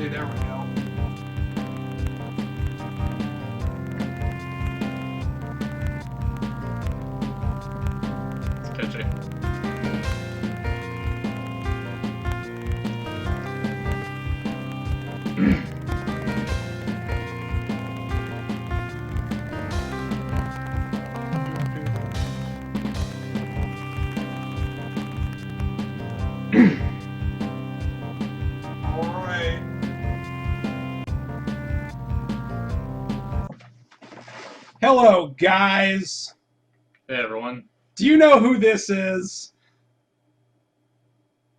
Okay, there we go. It's catchy. Hello, guys. Hey, everyone. Do you know who this is?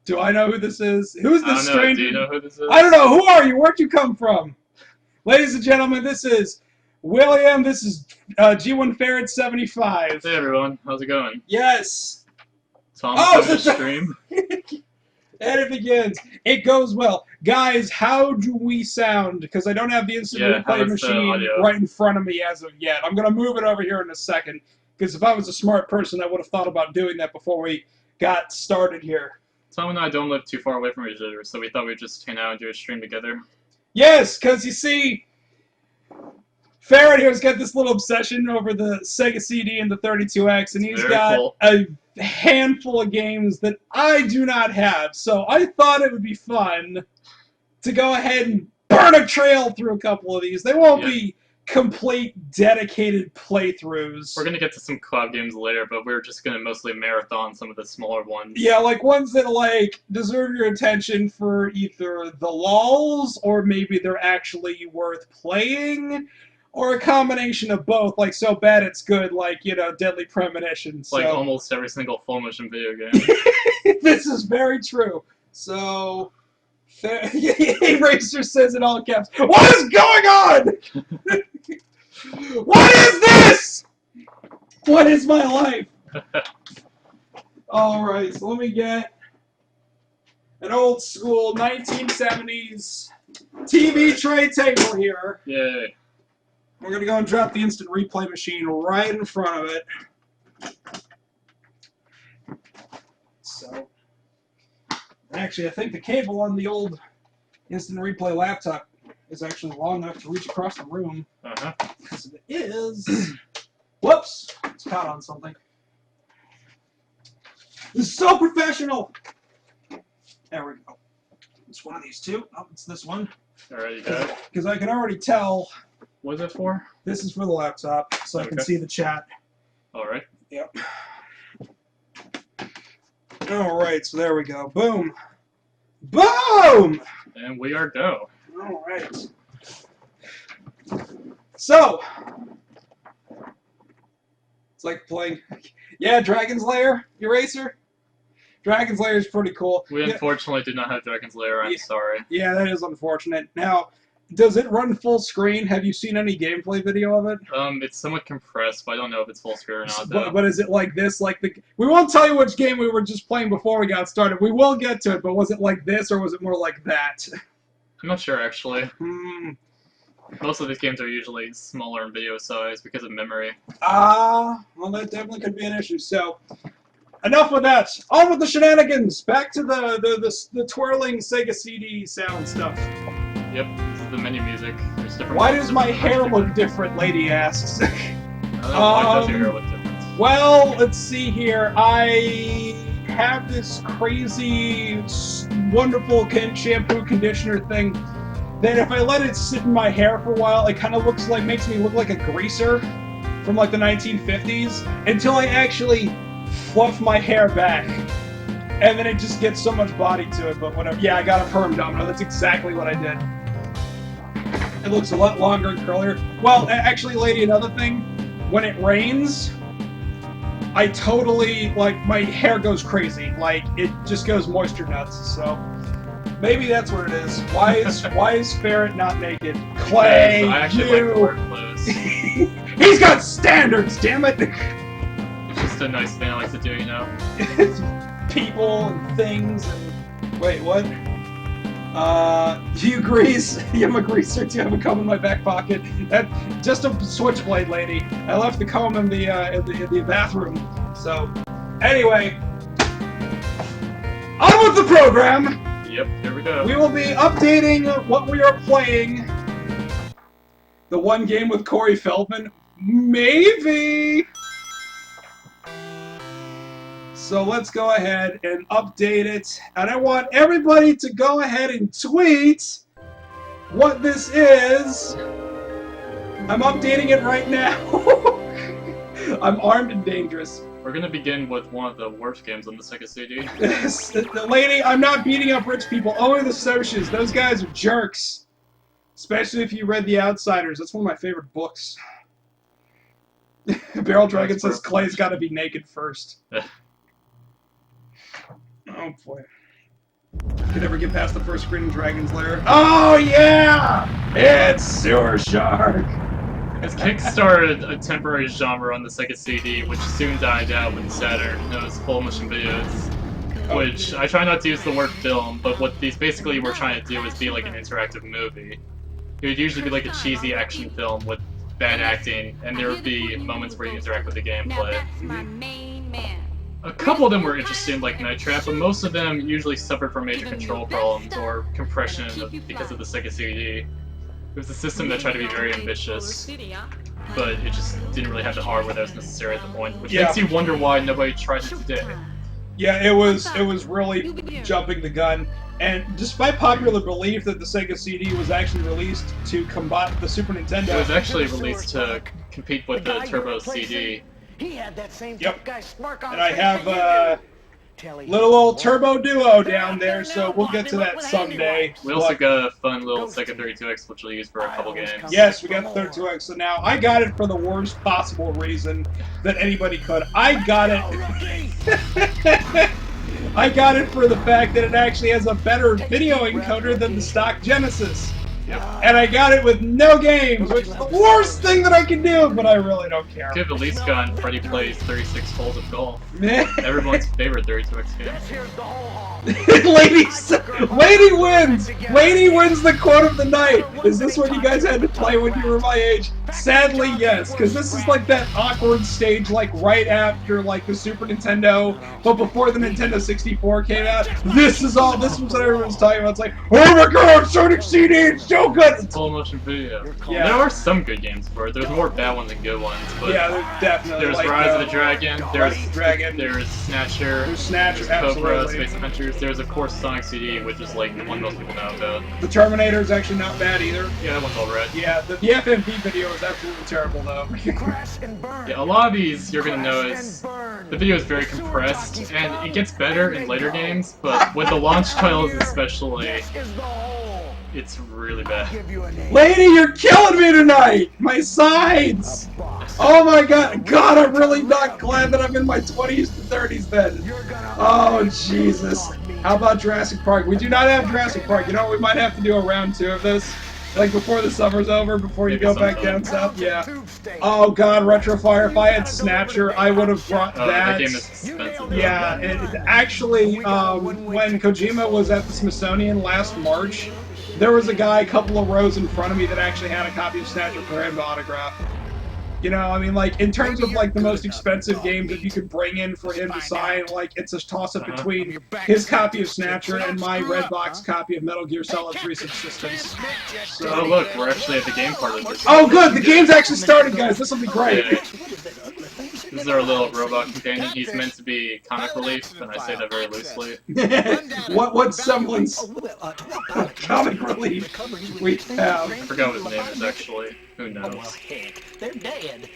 Do I know who this is? Who's I this don't know. stranger? Do you know who this is? I don't know. Who are you? Where'd you come from? Ladies and gentlemen, this is William. This is G1 Ferret 75. Hey, everyone. How's it going? Yes. Tom, Oh, the stream. And it begins. It goes well. Guys, how do we sound? Because I don't have the instant replay machine right in front of me as of yet. I'm going to move it over here in a second. Because if I was a smart person, I would have thought about doing that before we got started here. Tom and I don't live too far away from each other, so we thought we'd just hang out and do a stream together. Yes, because you see, Ferret here's got this little obsession over the Sega CD and the 32X, and he's got a handful of games that I do not have. So I thought it would be fun to go ahead and burn a trail through a couple of these. They won't be complete, dedicated playthroughs. We're going to get to some collab games later, but we're just going to mostly marathon some of the smaller ones. Yeah, like ones that, like, deserve your attention for either the lulz, or maybe they're actually worth playing, or a combination of both, like So Bad It's Good, like, you know, Deadly Premonition. Like almost every single full motion video game. This is very true. So, Racer says in all caps, "What is going on? What is this? What is my life?" Alright, so let me get an old school 1970s TV tray table here. Yay. We're going to go and drop the instant replay machine right in front of it. So, actually, I think the cable on the old instant replay laptop is actually long enough to reach across the room. Because it is. Whoops! It's caught on something. This is so professional! There we go. It's one of these two. Oh, it's this one. Alright, you got it. Because I can already tell. What is it for? This is for the laptop, so I can see the chat. Alright. Yep. Alright, so there we go. Boom! Boom! And we are go. Alright. So, it's like playing, yeah, Dragon's Lair, Eraser. Dragon's Lair is pretty cool. We unfortunately do not have Dragon's Lair, I'm sorry. Yeah, that is unfortunate. Now, does it run full screen? Have you seen any gameplay video of it? It's somewhat compressed, but I don't know if it's full screen or not, though. But is it like this? Like we won't tell you which game we were just playing before we got started. We will get to it, but was it like this or was it more like that? I'm not sure, actually. Most of these games are usually smaller in video size because of memory. Well, that definitely could be an issue. So, enough with that. On with the shenanigans. Back to the twirling Sega CD sound stuff. Yep, this is the menu music. There's different. Why does my hair look different? Lady asks. I don't know, why does your hair look different? Well, let's see here. I have this crazy, wonderful shampoo conditioner thing that if I let it sit in my hair for a while, it kind of makes me look like a greaser from like the 1950s until I actually fluff my hair back. And then it just gets so much body to it, but whatever. Yeah, I got a perm domino. That's exactly what I did. It looks a lot longer and curlier. Well, actually, lady, another thing. When it rains, I totally, like, my hair goes crazy. Like, it just goes moisture nuts, so maybe that's what it is. Why is Ferret not naked? Clay, I actually like to wear clothes. He's got standards, damn it! It's just a nice thing I like to do, you know? People and things and... Wait, what? Do you grease? I'm a greaser too. I have a comb in my back pocket. That just a switchblade, lady. I left the comb in the bathroom. So, anyway, on with the program. Yep, here we go. We will be updating what we are playing. The one game with Corey Feldman? Maybe! So let's go ahead and update it. And I want everybody to go ahead and tweet what this is. I'm updating it right now. I'm armed and dangerous. We're gonna begin with one of the worst games on the Sega CD. Lady, I'm not beating up rich people. Only the Socias. Those guys are jerks. Especially if you read The Outsiders. That's one of my favorite books. Barrel Dragon says Clay's gotta be naked first. Oh boy. Could never get past the first screen in Dragon's Lair. Oh yeah! It's Sewer Shark! It's kickstarted a temporary genre on the Sega CD, which soon died out with Saturn, known as full motion videos. Which, I try not to use the word film, but what these basically were trying to do is be like an interactive movie. It would usually be like a cheesy action film with bad acting, and there would be moments where you interact with the gameplay. A couple of them were interesting, like Night Trap, but most of them usually suffered from major control problems or compression because of the Sega CD. It was a system that tried to be very ambitious, but it just didn't really have the hardware that was necessary at the point, which makes you wonder why nobody tried it today. Yeah, it was really jumping the gun. And despite popular belief that the Sega CD was actually released to combat the Super Nintendo, it was actually released to compete with the Turbo CD. Yep. And I have little old Turbo Duo down there, so we'll get to that someday. We also got a fun little Sega 32X, which we'll use for a couple games. Yes, we got the 32X. So now I got it for the worst possible reason that anybody could. I got it. I got it for the fact that it actually has a better video encoder than the stock Genesis. Yep. And I got it with no games, which is the worst thing that I can do, but I really don't care. Could have at least gotten Freddy Plays 36 Holes of Golf. Everyone's favorite 32X game. Lady wins! Lady wins the quote of the night! Is this what you guys had to play when you were my age? Sadly, yes, because this is like that awkward stage, like right after like the Super Nintendo, but before the Nintendo 64 came out. This was what everyone's talking about. It's like, oh my god, Sonic CD, it's so good! It's full motion video. Yeah. There are some good games for it. There's more bad ones than good ones, but yeah, there's definitely. There's like, Rise of the Dragon, there's Snatcher, there's Snatcher, Cobra, absolutely. Space Adventures, there's of course Sonic CD, which is like the one most people know about. The Terminator is actually not bad either. Yeah, that one's alright. Yeah, the FMV video is absolutely terrible though. Yeah, a lot of these you're gonna notice the video is very compressed, and it gets better in later games, but with the launch titles especially, it's really bad. Lady, you're killing me tonight! My sides! Oh my god, God, I'm really not glad that I'm in my 20s to 30s then. Oh, Jesus. How about Jurassic Park? We do not have Jurassic Park. You know what, we might have to do a round 2 of this. Like before the summer's over, before you go back down south, yeah. Oh god, Retrofire, if I had Snatcher, I would have brought that. That game is expensive. Yeah, it actually, when Kojima was at the Smithsonian last March, there was a guy a couple of rows in front of me that actually had a copy of Snatcher for him to autograph. You know, I mean, like, in terms of, like, the most expensive games that you could bring in for him to sign, like, it's a toss-up between his copy of Snatcher and my Redbox copy of Metal Gear Solid 3 Subsistence. So, oh look, we're actually at the game part of this. Oh good, the game's actually started, guys, this will be great. Yeah. This is our little robot companion. He's meant to be comic relief, and I say that very loosely. what semblance of comic relief we have. I forgot what his name is, actually. Who knows? They're dead.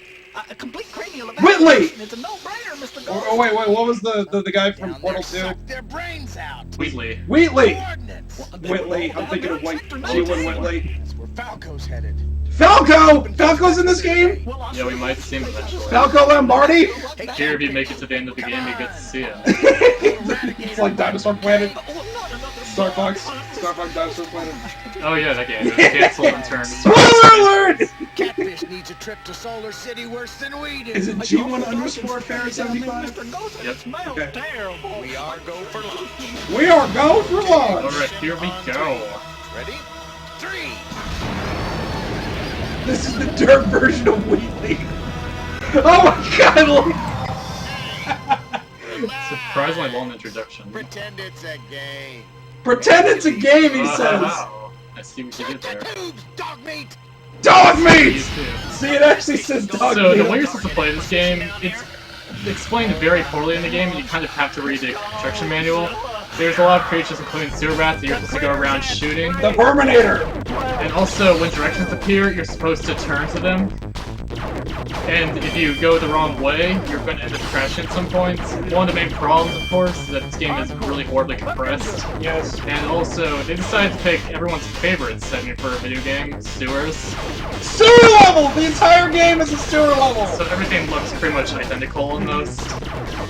A complete cranial Whitley! It's a no-brainer, Mr. Oh wait, what was the guy from Portal 2? Their brains out. Wheatley. Wheatley! Coordinates. Whitley, I'm thinking of like G1 Whitley. That's where Falco's headed. Falco! Falco's in this game? Yeah, we might see him eventually. Falco Lombardi? Here, if you make it to the end of the game, you get to see him. It's like Dinosaur Planet. Star Fox Dinosaur Planet. Oh yeah, that game. It was canceled and turned. Spoiler alert! Catfish needs a trip to Solar City worse than we do. Is it G1_Ferret75? Yep. Okay. We are go for lunch. We are go for launch! Alright, here we go. Ready? 3. This is the dirt version of Wheatley. Oh my god! Surprisingly long introduction. Pretend it's a game. Pretend it's a game, he says. Wow. I see what you did there. Tubes, dog meat! Dog meat! You too. See, it actually says dog So meat. the way you're supposed to play this game, it's explained very poorly in the game, and you kind of have to read the instruction manual. There's a lot of creatures, including sewer rats, that you're supposed to go around shooting. The Verminator! And also, when directions appear, you're supposed to turn to them. And if you go the wrong way, you're going to end up crashing at some point. One of the main problems, of course, is that this game is really horribly compressed. Yes. And also, they decided to pick everyone's favorite setting for a video game, sewers. Sewer level! The entire game is a sewer level! So everything looks pretty much identical almost.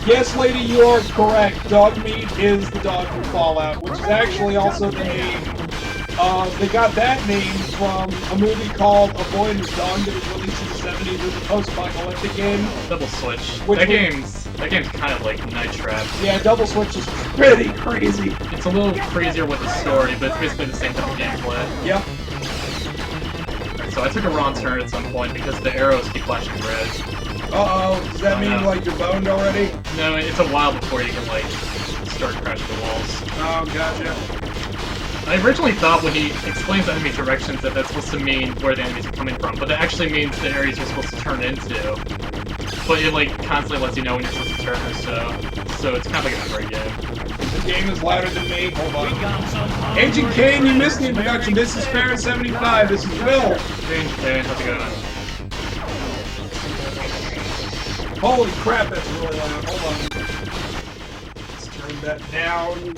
Yes, lady, you are correct. Dog meat is the dog from Fallout, which is actually also the name. They got that name from a movie called A Boy and His Dog that was released in the 70s. It was a post-apocalyptic game. Double Switch. Which that game's kind of like Night Trap. Yeah, Double Switch is pretty crazy. It's a little crazier with the story, but it's basically the same type of gameplay. Yep. So I took a wrong turn at some point because the arrows keep flashing red. Uh-oh, does that mean, no. like, you're boned already? No, it's a while before you can, like, start crashing the walls. Oh, gotcha. I originally thought when he explains the enemy directions that that's supposed to mean where the enemies are coming from, but that actually means the areas you're supposed to turn into. But it, like, constantly lets you know when you're supposed to turn or so it's kind of like a memory game. This game is louder than me. Hold on. Agent Kane, you missed the introduction. This is Ferret 75. This is Will. Hey, how's it going? Holy crap, that's really loud. Hold on. Let's turn that down. Turn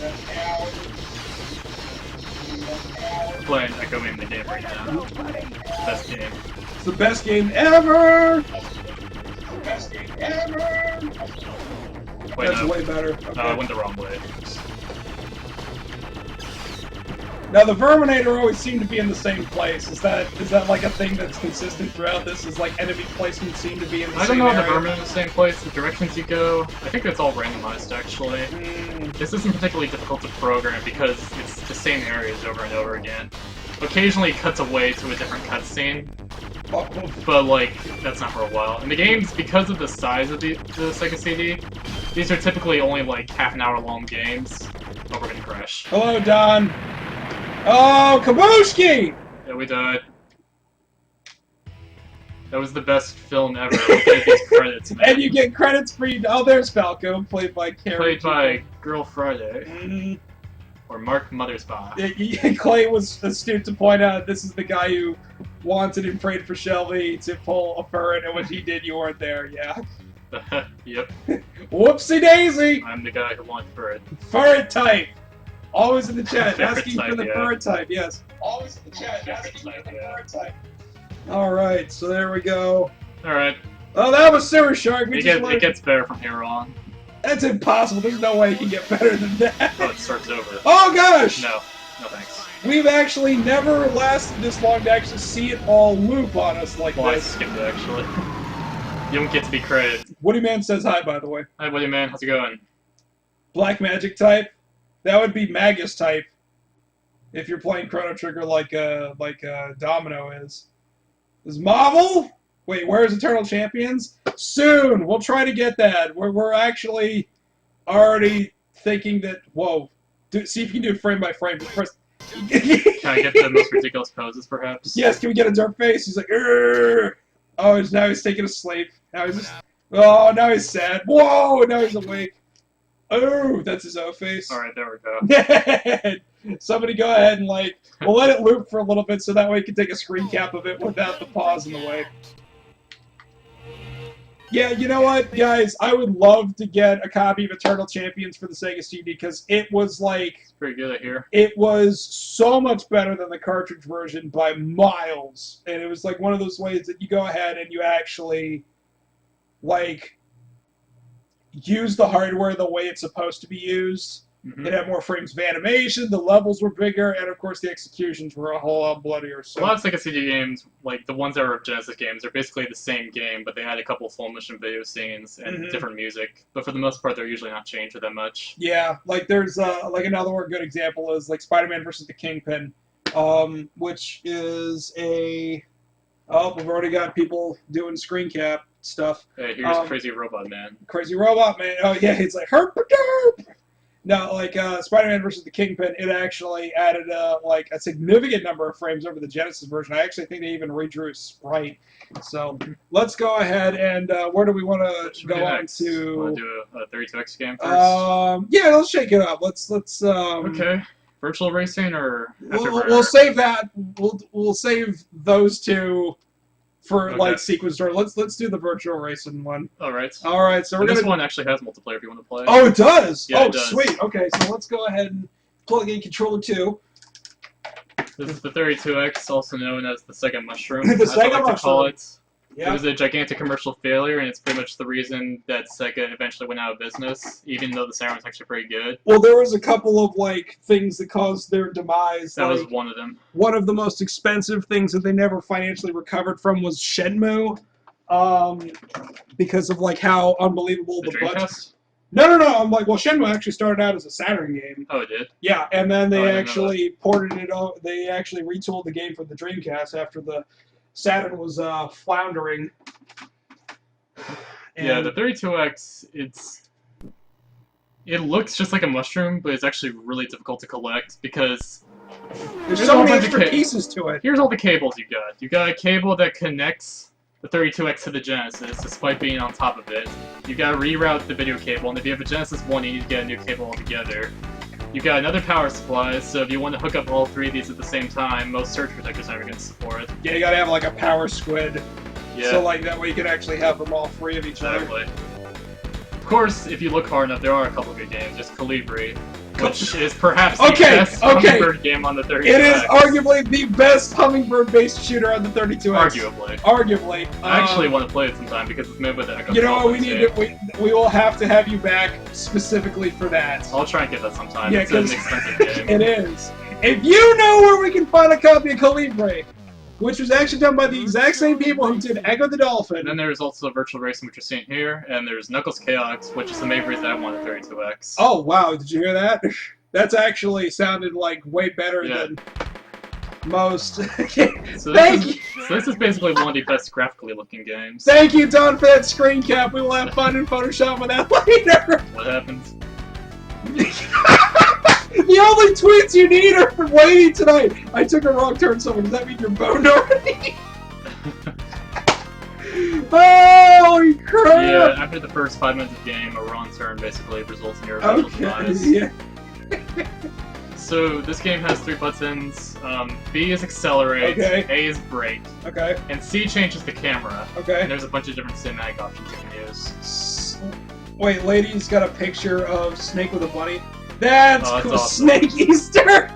that down. Turn that down. Playing Echo in the game right now. Best game. It's the best game ever! It's the best game ever! Wait, That's no. way better. I Okay. went the wrong way. Now the Verminator always seemed to be in the same place. Is that like a thing that's consistent throughout this? Is like enemy placement seem to be in the I same don't know if the area? Vermin is the same place, the directions you go. I think it's all randomized actually. This isn't particularly difficult to program because it's the same areas over and over again. Occasionally it cuts away to a different cutscene, but like, that's not for a while. And the games, because of the size of the Sega CD, these are typically only like half an hour long games. Oh, we're gonna crash. Hello, Don. Oh, Kabushki! Yeah, we died. That was the best film ever. Look at these credits, man. And you get credits for you. Oh, there's Falco, played by Carrie. Played by Girl Friday. Mhm. Or Mark Mothersbaugh. Clay was astute to point out this is the guy who wanted and prayed for Shelby to pull a ferret, and when he did, you weren't there. Yeah. Yep. Whoopsie daisy! I'm the guy who wanted for it. Ferret type. Always in the chat, Ferret asking type, for the yeah. ferret type. Yes. Always in the chat, Ferret asking for type, the yeah. ferret type. All right, so there we go. Alright. Oh, that was Sewer Shark. We It gets better from here on. That's impossible. There's no way it can get better than that. Oh, it starts over. Oh gosh! No. No thanks. We've actually never lasted this long to actually see it all loop on us like Well, I this. skipped it, actually. You don't get to be credited. Woody Man says hi, by the way. Hi, Woody Man. How's it going? Black Magic type. That would be Magus type. If you're playing Chrono Trigger like Domino is. Is Marvel? Wait, where's Eternal Champions? Soon! We'll try to get that. We're actually already thinking that... Whoa. See if you can do it frame by frame. First. Can I get the most ridiculous poses, perhaps? Yes, can we get a dirt face? He's like, Urgh! Oh, now he's taking a sleep. Now he's just... Oh, now he's sad. Whoa, now he's awake. Oh, that's his O face. Alright, there we go. Somebody go ahead and, like, we'll let it loop for a little bit so that way we can take a screen cap of it without the pause in the way. Yeah, you know what, guys? I would love to get a copy of Eternal Champions for the Sega CD because it was, like... It's pretty good, I hear. It was so much better than the cartridge version by miles. And it was, like, one of those ways that you go ahead and you actually, like... use the hardware the way it's supposed to be used. Mm-hmm. It had more frames of animation, the levels were bigger, and of course the executions were a whole lot bloodier. So. A lot of Sega CD games, like the ones that are Genesis games, are basically the same game, but they add a couple full motion video scenes and different music. But for the most part, they're usually not changed that much. Yeah, like there's like another one good example is like Spider-Man versus the Kingpin, which is a... Oh, we've already got people doing screen cap stuff. Hey, here's Crazy Robot Man. Crazy Robot Man. Oh yeah, he's like herp derp. No, like Spider-Man versus the Kingpin, it actually added like a significant number of frames over the Genesis version. I actually think they even redrew Sprite. So let's go ahead and where do we want to go on to? Want to do a 32X game first? Yeah, let's shake it up. Let's Okay. Virtual racing or we'll save that. We'll save those two for like sequence order. Let's do the virtual racing one. All right. All right. So this one actually has multiplayer if you want to play. Oh, it does. Yeah, oh, it does. Sweet. Okay, so let's go ahead and plug in controller 2. This is the 32X, also known as the Sega Mushroom. The as I Sega like to call Mushroom. it. Yeah. It was a gigantic commercial failure, and it's pretty much the reason that Sega eventually went out of business, even though the sound was actually pretty good. Well, there was a couple of like things that caused their demise. That like, was one of them. One of the most expensive things that they never financially recovered from was Shenmue, because of like how unbelievable the budget. Dreamcast? No. I'm like, well, Shenmue actually started out as a Saturn game. Oh, it did? Yeah, and then they actually ported it over. They actually retooled the game for the Dreamcast after the Saturn was floundering. And yeah, the 32X, it looks just like a mushroom, but it's actually really difficult to collect because there's so many extra pieces to it. Here's all the cables you got. You got a cable that connects the 32X to the Genesis, despite being on top of it. You got to reroute the video cable, and if you have a Genesis 1, you need to get a new cable altogether. You got another power supply, so if you want to hook up all three of these at the same time, most surge protectors aren't going to support it. Yeah, you gotta have like a power squid. Yeah. So like that way you can actually have them all three of each other. Of course, if you look hard enough, there are a couple of good games. There's Calibri, which is perhaps the best Hummingbird game on the 32X. It is arguably the best Hummingbird-based shooter on the 32X. Arguably. I actually want to play it sometime because it's made with the Echo. You know what? We will have to have you back specifically for that. I'll try and get that sometime. Yeah, it's an expensive game. It is. If you know where we can find a copy of Calibri, which was actually done by the exact same people who did Echo the Dolphin. And then there's also Virtual Racing, which you're seeing here, and there's Knuckles Chaos, which is the main reason I wanted 32X. Oh, wow, did you hear that? That's actually sounded like way better than most. So this is basically one of the best graphically looking games. Thank you, Don, for that screen cap. We will have fun in Photoshop with that later. What happens? The only tweets you need are from Lady tonight. I took a wrong turn somewhere. Does that mean you're boned already? Holy crap! Yeah, after the first 5 minutes of the game, a wrong turn basically results in your eventual demise. Yeah. So this game has 3 buttons. B is accelerate, A is brake, and C changes the camera. And there's a bunch of different cinematic options you can use. Wait, Lady's got a picture of Snake with a bunny. That's cool. Awesome. Snake Easter!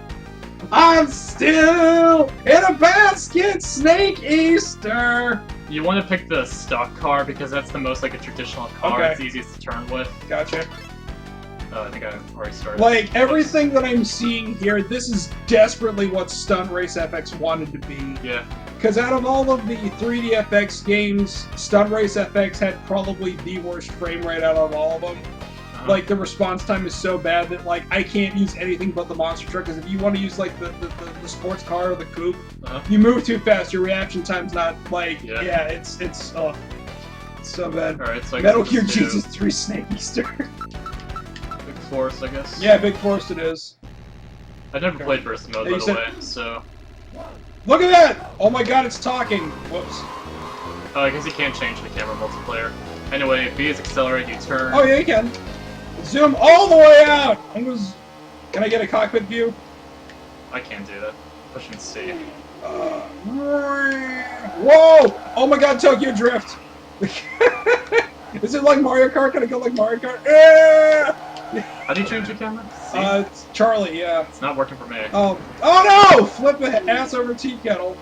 I'm still in a basket, Snake Easter! You want to pick the stock car because that's the most like a traditional car. It's easiest to turn with. Gotcha. I think I already started. Like, everything that I'm seeing here, this is desperately what Stunt Race FX wanted to be. Yeah. Because out of all of the 3D FX games, Stunt Race FX had probably the worst frame rate out of all of them. Like, the response time is so bad that, like, I can't use anything but the monster truck, because if you want to use, like, the sports car or the coupe, you move too fast, your reaction time's not, like, it's so bad. Alright, so Metal Gear Jesus 3 Snake Easter. Big Force, I guess? Yeah, Big Force it is. I've never played Burst Mode, by the way, so... Look at that! Oh my god, it's talking! Whoops. I guess you can't change the camera multiplayer. Anyway, B is accelerate, you turn. Oh yeah, you can. Zoom all the way out! Can I get a cockpit view? I can't do that. Pushing C. Whoa! Oh my god, Tokyo Drift! Is it like Mario Kart? Can I go like Mario Kart? How do you change the camera? C? It's Charlie, yeah. It's not working for me. Oh no! Flip the ass over tea kettle.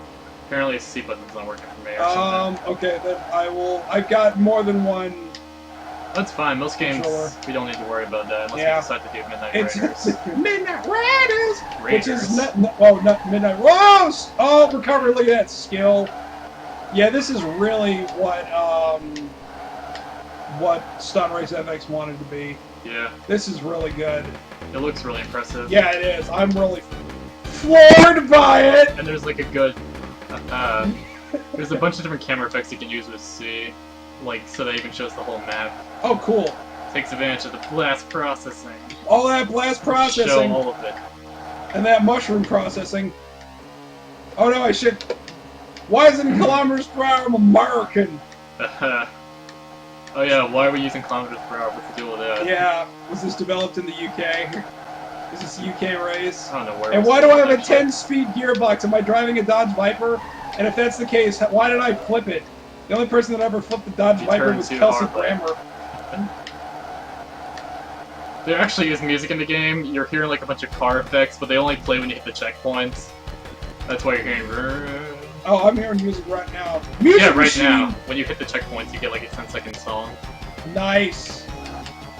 Apparently the C button's not working for me or something. Okay, then I've got more than one. That's fine. Most games, we don't need to worry about that unless we decide to do Midnight Raiders. Midnight Raiders! Which is not Midnight Rose! Oh, recovery, look at that skill. Yeah, this is really what Stunt Race FX wanted to be. Yeah. This is really good. It looks really impressive. Yeah, it is. I'm really floored by it! And there's like a good... there's a bunch of different camera effects you can use with C. Like, so that even shows the whole map. Oh, cool. Takes advantage of the blast processing. All that blast processing. Show all of it. And that mushroom processing. Oh no, I should... Why is it in kilometers per hour? I'm American. Oh yeah, why are we using kilometers per hour? What's the deal with that? Yeah, was this developed in the UK? Is this a UK race? I don't know where. And why do I have a 10-speed gearbox? Am I driving a Dodge Viper? And if that's the case, why did I flip it? The only person that ever flipped the Dodge Viper was Kelsey Grammer. They're actually using music in the game. You're hearing like a bunch of car effects, but they only play when you hit the checkpoints. That's why you're hearing. Oh, I'm hearing music right now. Music yeah, right machine! now. When you hit the checkpoints, you get like a 10-second song. Nice.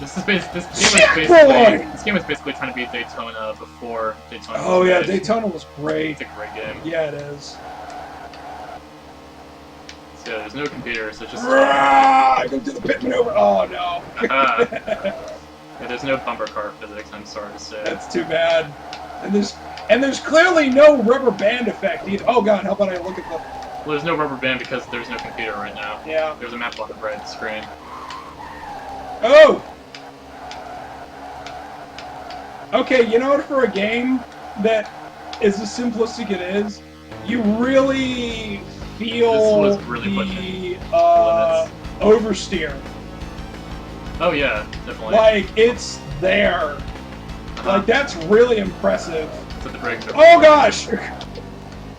This game was basically trying to be Daytona before Daytona. Oh yeah, Daytona was great. It's a great game. Yeah, it is. So yeah, there's no computer, so it's just. I go to the pit maneuver. Oh no. Yeah, there's no bumper car physics. I'm sorry to say. That's too bad. And there's clearly no rubber band effect either. Oh god, how about I look at the... Well, there's no rubber band because there's no computer right now. Yeah. There's a map on the right screen. Oh! Okay, you know what, for a game that is as simplistic it is, you really feel really the oversteer. Oh yeah, definitely. Like, it's there. Like, that's really impressive. So the brakes are Oh gosh!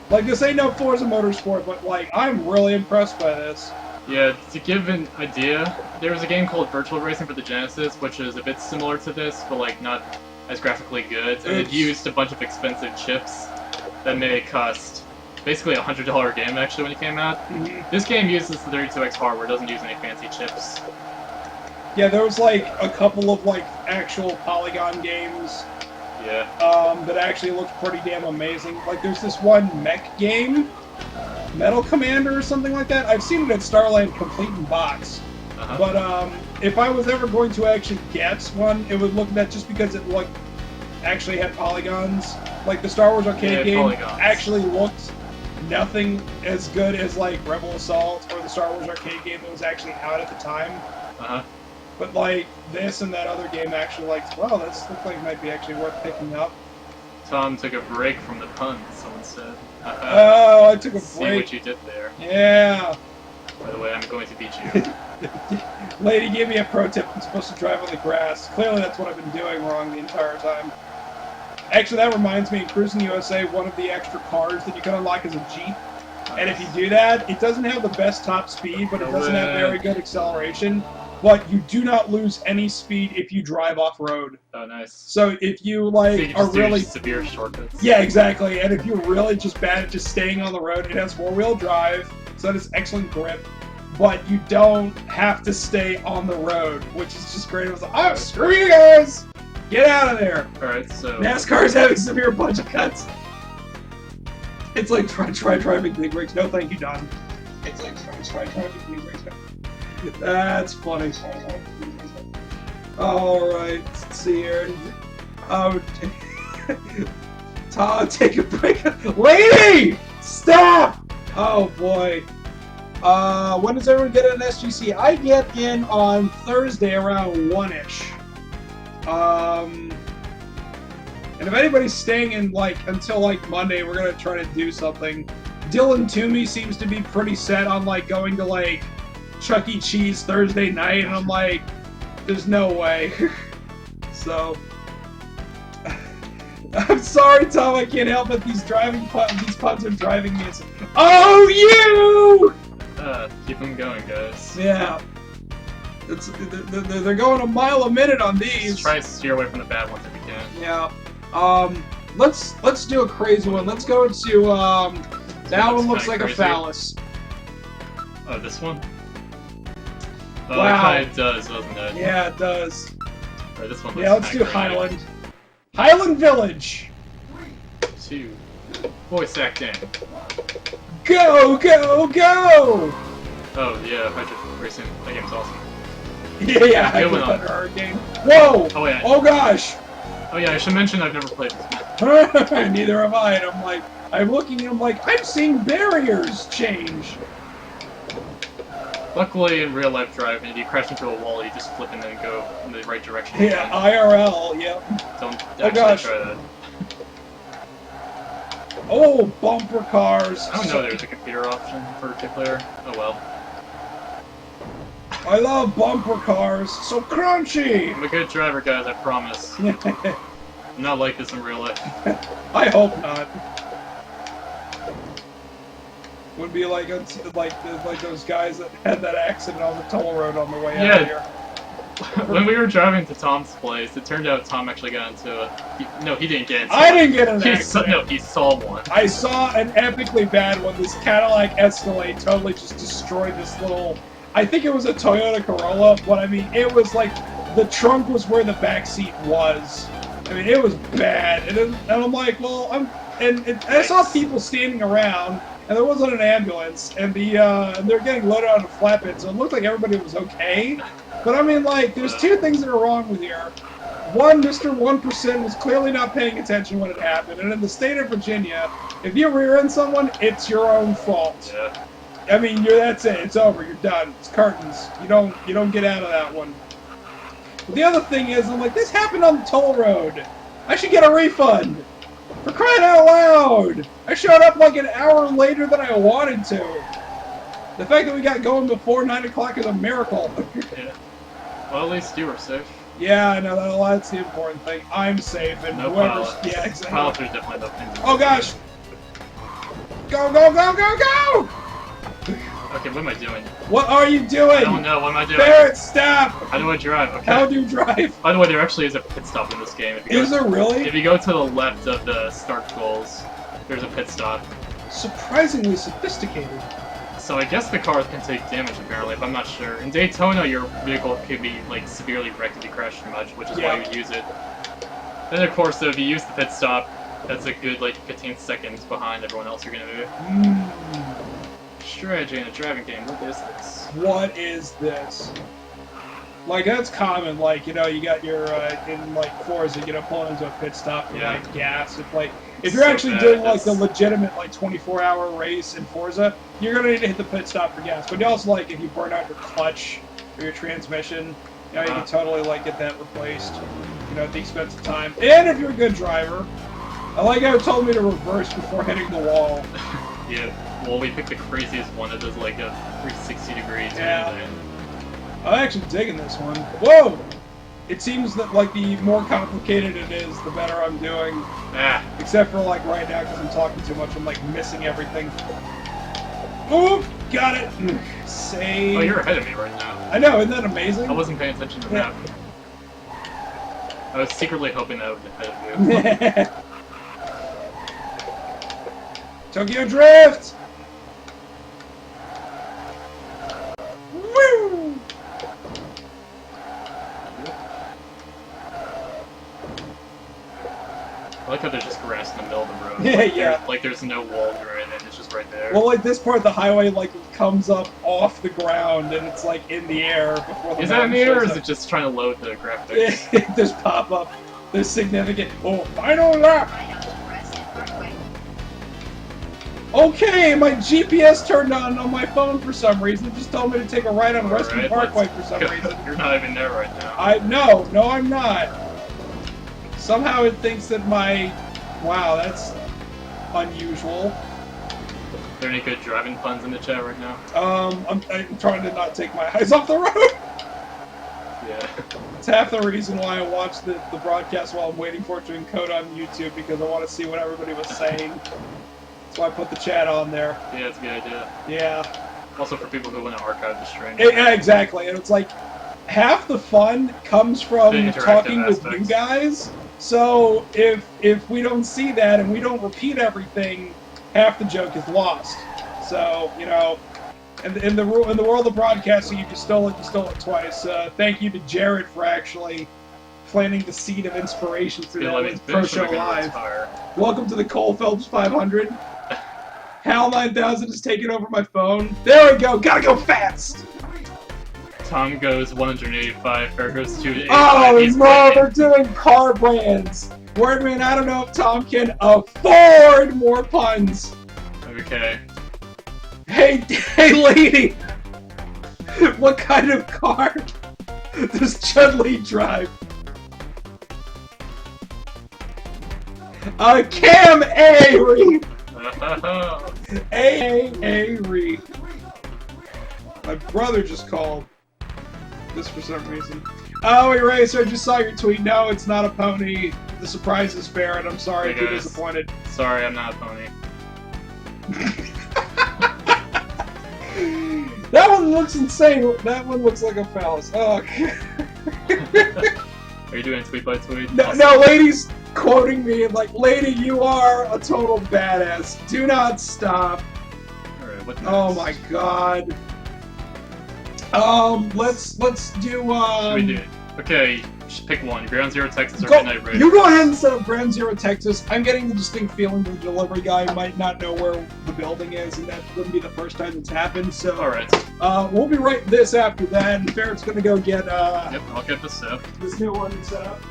Like, this ain't no Forza Motorsport, but like, I'm really impressed by this. Yeah, to give an idea, there was a game called Virtual Racing for the Genesis, which is a bit similar to this, but like not as graphically good. And it used a bunch of expensive chips that made it cost basically $100 game actually when it came out. This game uses the 32X hardware, doesn't use any fancy chips. Yeah, there was like a couple of like actual polygon games. Yeah. That actually looked pretty damn amazing. Like there's this one mech game, Metal Commander or something like that. I've seen it at Starland complete in box. But if I was ever going to actually get one, it would look that just because it looked actually had polygons. Like the Star Wars arcade game actually looked nothing as good as like Rebel Assault or the Star Wars arcade game that was actually out at the time. But like this and that other game actually like, wow, this looks like it might be actually worth picking up. Tom took a break from the puns, someone said. Oh, I took a break. See what you did there. Yeah. By the way, I'm going to beat you. Lady gave me a pro tip. I'm supposed to drive on the grass. Clearly that's what I've been doing wrong the entire time. Actually, that reminds me, in Cruising USA, one of the extra cars that you can unlock is a Jeep. And if you do that, it doesn't have the best top speed, but it doesn't have very good acceleration. But you do not lose any speed if you drive off-road. Oh, nice. So if you, like, so you are really... severe shortcuts. Yeah, exactly. And if you're really just bad at just staying on the road, it has four-wheel drive, so that is excellent grip. But you don't have to stay on the road, which is just great. It was like, oh, screw you guys! Get out of there! Alright, so... NASCAR's having severe budget cuts. It's like, try driving big rigs. No, thank you, Don. It's like, try driving big rigs. That's funny. Alright, let's see here. Todd, take a break. Lady! Stop! Oh boy. When does everyone get an SGC? I get in on Thursday around 1-ish. And if anybody's staying in like until like Monday, we're gonna try to do something. Dylan Toomey seems to be pretty set on like going to like Chuck E. Cheese Thursday night, and I'm like, there's no way. So I'm sorry, Tom, I can't help it. These puns are driving me. Oh, you! Keep them going, guys. Yeah. They're going a mile a minute on these. Just try to steer away from the bad ones if you can. Yeah. Let's do a crazy one. Let's go to that one looks like crazy. A phallus. Oh, this one? Oh, wow. It kind of does, doesn't it? Yeah, it does. Alright, this one looks yeah, let's do Highland. Highland Village. 2. Voice acting. Go, go, go! Oh, yeah, Hydro Racing. That game's awesome. Yeah, Hydro Thunder Hurricane. Whoa! Oh, yeah. Oh, gosh! Oh, yeah, I should mention I've never played this game. Neither have I, and I'm like, I'm looking and I'm like, I'm seeing barriers change. Luckily, in real life driving, if you crash into a wall, you just flip and then go in the right direction. Yeah, IRL, yep. Don't Oh, actually gosh. try that. Oh, bumper cars. I don't know there's a computer option for multiplayer. Oh well. I love bumper cars. So crunchy. I'm a good driver, guys, I promise. I'm not like this in real life. I hope not. Would be like those guys that had that accident on the toll road on the way out of here. When we were driving to Tom's place, it turned out Tom actually got into it. No, he didn't get into it. I didn't get an accident. No, he saw one. I saw an epically bad one. This Cadillac Escalade totally just destroyed this little... I think it was a Toyota Corolla, but I mean, it was like... The trunk was where the back seat was. I mean, it was bad. And I'm like, well, I saw people standing around, and there wasn't an ambulance, and they're getting loaded on a flatbed, so it looked like everybody was okay. But I mean, like, there's two things that are wrong with here. One, Mr. 1% was clearly not paying attention when it happened, and in the state of Virginia, if you rear-end someone, it's your own fault. Yeah. I mean, that's it. It's over. You're done. It's curtains. You don't get out of that one. But the other thing is, I'm like, this happened on the toll road. I should get a refund. For crying out loud! I showed up like an hour later than I wanted to. The fact that we got going before 9 o'clock is a miracle. Yeah. Well, at least you were safe. Yeah, I know, that's the important thing. I'm safe, and No whoever's... pilots. Yeah, exactly. Pilots are definitely the thing. Oh gosh! Go, go, go, go, go! Okay, what am I doing? What are you doing? I don't know, what am I doing? Ferret, stop! How do I drive? Okay. How do you drive? By the way, there actually is a pit stop in this game. Is there really? If you go to the left of the start goals, there's a pit stop. Surprisingly sophisticated. So I guess the cars can take damage apparently, but I'm not sure. In Daytona, your vehicle could be like severely wrecked if you crash too much, which is why you use it. Then of course, though, if you use the pit stop, that's a good like 15 seconds behind everyone else you're gonna move. Strategy in a driving game. What is this? What is this? Like, that's common, like, you know, you got your, in, like, Forza, you know, pulling into a pit stop for, like, gas. If you're actually doing, like, the legitimate, like, 24-hour race in Forza, you're gonna need to hit the pit stop for gas. But you also, like, if you burn out your clutch or your transmission, you know, you can totally, like, get that replaced, you know, at the expense of time. And if you're a good driver, I like how it told me to reverse before hitting the wall. Yeah, well, we picked the craziest one that does, like, a 360 degree turn. Yeah. I'm actually digging this one. Whoa! It seems that, like, the more complicated it is, the better I'm doing. Ah. Except for, like, right now, because I'm talking too much, I'm, like, missing everything. Oop! Got it! Save. Oh, you're ahead of me right now. I know, isn't that amazing? I wasn't paying attention to the map. I was secretly hoping that I would be ahead of you. Tokyo Drift! Woo! I like how there's just grass in the middle of the road. Yeah, like, yeah. Like there's no wall or anything, it's just right there. Well, like this part, the highway like comes up off the ground and it's like in the air before the. Is that in the air, or is it just trying to load the graphics? There's pop up. There's significant. Oh, final lap. Okay, my GPS turned on my phone for some reason. It just told me to take a right on Western Parkway for some reason. You're not even there right now. No, I'm not. Somehow it thinks that my... Wow, that's unusual. Are there any good driving puns in the chat right now? I'm trying to not take my eyes off the road. Yeah. It's half the reason why I watch the broadcast while I'm waiting for it to encode on YouTube, because I want to see what everybody was saying. That's why I put the chat on there. Yeah, it's a good idea. Yeah. Also for people who want to archive the stream. Yeah, exactly. And it's like, half the fun comes from talking with you guys. So if we don't see that and we don't repeat everything, half the joke is lost. So, you know, in the world of broadcasting, you stole it twice. Thank you to Jared for actually planting the seed of inspiration through that with Pro Show Live. Welcome to the Cole Phelps 500. Hal 9000 is taking over my phone. There we go. Gotta go fast. Tom goes 185. Ferret goes 285. Oh no, they're doing car brands. Wordman, I don't know if Tom can afford more puns. Okay. Hey lady. What kind of car does Chun-Li drive? Cam A-Re! A-Re. My brother just called. This for some reason. Oh, Eraser, I just saw your tweet. No, it's not a pony. The surprise is Ferret. I'm sorry, Hey I'm disappointed. Sorry, I'm not a pony. That one looks insane. That one looks like a phallus. Oh. Are you doing tweet by tweet? No, lady's quoting me and like, lady, you are a total badass. Do not stop. Alright, what next? Oh my god. Let's do What do we do? Okay, just pick one. Ground Zero Texas or Go, Midnight Raid. you go ahead and set up Ground Zero Texas. I'm getting the distinct feeling that the delivery guy might not know where the building is, and that wouldn't be the first time it's happened, so... Alright. We'll be right this after that, and Ferret's gonna go get, Yep, I'll get this set. this new one set up.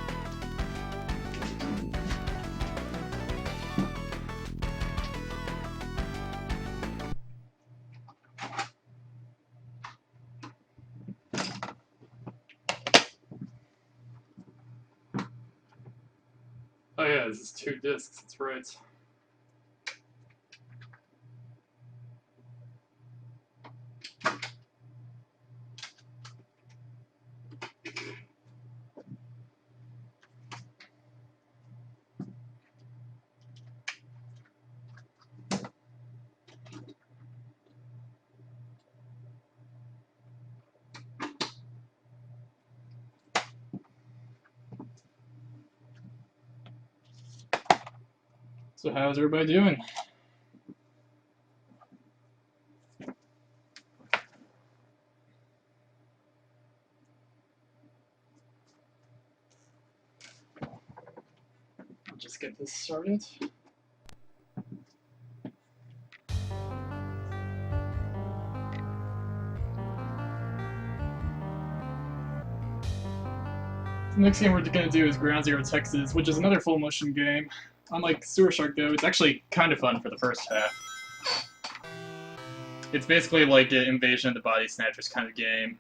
Oh yeah, this is 2 discs, that's right. So how's everybody doing? I'll just get this started. The next game we're going to do is Ground Zero Texas, which is another full motion game. Unlike Sewer Shark though, it's actually kind of fun for the first half. It's basically like an Invasion of the Body Snatchers kind of game.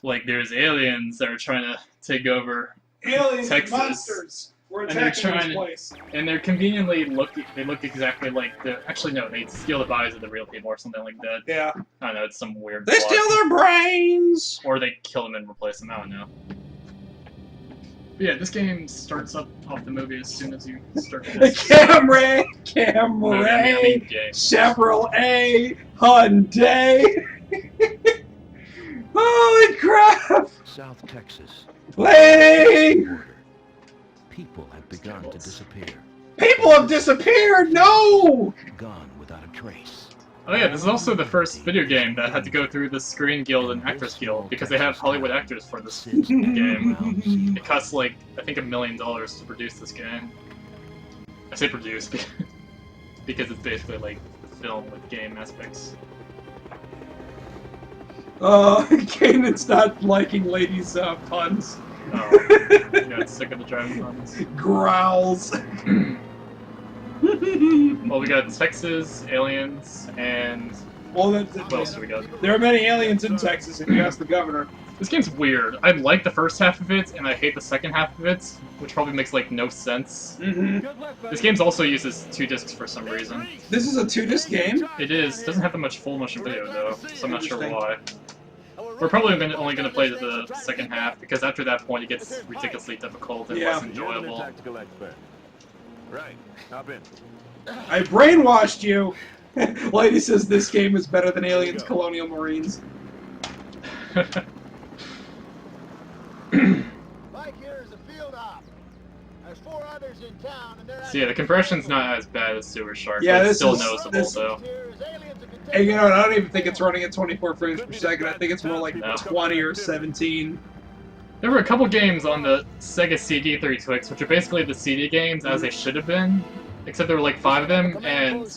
Like there's aliens that are trying to take over Aliens, Texas. monsters! We're And they're attacking this trying- place. And they're conveniently look exactly like the actually no, they steal the bodies of the real people or something like that. Yeah. I don't know, it's some weird They plot. steal their brains! Or they kill them and replace them, I don't know. But yeah, this game starts up off the movie as soon as you start the Camry! movie, I mean, game. Chevrolet! Hyundai! Holy crap! South Texas. Lady! Border. People have begun to disappear. People have disappeared! No! Gone without a trace. Oh yeah, this is also the first video game that had to go through the Screen Guild and Actors Guild because they have Hollywood actors for this game. It costs like, I think $1 million to produce this game. I say produce because it's basically like film with game aspects. Kanan's not liking ladies' puns. Oh, you know, it's sick of the driving puns. Growls. Well, we got Texas, aliens, and Well, what else do we got? there are many aliens in Texas, if you ask the governor. This game's weird. I like the first half of it, and I hate the second half of it, which probably makes like no sense. This game also uses 2 discs for some reason. This is a 2-disc game? It is. Doesn't have that much full motion video though, so I'm not sure why. We're probably only going to play the second half because after that point it gets ridiculously difficult and less enjoyable. Right. Hop in. I brainwashed you! Lady says this game is better than Aliens Colonial Marines. Mike here is a field op. There's 4 others in town, and they're So yeah, the compression's not as bad as Sewer Shark, Yeah, but it's this still is- noticeable this- though. And you know what, I don't even think it's running at 24 frames per second, I think it's more like No. 20 or 17. There were a couple games on the Sega CD 32X, which are basically the CD games as they should have been, except there were like 5 of them, and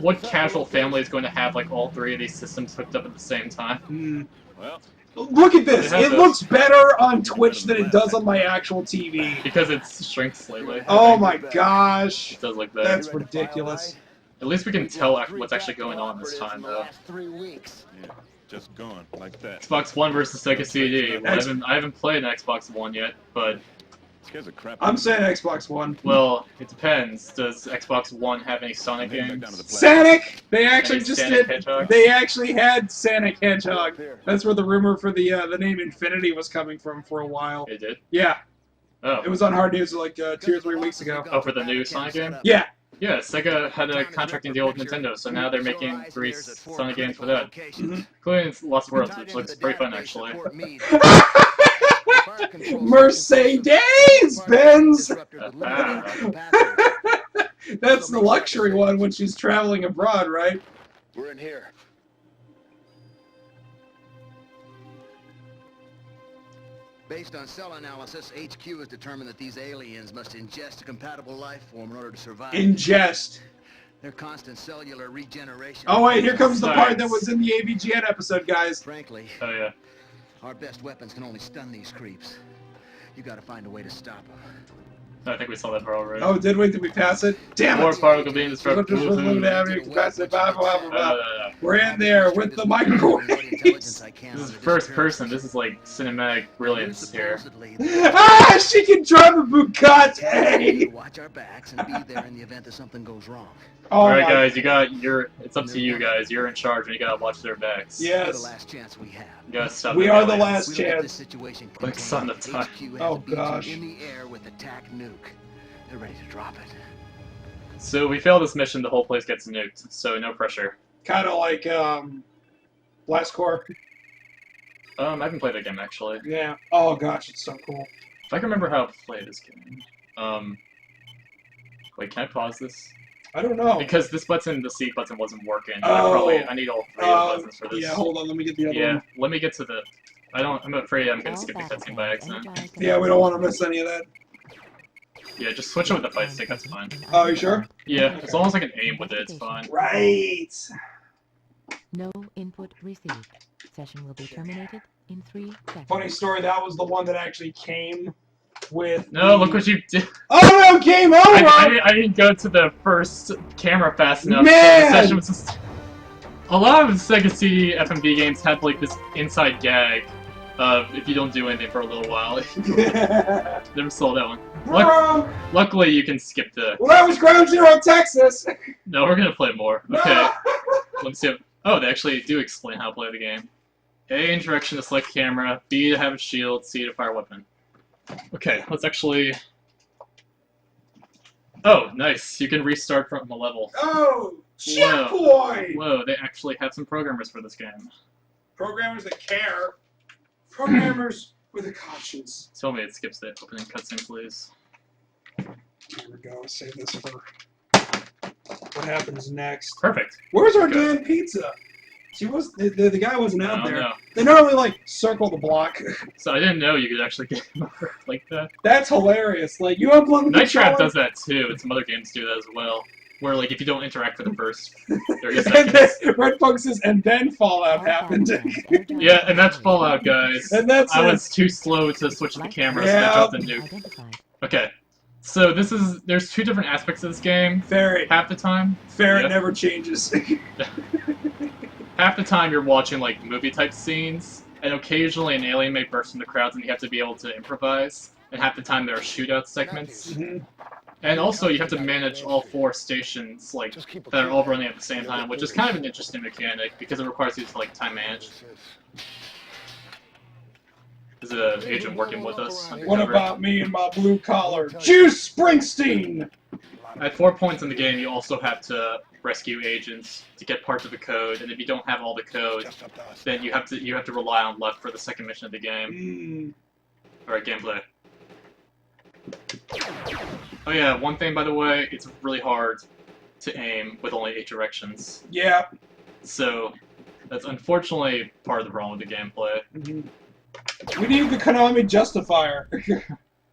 what casual family is going to have like all 3 of these systems hooked up at the same time? Well, Look at this! It has It those. looks better on Twitch than it does on my actual TV. Because it shrinks slightly. Oh my gosh! It does like that. That's ridiculous. At least we can tell what's actually going on this time, though. 3 weeks. Just gone like that. Xbox One versus Sega CD. Well, I haven't played an Xbox One yet, but Scares the crap. I'm saying Xbox One. well, it depends. Does Xbox One have any Sonic games? Sonic! They actually Any just Sonic did. Hedgehog? They actually had Sonic Hedgehog. That's where the rumor for the name Infinity was coming from for a while. They did. Yeah, Oh. it was on Hard News like 2 or 3 weeks ago. Oh, for the new Sonic game? Yeah. Yeah, Sega had a contracting deal with Nintendo, so now they're making 3 Sonic games for that. Including Lost Worlds, which looks pretty fun, actually. Mercedes Benz. Ah. That's the luxury one when she's traveling abroad, right? We're in here. Based on cell analysis, HQ has determined that these aliens must ingest a compatible life form in order to survive. Ingest. Their constant cellular regeneration. Oh wait, here comes the part that Nice. was in the AVGN episode, guys. Frankly, Oh, yeah. our best weapons can only stun these creeps. You gotta find a way to stop them. I think we saw that part already. Oh, did we? Did we pass it? Damn More it! particle being disrupted. We're in there with the microwaves. This is first person. This is like cinematic brilliance here. Ah, she can drive a Bugatti. Watch our backs and be there in the event that something goes wrong. Oh Alright, my- guys, it's up to you guys. You're in charge and you gotta watch their backs. Yeah. We're the last chance we have. You gotta stop We the are the aliens. last We don't let this chance. situation Like Son of continue. Time. HQ has Oh, a beacon gosh. in the air with attack nuke. They're ready to drop it. So we fail this mission, the whole place gets nuked, so no pressure. Kind of like Blast Corps. I haven't played that game actually. Yeah. Oh gosh, it's so cool. If I can remember how to play this game. Wait, can I pause this? I don't know. Because this button, the C button wasn't working. Oh. I need all 3 of the buttons for this. Yeah, hold on, let me get the other Yeah, one. let me get to the... I'm afraid I'm gonna skip the cutscene by accident. Yeah, we don't want to miss any of that. Yeah, just switch it with the fight stick, that's fine. Oh, you sure? Yeah, as long as I can aim with it, it's fine. Right. No input received. Session will be terminated in 3 seconds. Funny story, that was the one that actually came with... No, look what you did! Oh no, game over! I didn't go to the first camera fast enough. Man! The session was just... A lot of Sega CD FMV games had like this inside gag of if you don't do anything for a little while. Never saw that one. Bro! Luckily, you can skip the... Well, that was Ground Zero, Texas! No, we're gonna play more. Okay. Let me see. Oh, they actually do explain how to play the game. A in direction to select camera, B to have a shield, C to fire weapon. Okay, let's actually... Oh, nice. You can restart from a level. Oh! Checkpoint! Whoa, they actually have some programmers for this game. Programmers that care. Programmers with a conscience. Tell me it skips the opening cutscene, please. Here we go. Save this for what happens next. Perfect. Where's our Good. damn pizza? She was the guy wasn't out there. No. They normally like circle the block. So I didn't know you could actually get him over like that. That's hilarious. Like you unplug the Night Trap controller, does that too, and some other games do that as well. Where like if you don't interact for the first 30 and seconds. then Red Punk says, and then Fallout happened. Yeah, and that's Fallout, guys. And that's I it. was too slow to switch the camera, so I Yeah. dropped the nuke. Okay, so there's 2 different aspects of this game. Ferret. Half the time, Ferret Yep. never changes. half the time you're watching like movie type scenes, and occasionally an alien may burst from the crowds, and you have to be able to improvise. And half the time there are shootout segments. Mhm. And also you have to manage all 4 stations like that are all running at the same time, which is kind of an interesting mechanic because it requires you to like time manage. Is an agent working with us? What undercover? about me and my blue collar? Juice Springsteen! At 4 points in the game, you also have to rescue agents to get parts of the code, and if you don't have all the code, then you have to rely on luck for the second mission of the game. Alright, gameplay. Oh yeah, one thing by the way, it's really hard to aim with only 8 directions. Yeah. So that's unfortunately part of the problem with the gameplay. We need the Konami Justifier.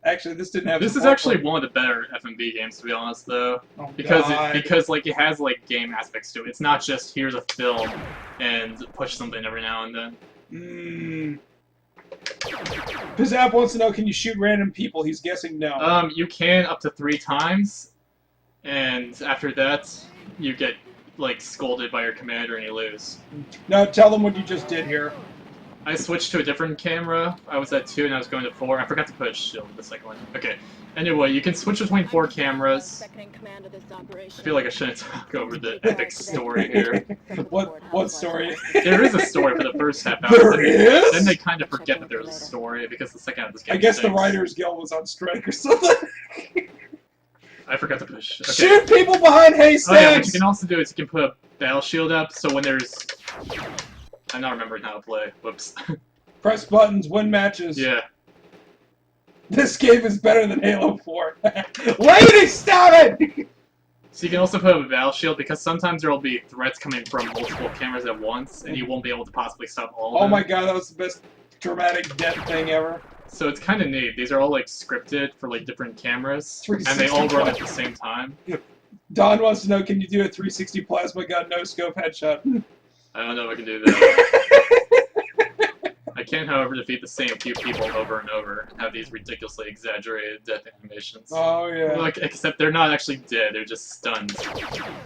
Actually, this didn't have. This is actually one of the better FMV games, to be honest, though, Oh, because God. because like it has like game aspects to it. It's not just here's a film and push something every now and then. Pizzap wants to know, can you shoot random people? He's guessing no. You can up to 3 times, and after that, you get like scolded by your commander and you lose. No, tell them what you just did here. I switched to a different camera. I was at 2 and I was going to 4. I forgot to put a shield in the second one. Okay. Anyway, you can switch between 4 cameras. I feel like I shouldn't talk over the epic story here. What story? There is a story for the first half hour. There is? Then they kind of forget that there's a story because the second half of this game I guess the stinks. Writers Guild was on strike or something. I forgot to push. Okay. Shoot people behind Oh yeah, what haystacks! you can also do is you can put a battle shield up, so when there's... I'm not remembering how to play. Whoops. Press buttons, win matches. Yeah. This game is better than Halo 4. Lady, stop it! So you can also put up a battle shield because sometimes there will be threats coming from multiple cameras at once, and you won't be able to possibly stop all of them. Oh my god, that was the best dramatic death thing ever. So it's kind of neat. These are all like scripted for like different cameras, and 360 they all run at the same time. Don wants to know, can you do a 360 plasma gun no scope headshot? I don't know if I can do that. I can, however, defeat the same few people over and over and have these ridiculously exaggerated death animations. Oh yeah. Like, except they're not actually dead, they're just stunned.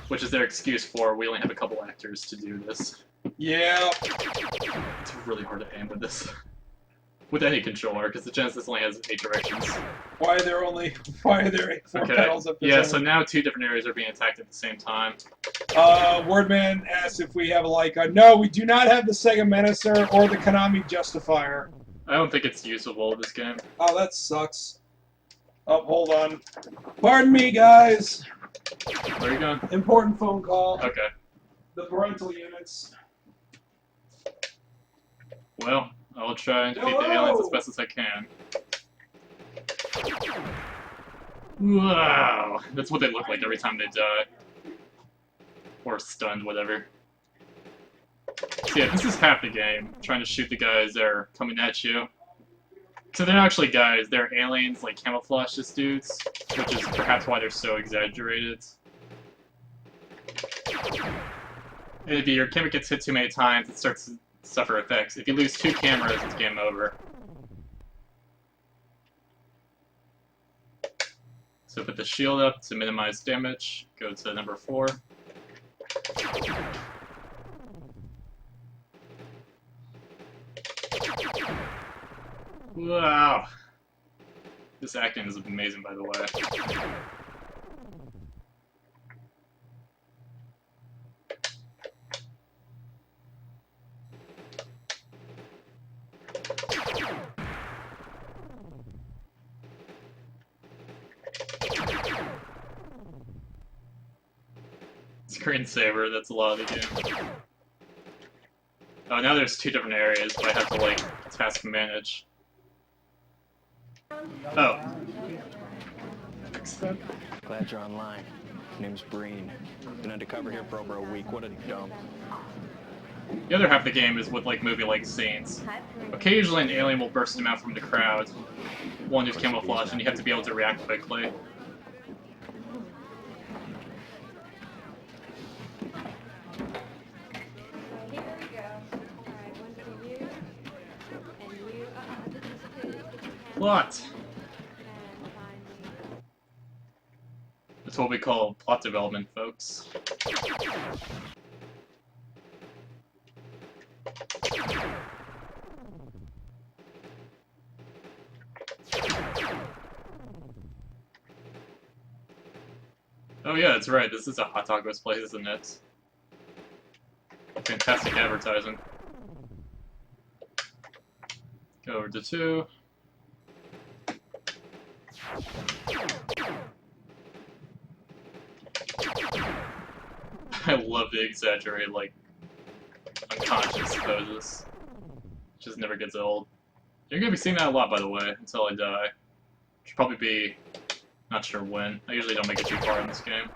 Which is their excuse for we only have a couple actors to do this. Yeah. It's really hard to aim with this. With any controller, because the Genesis only has 8 directions. Why are there 4 pedals up Yeah, so now 2 different areas are being attacked at the same time. Wordman asks if we have a like on. No, we do not have the Sega Menacer or the Konami Justifier. I don't think it's usable in this game. Oh, that sucks. Oh, hold on. Pardon me, guys. Where are you going? Important phone call. Okay. The parental units. Well, I'll try and defeat the Hello! aliens as best as I can. Wow! That's what they look like every time they die. Or stunned, whatever. So yeah, this is half the game. Trying to shoot the guys that are coming at you. So they're not actually guys, they're aliens, like camouflaged dudes, which is perhaps why they're so exaggerated. And if your camera gets hit too many times, it starts to suffer effects. If you lose 2 cameras, it's game over. So put the shield up to minimize damage. Go to number 4. Wow! This acting is amazing, by the way. Screensaver, that's a lot of the game. Oh, now there's 2 different areas, but I have to, like, task manage. Oh. Glad you're online. Name's Breen. Been undercover here for over a week. What a dump. The other half of the game is with, like, movie-like scenes. Occasionally an alien will burst him out from the crowd. One who's camouflaged, and you have to be able to react quickly. Plot! That's what we call plot development, folks. Oh yeah, that's right, this is a hot tacos place, isn't it? Fantastic advertising. Go over to 2. I love the exaggerated, like, unconscious poses. It just never gets old. You're gonna be seeing that a lot, by the way, until I die. Should probably be... not sure when. I usually don't make it too far in this game.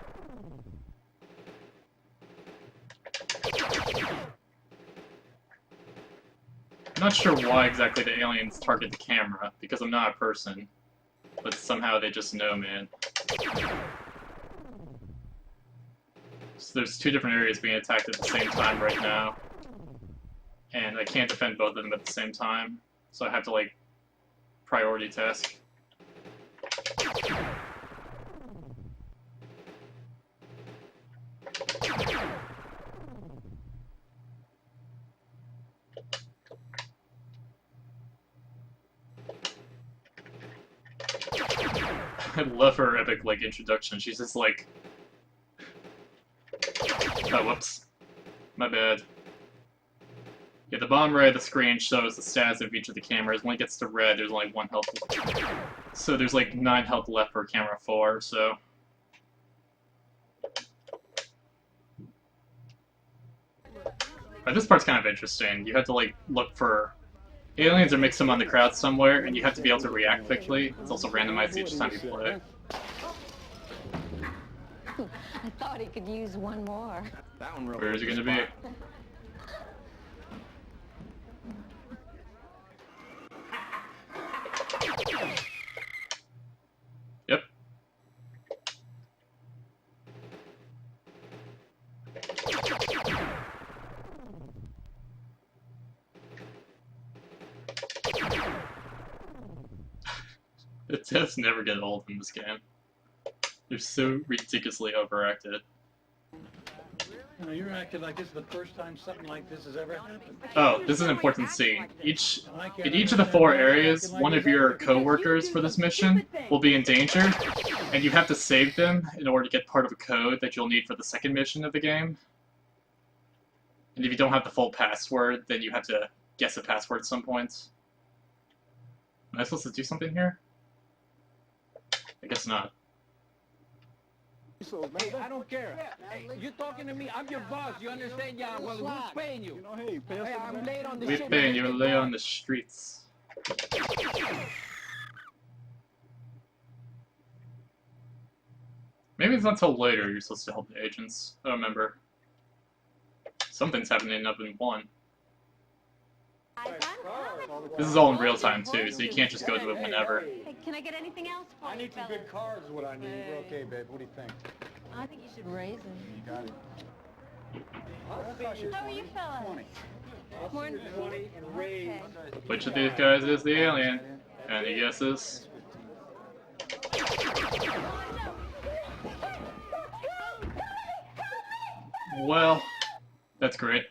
I'm not sure why exactly the aliens target the camera, because I'm not a person. But somehow they just know, man. So there's 2 different areas being attacked at the same time right now. And I can't defend both of them at the same time. So I have to, like, priority task. I I love her epic, like, introduction. She's just like... Oh, whoops. My bad. Yeah, the bottom right of the screen shows the status of each of the cameras. When it gets to red, there's only 1 health. So there's like 9 health left for camera 4, so... This part's kind of interesting. You have to, like, look for aliens or mix them on the crowd somewhere, and you have to be able to react quickly. It's also randomized each time you play. I thought he could use one more. That one really Where is it gonna be? Yep. The deaths never get old in this game. They're so ridiculously overacted. You know, you're acting like this is the first time something like this has ever happened. Oh, this is an important scene. In each of the 4 areas, one of your co-workers for this mission will be in danger, and you have to save them in order to get part of a code that you'll need for the second mission of the game. And if you don't have the full password, then you have to guess a password at some point. Am I supposed to do something here? I guess not. Hey, I don't care. Hey, you're talking to me. I'm your boss. You understand? Yeah, well, who's paying you? Hey, I'm late on the We're ship. paying you lay on the streets. Maybe it's not till later you're supposed to help the agents. I don't remember. Something's happening up in 1. This is all in real time too, so you can't just go to it whenever. Hey, can I get anything else for I you, need some fellas? good cars is what I need. We're okay, babe. What do you think? I think you should raise them. You got it. How are you fellas? 20. More than 20 and raise. Okay. Which of these guys is the alien? Any guesses? Well, that's great.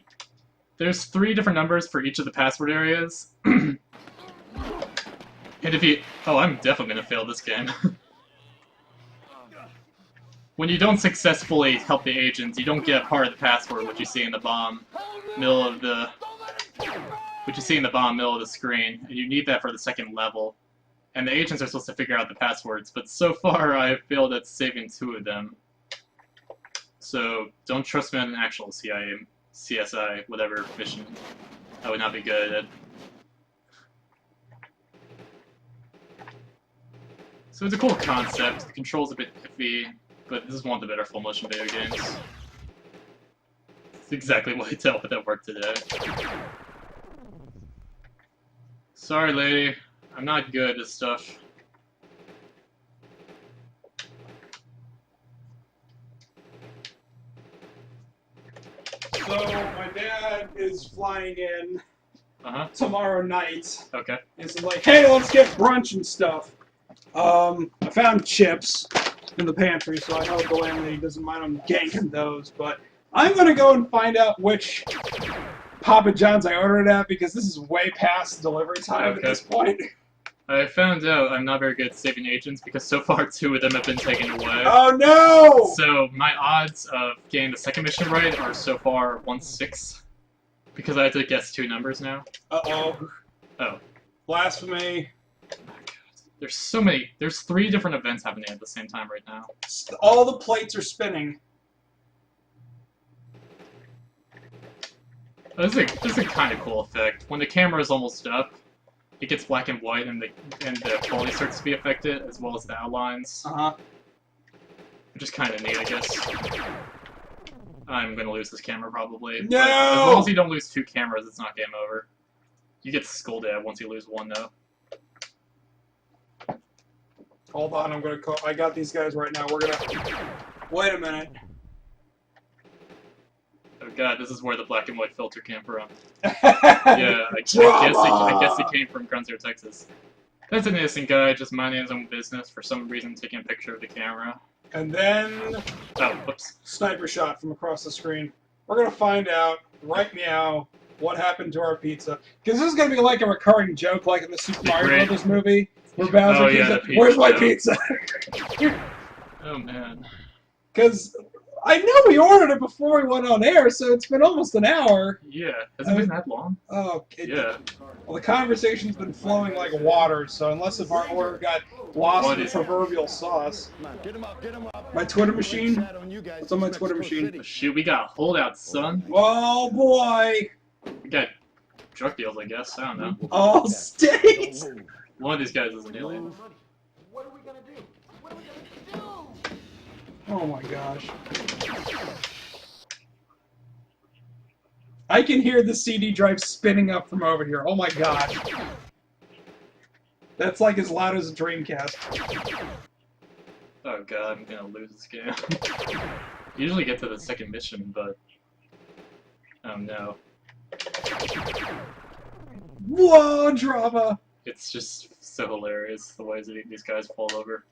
There's 3 different numbers for each of the password areas. And if you... Oh, I'm definitely gonna fail this game. When you don't successfully help the agents, you don't get part of the password, which you see in the bottom middle of the... Which you see in the bottom middle of the screen, and you need that for the second level. And the agents are supposed to figure out the passwords, but so far I've failed at saving 2 of them. So, don't trust me on an actual CIA, CSI, whatever mission. I would not be good at it. So it's a cool concept, the control's a bit iffy, but this is one of the better full motion video games. It's exactly what I dealt with at work today. Sorry lady, I'm not good at this stuff. So, my dad is flying in tomorrow night. Okay. He's like, hey, let's get brunch and stuff. I found chips in the pantry, so I know the landlady doesn't mind I'm ganking those, but I'm gonna go and find out which Papa John's I ordered at, because this is way past delivery time at this point. I found out I'm not very good at saving agents because so far 2 of them have been taken away. Oh no! So my odds of getting the second mission right are so far 1/6. Because I have to guess 2 numbers now. Uh-oh. Oh. Blasphemy. There's so many. There's 3 different events happening at the same time right now. All the plates are spinning. Oh, this is a kind of cool effect. When the camera is almost up, it gets black and white, and the quality starts to be affected, as well as the outlines. Which is kind of neat, I guess. I'm gonna lose this camera probably. No! But as long as you don't lose 2 cameras, it's not game over. You get scolded at once you lose 1, though. Hold on, I'm gonna call. I got these guys right now. We're gonna. Wait a minute. Oh god, this is where the black and white filter came from. Yeah, I guess it came from Grunzer, Texas. That's an innocent guy, just minding his own business, for some reason taking a picture of the camera. And then... Oh, whoops. Sniper shot from across the screen. We're gonna find out, right now, what happened to our pizza. Because this is gonna be like a recurring joke, like in the Super Mario Brothers movie. Where Bowser Oh, yeah, keeps the it. pizza Where's my joke. pizza? Oh man. Because I know we ordered it before we went on air, so it's been almost an hour. Yeah. Has it been that long? Oh, Yeah. Well, the conversation's been flowing like water, so unless if our order got lost What in the is- proverbial sauce. Come on, get him up, get him up. My Twitter machine? Sat on you guys. What's on my It's Twitter Mexico machine? City. Shoot, we got holdouts, son. Oh boy! We got drug deals, I guess. I don't know. All states! Don't move. One of these guys is an alien. Oh my gosh. I can hear the CD drive spinning up from over here. Oh my god. That's like as loud as a Dreamcast. Oh god, I'm gonna lose this game. Usually get to the second mission, but... Oh no. Whoa, drama! It's just so hilarious, the ways that these guys fall over.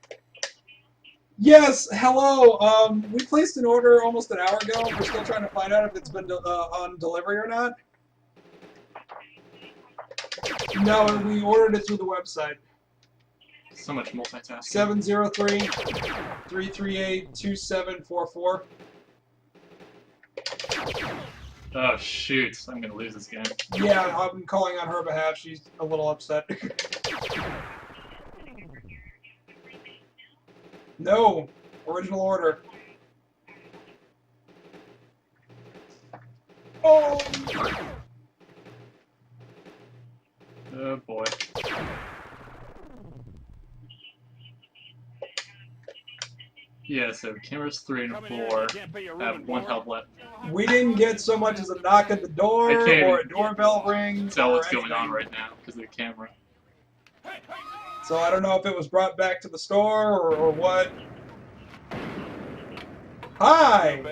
Yes, hello. We placed an order almost an hour ago. We're still trying to find out if it's been on delivery or not. No, we ordered it through the website. So much multitasking. 703-338-2744. Oh shoot, I'm gonna lose this game. Yeah, I'm calling on her behalf. She's a little upset. No, original order. Oh! Oh boy. Yeah, so cameras 3 and 4 have 1 health left. We didn't get so much as a knock at the door I can't or a doorbell ring. Tell or what's going on anything. right now because of the camera. So I don't know if it was brought back to the store or what. Hi!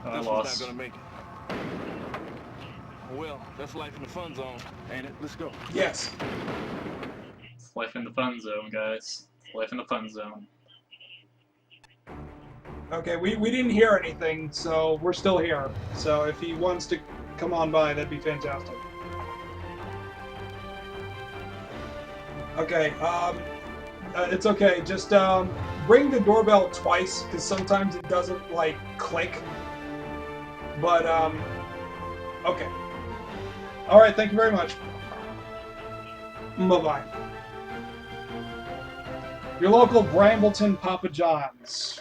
Oh, I This one's lost. not gonna make it. Well, that's life in the fun zone, ain't it? Let's go. Yes. It's life in the fun zone, guys. It's life in the fun zone. Okay, we didn't hear anything, so we're still here. So if he wants to come on by, that'd be fantastic. Okay, it's okay. Just ring the doorbell twice, because sometimes it doesn't, like, click. But, okay. Alright, thank you very much. Bye-bye. Your local Brambleton Papa John's.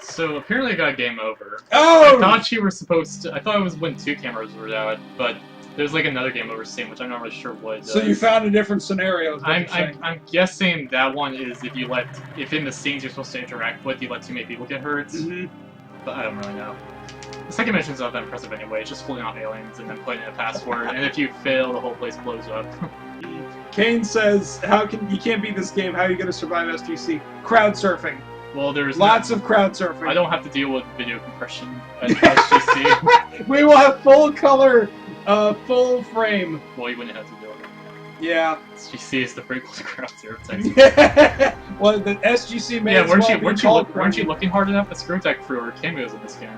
So apparently I got game over. Oh! I thought you were supposed to. I thought it was when 2 cameras were out, but there's like another game over scene, which I'm not really sure what it does. So you found a different scenario. Is what you're saying. I'm guessing that one is if in the scenes you're supposed to interact with, you let too many people get hurt. Mm-hmm. But I don't really know. The second mission's not that impressive anyway. It's just fooling off aliens and then putting in a password, and if you fail, the whole place blows up. Kane says, "How can you can't beat this game? How are you going to survive SGC? Crowd surfing. Well, there's Lots of crowd surfing. I don't have to deal with video compression at SGC. We will have full color, full frame. Well, you wouldn't have to deal with it. Yeah. SGC is the prequel to Crowd Zero. Well, the SGC may Yeah, as well be called weren't you looking hard enough? The Screw Tech crew are cameos in this game.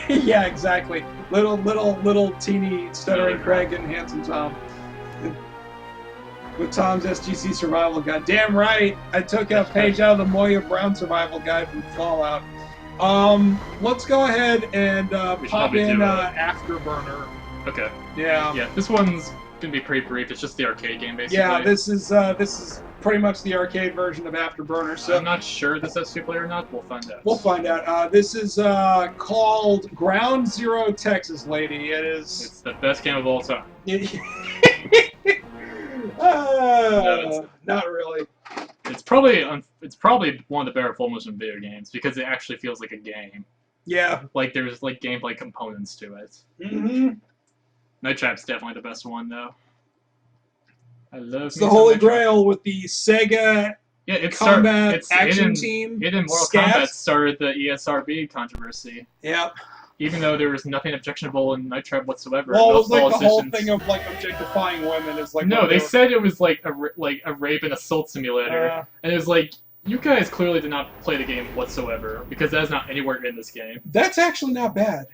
Yeah, exactly. Little teeny stuttering Craig and handsome Tom. With Tom's SGC survival guide. Damn right, I took a page out of the Moya Brown survival guide from Fallout. Let's go ahead and We should pop probably in do Afterburner. Okay. Yeah. Yeah, this one's gonna be pretty brief. It's just the arcade game, basically. Yeah, this is pretty much the arcade version of Afterburner. So I'm not sure this has 2-player or not. We'll find out. we'll find out. This is called Ground Zero Texas, lady. It is. It's the best game of all time. Not really. It's probably one of the better full motion video games because it actually feels like a game. Yeah. Like there's like gameplay components to it. Mm-hmm. Night Trap's definitely the best one though. I love. It's the Holy Grail with the Sega Combat Action Team. It in Mortal Scat. Kombat started the ESRB controversy. Yep. Even though there was nothing objectionable in Night Trap whatsoever. Well, it Most was like the whole politicians- thing of like objectifying women is like. No, what they were- said it was like a rape and assault simulator, and it was like you guys clearly did not play the game whatsoever because that is not anywhere in this game. That's actually not bad.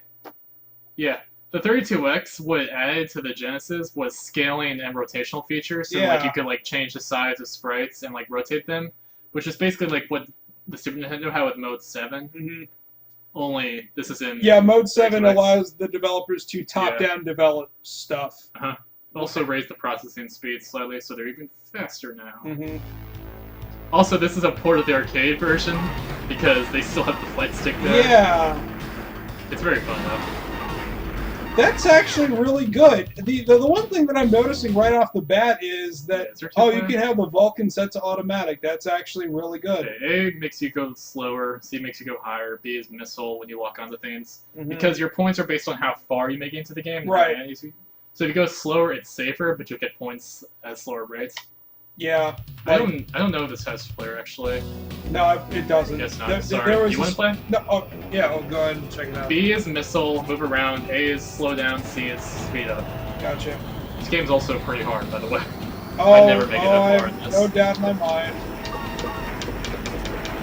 Yeah, The 32X, what it added to the Genesis was scaling and rotational features. So like you could like change the size of sprites and like rotate them, which is basically like what the Super Nintendo had with Mode 7. Mm-hmm. Only this is in Mode 7 allows the developers to top-down develop stuff. Also raise the processing speed slightly, so they're even faster now. Mm-hmm. Also, this is a port of the arcade version because they still have the flight stick there. Yeah. It's very fun though. That's actually really good. The one thing that I'm noticing right off the bat is that, you can have the Vulcan set to automatic. That's actually really good. Okay, A makes you go slower, C makes you go higher, B is missile when you walk onto things. Because your points are based on how far you make it into the game. Right. So if you go slower, it's safer, but you'll get points at slower rates. Yeah. I don't know if this has flare, actually. No, it doesn't. Guess not. Sorry. You want to play? No. Go ahead and check it out. B is missile, move around. A is slow down. C is speed up. Gotcha. This game's also pretty hard, by the way. I never make it that far in this. No doubt in my mind.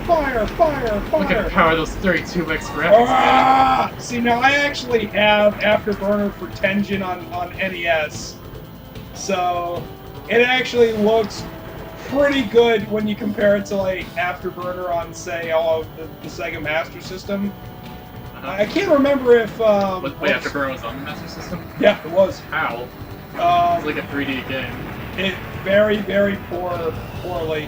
Fire! Look at the power of those 32X graphics. See, now I actually have Afterburner for Tengen on NES. So it actually looks pretty good when you compare it to like Afterburner on, say, the Sega Master System. I can't remember if wait, Afterburner was on the Master System? Yeah, it was. How? It's like a 3D game. It very, very poorly.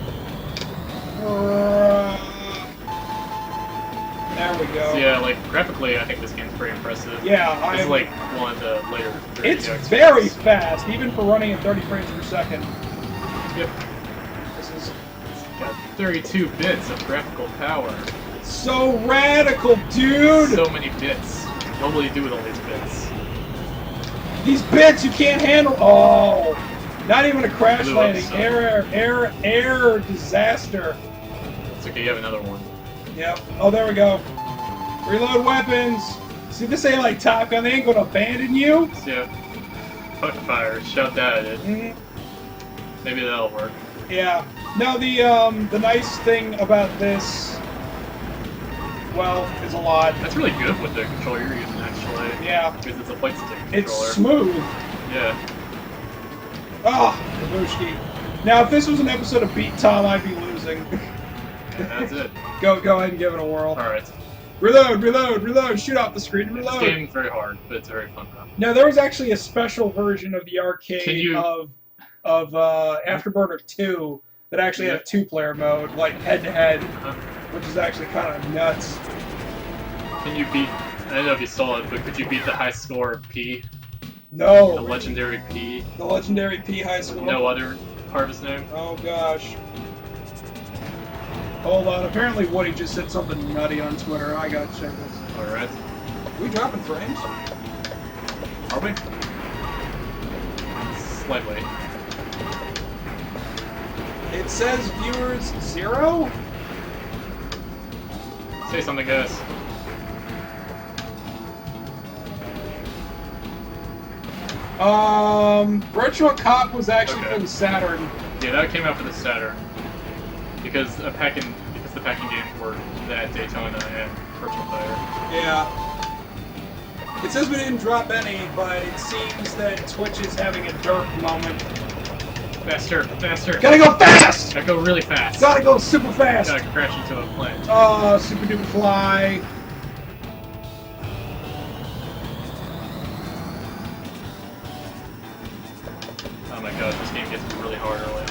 There we go. So yeah, like graphically, I think this game's pretty impressive. Yeah, this is like one of the later. It's very fast, even for running at 30 frames per second. Yep. This is got 32 bits of graphical power. So radical, dude! So many bits. What will you do with all these bits? These bits you can't handle. Oh, not even a crash landing. Air disaster. It's okay. You have another one. Yep. Oh, there we go. Reload weapons. See, this ain't like Top Gun. They ain't gonna abandon you. Yeah. Fuck fire. Shout that at it. Maybe that'll work. Yeah. No, the nice thing about this, well, is a lot. That's really good with the controller you're using, actually. Yeah. Because it's a flight stick controller. It's smooth. Yeah. Babushki. Now, if this was an episode of Beat Tom, I'd be losing. Yeah, that's it. Go ahead and give it a whirl. Alright. Reload, shoot off the screen, reload. This game's very hard, but it's very fun though. No, there was actually a special version of the arcade of Afterburner 2 that actually had a 2-player mode, like head-to-head, which is actually kind of nuts. Can you beat, I don't know if you saw it, but could you beat the high score of P? No. The legendary P? The legendary P high score? No other part of his name? Oh gosh. Hold on, apparently Woody just said something nutty on Twitter. I gotta check this. Alright. Are we dropping frames? Are we? Slightly. It says viewers 0? Say something, guys. Virtual Cop was actually for the Saturn. Yeah, that came out for the Saturn. Because the packing games were that Daytona and Virtual Fire. Yeah. It says we didn't drop any, but it seems that Twitch is having a dark moment. Faster. Gotta go fast! Gotta go really fast. Gotta go super fast! Gotta crash into a plane. Oh, super duper fly. Oh my god, this game gets really hard early on.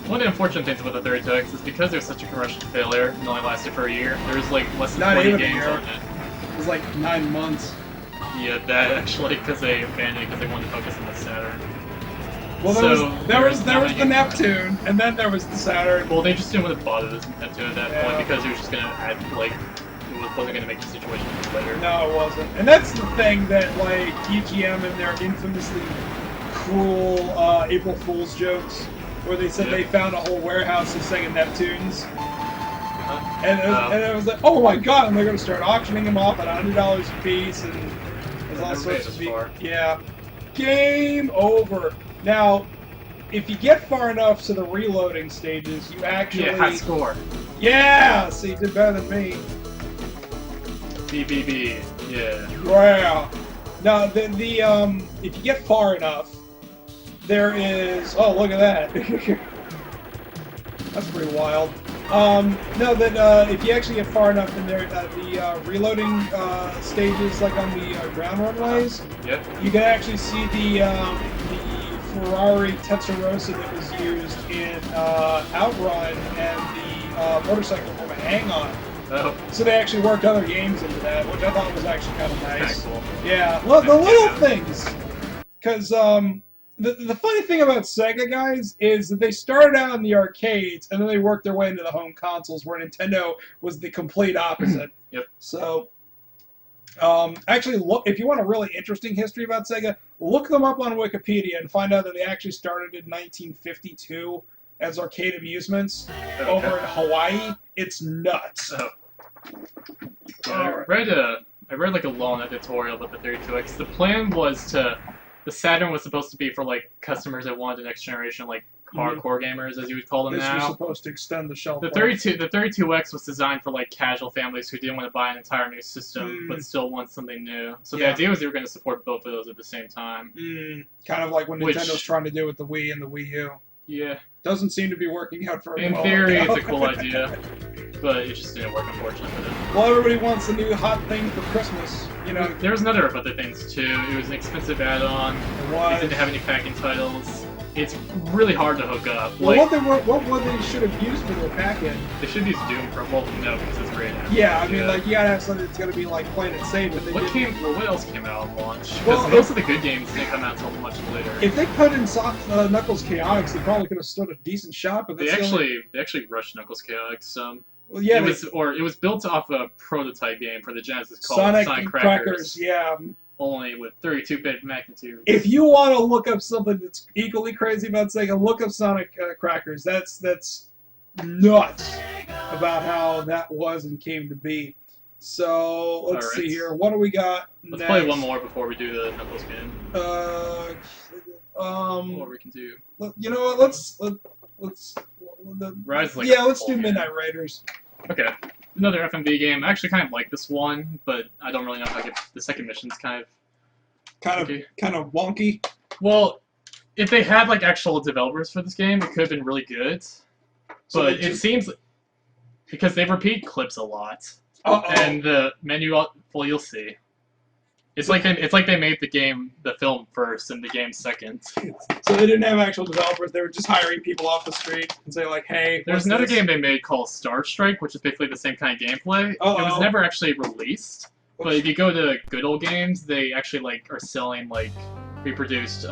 One of the unfortunate things about the 32X is because there's such a commercial failure and only lasted for a year, there's like less than 40 games on it. It was like 9 months. Yeah, that actually, because they abandoned it because they wanted to focus on the Saturn. Well, there was the Neptune, and then there was the Saturn. Well, they just didn't want to bother this Neptune at that point because it was just going to add, like, it wasn't going to make the situation better. No, it wasn't. And that's the thing that, like, EGM and their infamously cruel April Fool's jokes, where they said they found a whole warehouse of Sega Neptunes. And it was like, oh my god, and they're going to start auctioning them off at $100 a piece, and there's all sorts of... Yeah. Game over. Now, if you get far enough to the reloading stages, you actually... Yeah, high score. Yeah! So you did better than me. BBB. Yeah. Wow. Now, if you get far enough, there is... Oh, look at that. That's pretty wild. No, if you actually get far enough in there, the reloading stages, like on the ground runways, Yep. you can actually see the Ferrari Testarossa that was used in Outrun and the motorcycle from Hang On. Oh. So they actually worked other games into that, which I thought was actually kind of nice. Kinda cool. Yeah, the little things. Because the funny thing about Sega, guys, is that they started out in the arcades and then they worked their way into the home consoles, where Nintendo was the complete opposite. Yep. So, actually, look, if you want a really interesting history about Sega, look them up on Wikipedia and find out that they actually started in 1952 as arcade amusements over in Hawaii. It's nuts. Oh. Yeah, I read like a long editorial about the 32X. The plan was the Saturn was supposed to be for like customers that wanted the next generation, like hardcore gamers, as you would call them This now. was supposed to extend the shelf The life. 32X was designed for like casual families who didn't want to buy an entire new system but still want something new. So the idea was they were going to support both of those at the same time. Kind of like what Nintendo's trying to do with the Wii and the Wii U. Yeah. Doesn't seem to be working out very well. In theory, it's a cool idea, but it just didn't work, unfortunately, for them. Well, everybody wants a new hot thing for Christmas, you know. There was another other things too. It was an expensive add-on. It It didn't have any packing titles. It's really hard to hook up. Well, like, what they should have used for their pack-in. They should use Doom for no, because it's great. Yeah, I mean, like, you gotta have something that's gonna be like playing it safe. But What else came out at launch? Because Well, most of the good games didn't come out until much later. If they put in Soft Knuckles Chaotix, they probably could have stood a decent shot. But They actually rushed Knuckles Chaotix some. Well, yeah, it was built off a prototype game for the Genesis called Sonic Crackers. Yeah. Only with 32-bit magnitude. If you want to look up something that's equally crazy about Sega, look up Sonic Crackers. That's nuts about how that was and came to be. So let's see here. What do we got? Let's play one more before we do the Knuckles game. What we can do? You know what? Let's Rise like let's do Midnight Raiders. Okay. Another FMV game. I actually kind of like this one, but I don't really know how to get the second mission's kind of wonky. Well, if they had like actual developers for this game, it could have been really good. But it seems because they repeat clips a lot, and the menu. Well, you'll see. It's like they made the film first and the game second. So they didn't have actual developers; they were just hiring people off the street and say like, "Hey." There's another game they made called Star Strike, which is basically the same kind of gameplay. It was never actually released, but if you go to Good Old Games, they actually like are selling like reproduced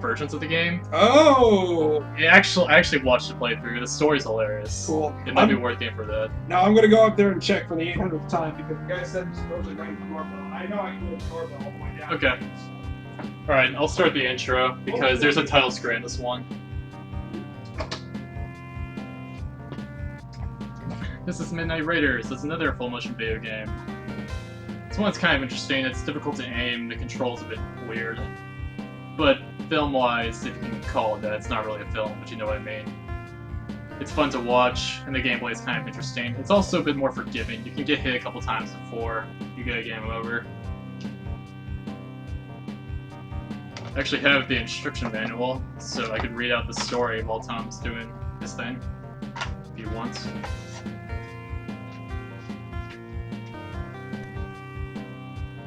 versions of the game. Oh! I actually watched the playthrough. The story's hilarious. Cool. It might be worth it for that. Now I'm gonna go up there and check for the 800th time because the guy said he's supposedly going to the doorbell. I know I can go to the doorbell all the way down. Okay. Alright, I'll start the intro because there's a title screen in this one. This is Midnight Raiders. It's another full-motion video game. This one's kind of interesting. It's difficult to aim. The control's a bit weird. But film-wise, if you can call it that, it's not really a film, but you know what I mean. It's fun to watch, and the gameplay is kind of interesting. It's also a bit more forgiving. You can get hit a couple times before you get a game over. I actually have the instruction manual, so I could read out the story while Tom's doing his thing, if you want.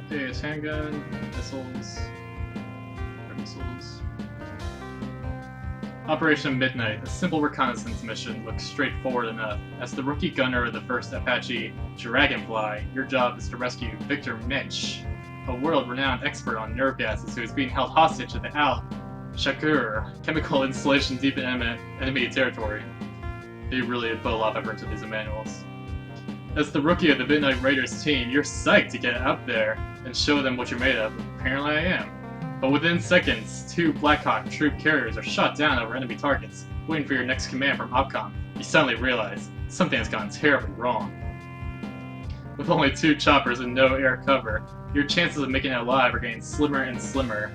Okay, it's handgun, missiles. Operation Midnight, a simple reconnaissance mission, looks straightforward enough. As the rookie gunner of the first Apache Dragonfly, your job is to rescue Victor Minch, a world-renowned expert on nerve gases who is being held hostage at the Al-Shakur chemical installation deep in enemy territory. They really put a lot of effort into these manuals. As the rookie of the Midnight Raiders team, you're psyched to get up there and show them what you're made of. Apparently I am. But within seconds, 2 Blackhawk troop carriers are shot down over enemy targets, waiting for your next command from OPCOM. You suddenly realize something has gone terribly wrong. With only 2 choppers and no air cover, your chances of making it alive are getting slimmer and slimmer.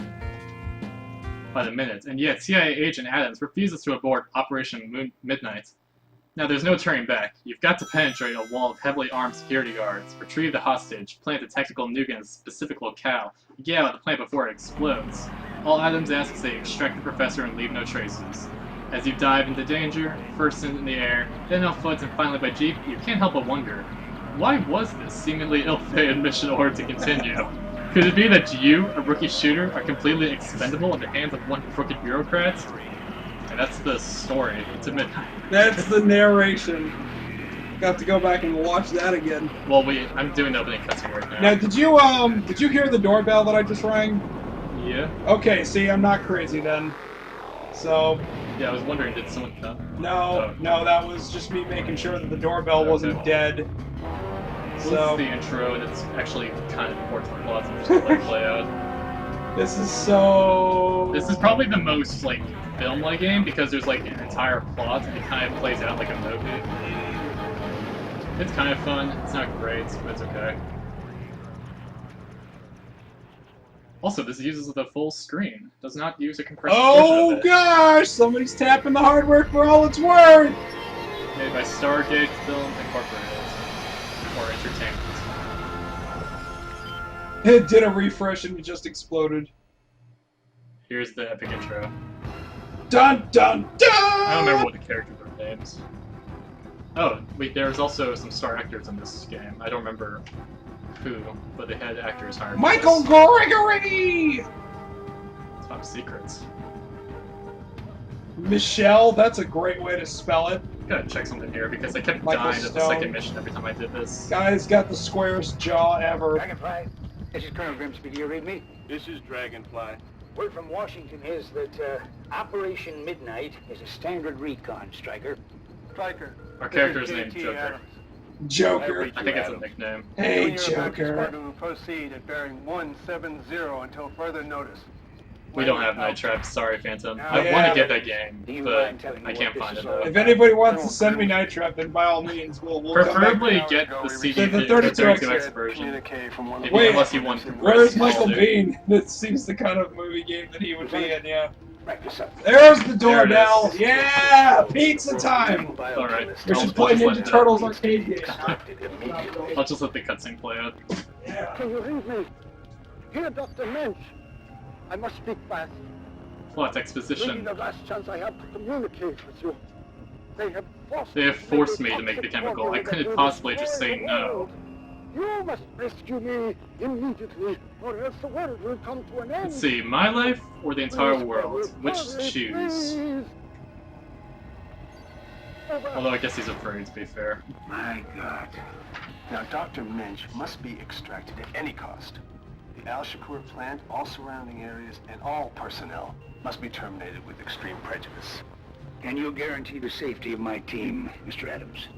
by the minute, and yet CIA agent Adams refuses to abort Operation Midnight. Now there's no turning back. You've got to penetrate a wall of heavily armed security guards, retrieve the hostage, plant a tactical nuke in a specific locale, get out of the plant before it explodes. All Adams asks is that you extract the professor and leave no traces. As you dive into danger, first in the air, then on foot, and finally by jeep, you can't help but wonder, why was this seemingly ill-fated mission ordered to continue? Could it be that you, a rookie shooter, are completely expendable in the hands of one crooked bureaucrat? And that's the story. It's a midnight. That's the narration. Got to go back and watch that again. Well, I'm doing the opening cutscene right now. Now, did you hear the doorbell that I just rang? Yeah. Okay, see, I'm not crazy then. So. Yeah, I was wondering, did someone come? No, no, that was just me making sure that the doorbell wasn't dead. So. So. This is the intro, and it's actually kind of important to the plot, so I'm just gonna let it play out. This is so. This is probably the most, like, film-like game, because there's, like, an entire plot, and it kind of plays out like a movie. It's kind of fun. It's not great, but it's okay. Also, this uses the full screen. Does not use a compressed version Oh of it. gosh! Somebody's tapping the hardware for all it's worth! Made by Stargate Films Incorporated. Or Entertainment. It did a refresh and it just exploded. Here's the epic intro. Dun dun dun! I don't remember what the characters are named. Oh, wait, there's also some star actors in this game. I don't remember who, but they had actors hired. for Michael this. Gregory! Top secrets. Michelle, that's a great way to spell it. Gotta check something here because I kept Michael dying at the Stone. second mission every time I did this. Guy's got the squarest jaw ever. Dragonfly, this is Colonel Grimsby. Do you read me? This is Dragonfly. Word from Washington is that Operation Midnight is a standard recon, Striker. Striker. Our character's named Joker. Joker. I think it's a nickname. Hey, Junior American Joker. Squadron will proceed at bearing 170 until further notice. We don't have Night Trap. Sorry, Phantom. I Yeah. want to get that game, Do you but mind telling me I can't what find this it is all though. If anybody wants to send me Night Trap, then by all means, we'll come back. Preferably get the CD, The the 32X 32X version. Communique from one of Wait, unless you want Where's compressed Michael quality. Bean? That seems the kind of movie game that he would be in, yeah. Right, this up. There's the There it doorbell! is. Yeah! Pizza time! Alright. We should I'll play just let Ninja that- Turtles arcade game. I'll just let the cutscene play out. Yeah. Can you read me? Here, Dr. Mensch. I must speak fast. Plot Maybe exposition. the last chance I have to communicate with you. They have forced me to make the chemical. I couldn't possibly just say no. You must rescue me immediately, or else the world will come to an end. Let's see, my life or the entire world? Which to Hurry, choose? please. Although I guess he's afraid, to be fair. My God. Now, Dr. Mensch must be extracted at any cost. The Al Shakur plant, all surrounding areas, and all personnel must be terminated with extreme prejudice. Can you guarantee the safety of my team, Mr. Adams?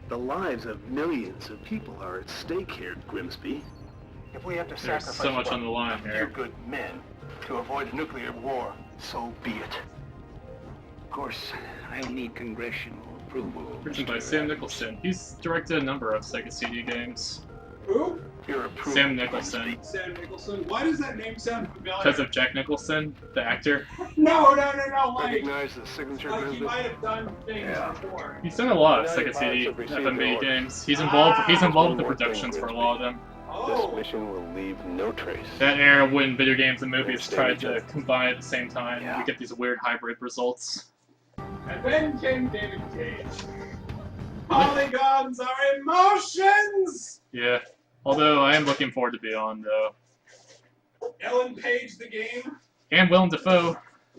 The lives of millions of people are at stake here, Grimsby. If we have to There's sacrifice so much one on the line of your here. good men to avoid nuclear war, so be it. Of course, I need congressional approval. Written by Sam Nicholson. He's directed a number of Sega CD games. Who? Your approval. Sam Nicholson. Sam Nicholson. Why does that name sound familiar? Because of Jack Nicholson, the actor. No, like, Recognize the signature, like he Grimsby? might have done things before. He's done a lot of Sega CD FMV games. He's involved with the productions for a lot of them. Oh. This mission will leave no trace. That era when video games and movies tried to combine at the same time, we get these weird hybrid results. And then came David Cage. Polygons are emotions! Yeah. Although I am looking forward to Beyond though. Ellen Page the game. And Willem Dafoe.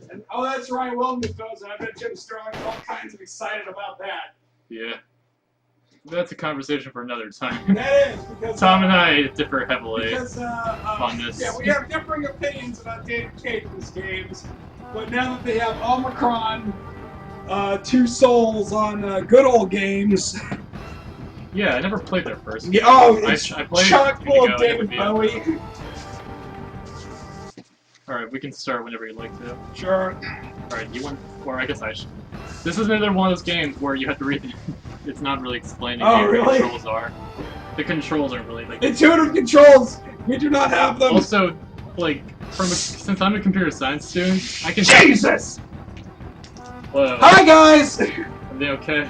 And, oh, that's right, Willem Dafoe's, and I bet Jim Strong's all kinds of excited about that. Yeah. That's a conversation for another time. That is, because... Tom and I differ heavily because, on this. Yeah, we have differing opinions about David Cage's games, but now that they have Omicron, Two Souls on good old games... Yeah, I never played their first Yeah, oh, I it's played chock full of Indigo, David it Bowie. Alright, we can start whenever you like to. Sure. Alright, you want... Or I guess I should... This is another one of those games where you have to read... It's not really explaining what the controls are. The controls aren't really like... Intuitive controls! We do not have them! Also, like, since I'm a computer science student, I can. Jesus! Whoa. Hi guys! Are they okay?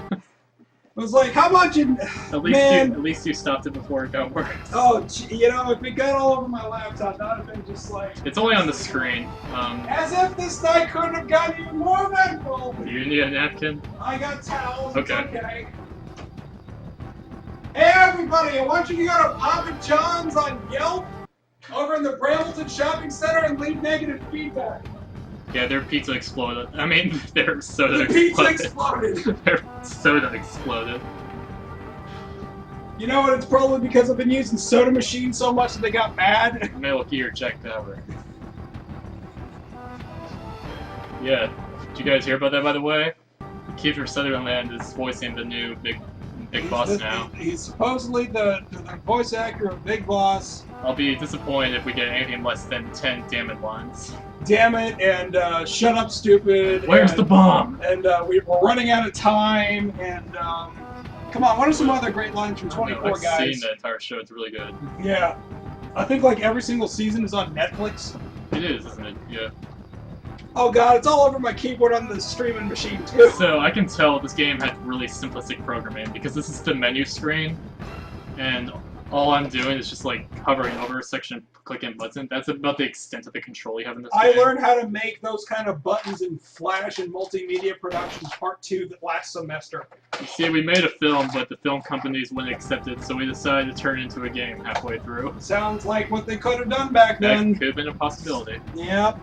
I was like, how about you? At Man. least you stopped it before it got worse. Oh, you know, if it got all over my laptop, that would have been just like. It's only on the screen. As if this night couldn't have gotten even more eventful. You need a napkin? I got towels. Okay. It's okay. Hey everybody, I want you to go to Papa John's on Yelp over in the Brambleton Shopping Center and leave negative feedback. Yeah, their pizza exploded. I mean, their soda The exploded. pizza exploded. Their soda exploded. You know what? It's probably because I've been using soda machines so much that they got mad. Metal Gear Jack Bauer. Yeah. Did you guys hear about that, by the way? Kiefer Sutherland is voicing the new big boss now. He's supposedly the voice actor of Big Boss. I'll be disappointed if we get anything less than 10 damn it lines. Damn it, and shut up, stupid. Where's the bomb? And we're running out of time, and come on, what are some other great lines from 24 I've guys? seen the entire show, it's really good. Yeah. I think like every single season is on Netflix. It is, isn't it? Yeah. Oh god, it's all over my keyboard on the streaming machine too. So I can tell this game had really simplistic programming because this is the menu screen, and all I'm doing is just like hovering over a section, clicking button. That's about the extent of the control you have in this I game. learned how to make those kind of buttons in Flash and Multimedia Productions Part 2 last semester. You see, we made a film, but the film companies wouldn't accept it, so we decided to turn it into a game halfway through. Sounds like what they could have done back then. That could have been a possibility. Yep.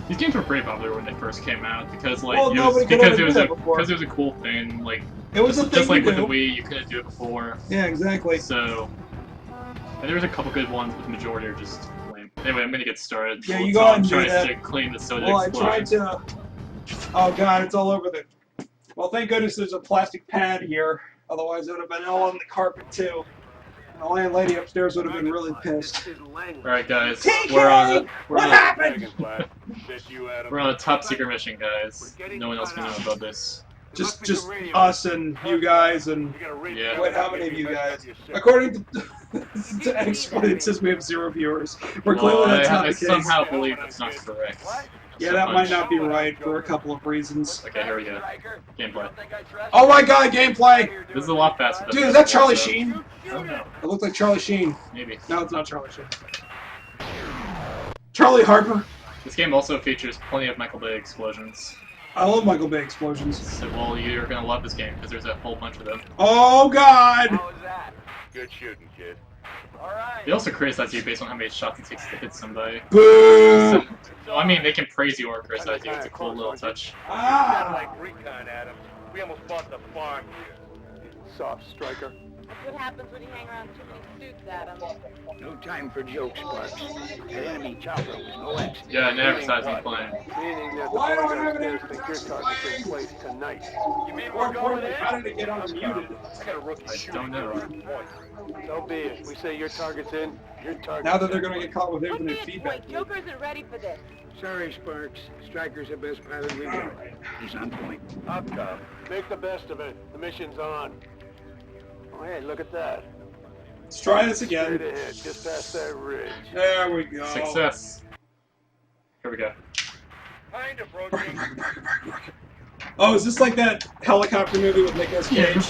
These games were pretty popular when they first came out because, like, Well, it was because it was a cool thing. Like, it was just like with the Wii, you couldn't do it before. Yeah, exactly. So, and there was a couple good ones, but the majority are just lame. Anyway, I'm gonna get started. Yeah, you go ahead and do I'm trying that. to clean the soda Well, I explosion. tried to. Oh god, it's all over the. Well, thank goodness there's a plastic pad here. Otherwise, it would have been all on the carpet too. And the landlady upstairs would have been really pissed. Alright, guys, TK! we're on a top secret mission, guys. No one else can know about this. Just us and you guys and Yeah. wait, how many of you guys? According to Exploit, it says we have 0 viewers. We're clearly Well, that's not I the case. somehow believe that's not correct. Yeah, that might not be right for a couple of reasons. Okay, here we go. Gameplay. Oh my god, gameplay! This is a lot faster. Dude, is that Charlie Sheen? I don't know. It looked like Charlie Sheen. Maybe. No, it's not Charlie Sheen. Charlie Harper. This game also features plenty of Michael Bay explosions. I love Michael Bay explosions. So, well, you're gonna love this game because there's a whole bunch of them. Oh god! Good shooting, kid. They also criticize you based on how many shots it takes to hit somebody. Boo! I mean, they can praise you or criticize you. It's a cool little touch. Ah! recon, Adam. We almost bought the farm here. Soft striker. That's what happens when you hang around too many suits, Adam. No time for jokes, Sparks. The enemy chopper was no accident. Yeah, an advertising plan. Meaning that Why the don't I boys have an upstairs think your advertisement target plan? takes place tonight. You mean More importantly, how did it get unmuted? I got a rookie I don't know. So be it. We say your target's in, your target's Now that they're in. gonna get caught with What's infinite the feedback. point? Joker isn't ready for this. Sorry, Sparks. Striker's the best pilot we've got. He's on point. Up, Tom. Make the best of it. The mission's on. Oh, hey, look at that. Let's try this Straight again. ahead, just past that ridge. There we go. Success. Here we go. Kind of, bro. Oh, is this like that helicopter movie with Nicolas Yeah, Cage?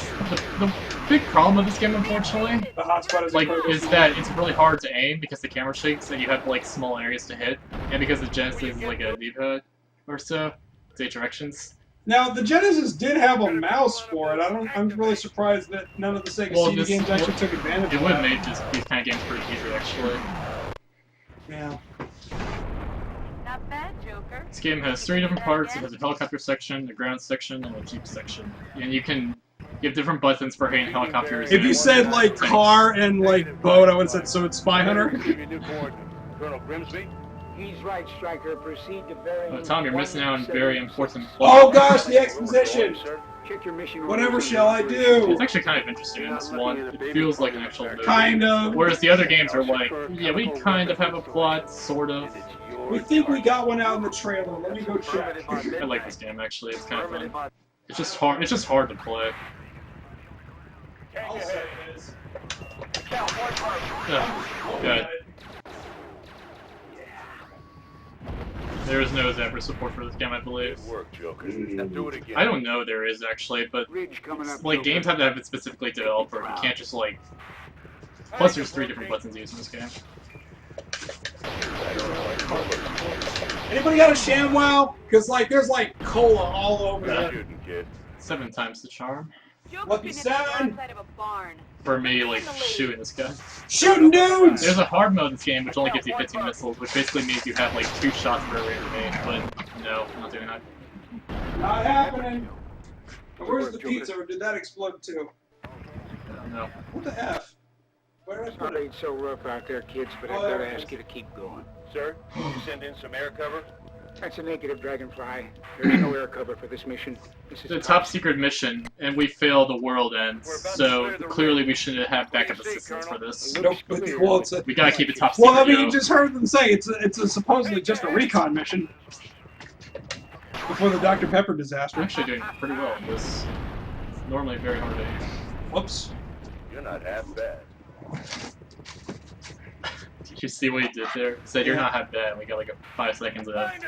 the big problem with this game, unfortunately, The hotspot is like, incredible. is that it's really hard to aim because the camera shakes and you have like small areas to hit, and because the Genesis is like a D-pad or so, it's 8 directions. Now the Genesis did have a mouse for it. I'm really surprised that none of the Sega CD games actually took advantage It of would that. make these kind of games pretty easy, actually. Yeah. Not bad, Joker. This game has 3 different parts. It has a helicopter section, a ground section, and a jeep section. And you have different buttons for hitting helicopters. If you said like car and like boat, I would have said so. It's Spy Hunter. Colonel Grimsby? He's right, Striker. Proceed to bearing. Tom, you're missing out on very important. Oh gosh, the exposition. Check your mission. Whatever shall I do? It's actually kind of interesting in this one. It feels like an actual movie. Kind of. Whereas the other games are like, yeah, we kind of have a plot, sort of. We think we got one out in the trailer. Let me go check. I like this game actually. It's kind of fun. It's just hard. It's just hard to play. I'll say it is. Ugh, good. There is no Zapper support for this game, I believe. Good work, Joker. Now do it again. I don't know there is actually, but like games have to have it specifically developed, or you can't just like. Plus, there's 3 different buttons used in this game. Anybody got a ShamWow? Because like there's like cola all over Yeah. it. 7 times the charm. Lucky 7. For me, like shooting this guy. Shooting dudes. There's a hard mode in this game which only gives you 15 missiles, which basically means you have like 2 shots per range, but no, I'm not doing that. Not happening. Where's the pizza? Or did that explode too? No. What the F? Where did I put it? It's so rough out there, kids, but I've got to ask you to keep going. Sir, can you send in some air cover? That's a negative, Dragonfly. There's no air cover for this mission. This is The top secret mission, and we fail, the world ends. So clearly we should have backup assistance for this. Nope. Well, it's a, We gotta keep it top secret. well, I mean, yo. you just heard them say it's a supposedly just a recon mission before the Dr. Pepper disaster. I'm actually doing pretty well in this. It's normally very hard to aim. Whoops. You're not half bad. Did you see what he did there? He said you're not half bad, and we got like 5 seconds left.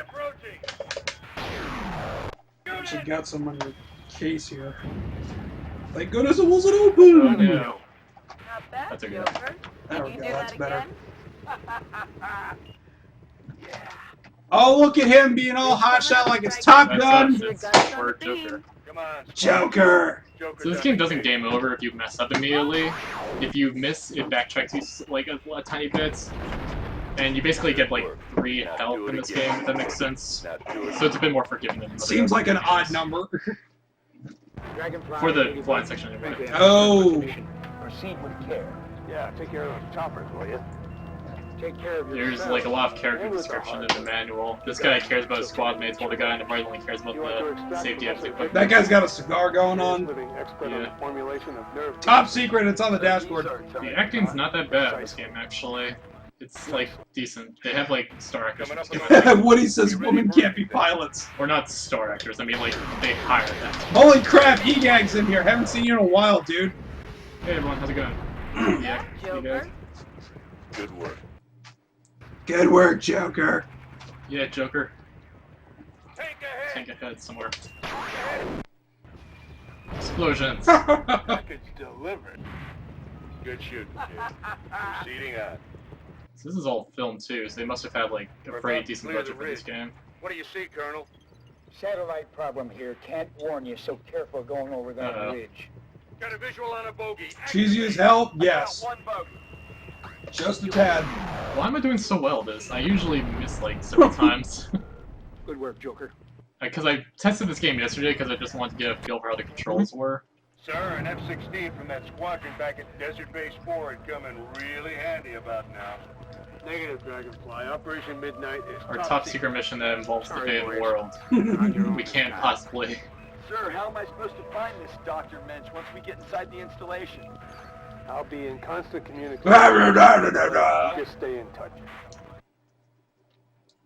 Actually got some on your case here. Thank goodness it wasn't open. Oh, no. Not bad, That's a good Joker. There we Can go. you do That's that better. again? Oh, look at him being all hotshot like it's Top Gun. That's word Joker. Come on. Joker. So this game doesn't game over if you mess up immediately. If you miss, it backtracks you like a tiny bit. And you basically get like 3 health in this game, if that makes sense. So it's a bit more forgiving than Seems like an odd number. for the flying section anyway. Oh. Proceed with care. Yeah, take care of those choppers, will you? Take care of There's yourself. like a lot of character description in the manual. This guy cares about his squad mates, while the guy on the right only cares about the safety of the equipment. That guy's got a cigar going on. Yeah. Top secret. It's on the dashboard. The acting's not that bad in this game, actually. It's like decent. They have like star actors. Woody says women can't be pilots. Or not star actors. I mean like they hire them. Holy crap! E-Gag's in here. Haven't seen you in a while, dude. Hey everyone, how's it going? Yeah, you guys. Good work. Good work, Joker. Yeah, Joker. Tank ahead somewhere. Explosions. Package delivered. Good shooting, kid. Proceeding on. So this is all film too, so they must have had like a We're pretty about to decent clear budget the for this ridge. game. What do you see, Colonel? Satellite problem here. Can't warn you, so careful going over that Uh-oh. ridge. Got a visual on a bogey. Cheesy as hell? Yes. One bogey. Just a tad. Why am I doing so well at this? I usually miss like several times. Good work, Joker. Because I tested this game yesterday because I just wanted to get a feel for how the controls were. Sir, an F-16 from that squadron back at Desert Base 4 would come in really handy about now. Negative, Dragonfly. Operation Midnight is Our top secret mission that involves the fate of the world. We can't possibly. Sir, how am I supposed to find this Dr. Mensch once we get inside the installation? I'll be in constant communication. Just stay in touch.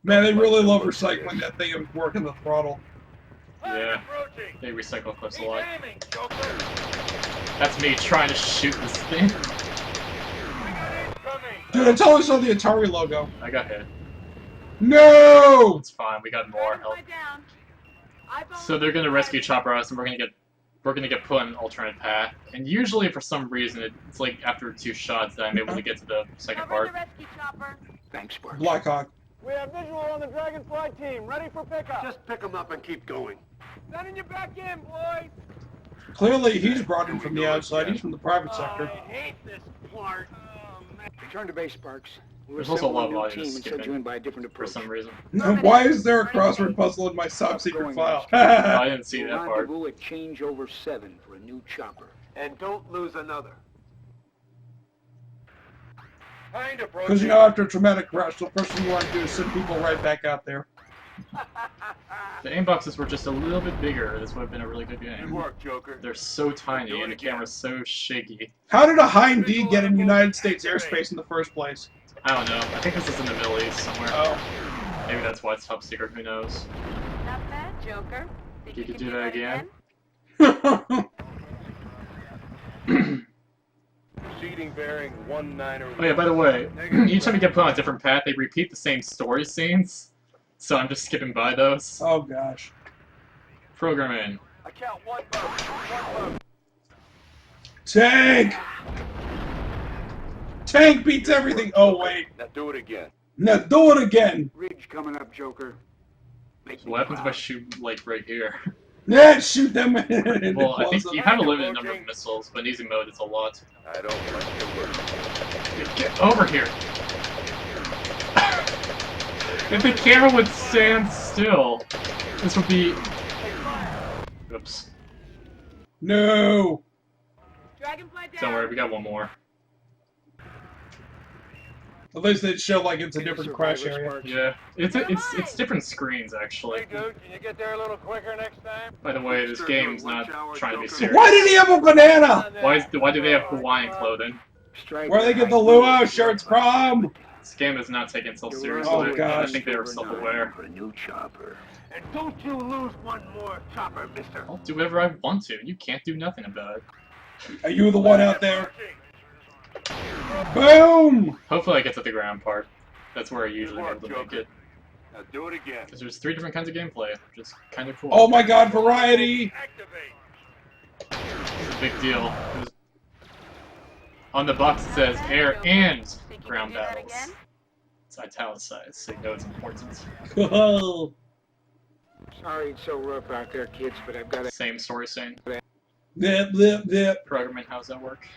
Man, they really love recycling that thing and working the throttle. Yeah, they recycle clips a lot. That's me trying to shoot this thing. Dude, I totally saw the Atari logo. I got hit. No! It's fine, we got more help. So they're gonna rescue Chopper us, and we're gonna get put on an alternate path. And usually, for some reason, it's like after 2 shots that I'm able to get to the second part. Thanks, Sparks. Blackhawk. We have visual on the Dragonfly team, ready for pickup. Just pick them up and keep going. Sending you back in, boys. Clearly, he's brought in from the outside. He's from the private sector. I hate this part. Return to base, Sparks. We'll There's also a lot of assemble a new audio team and send you in skipping by a different for approach. some reason. Why is there a crossword puzzle in my top secret file? I didn't see that part. Rendezvous at changeover 7 for a new chopper. And don't lose another. Because, you know, after a traumatic crash, the first thing you want to do is send people right back out there. The aim boxes were just a little bit bigger. This would have been a really good Good game. work, Joker. They're so tiny and the camera's so shaky. How did a Hind D get in United States airspace in the first place? I don't know. I think this is in the Middle East somewhere. Oh. Maybe that's why it's top secret. Who knows? Not bad, Joker. Think You can could do that again. Proceeding bearing 19. Oh yeah, by the way, each time you get put on a different path, they repeat the same story scenes. so I'm just skipping by those. Oh gosh. Programming. I count one boat. One boat. Tank! Tank beats everything! Oh wait. Now do it again. Now do it again! Ridge coming up, Joker. So what happens if I shoot, like, right here? Yeah, shoot them in Well, I think close-up. you have a limited number of missiles, but in easy mode it's a lot. I don't like your work. Get over here! If the camera would stand still, this would be... Oops. No! Dragonfly down. Don't worry, we got one more. At least they show like it's a different crash area. Yeah, it's different screens actually. Hey, dude, can you get there a little quicker next time? By the way, this game's not trying to be serious. Why did he have a banana? Why do they have Hawaiian clothing? Where they get the luau shirts from? This game is not taken so seriously. Oh, gosh. I think they are self-aware. A new chopper. And don't you lose one more chopper, mister. I'll do whatever I want to. You can't do nothing about it. Are you the one out there? Boom! Hopefully I get to the ground part. That's where I usually am able to make it. Now do it again. Because there's 3 different kinds of gameplay, which is kind of cool. Oh my god, variety! Activate. It's a big deal. On the box it says air and ground battles. It's italicized, so you know it's important. Cool. Sorry it's so rough out there, kids, but I've got Same story saying. Zip. Programming, how's that work?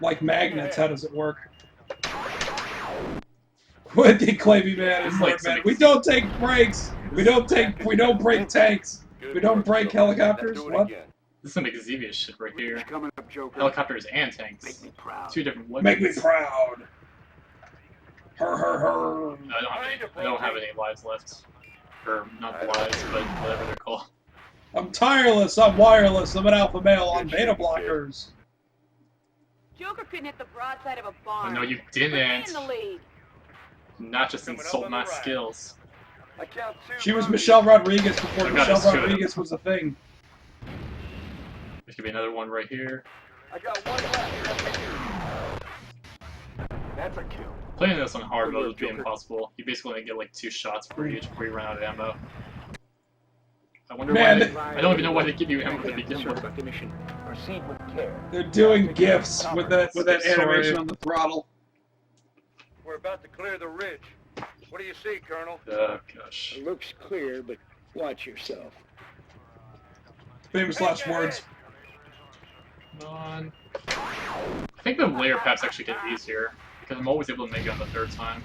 Like magnets, how does it work? What the Clavy man is like, man. We don't take breaks. We don't break tanks. We don't break helicopters. What? This is some Xavier shit right here. coming up, Joker. Helicopters and tanks. Make me proud. 2 different weapons. Make me proud. Her. No, I don't have any lives left. Or not lives, but whatever they're called. I'm tireless. I'm wireless. I'm an alpha male on beta blockers. Joker couldn't hit the broadside of a barn. Oh, no, you Put me didn't. in the lead. Not just insult my skills. I count 2. She was Michelle Rodriguez before I got Michelle it, Rodriguez was a thing. There's gonna be another one right here. I got one left. That's a kill. Playing this on hard mode would be impossible. You basically only get like 2 shots for each before you run out of ammo. I wonder why I don't even know why they give you ammo to begin with. Proceed with care. They're doing gifts with that animation on the throttle. We're about to clear the ridge. What do you see, Colonel? Oh gosh. It looks clear, but watch yourself. Famous last words. Come on. I think the layer paths actually get easier because I'm always able to make it on the 3rd time.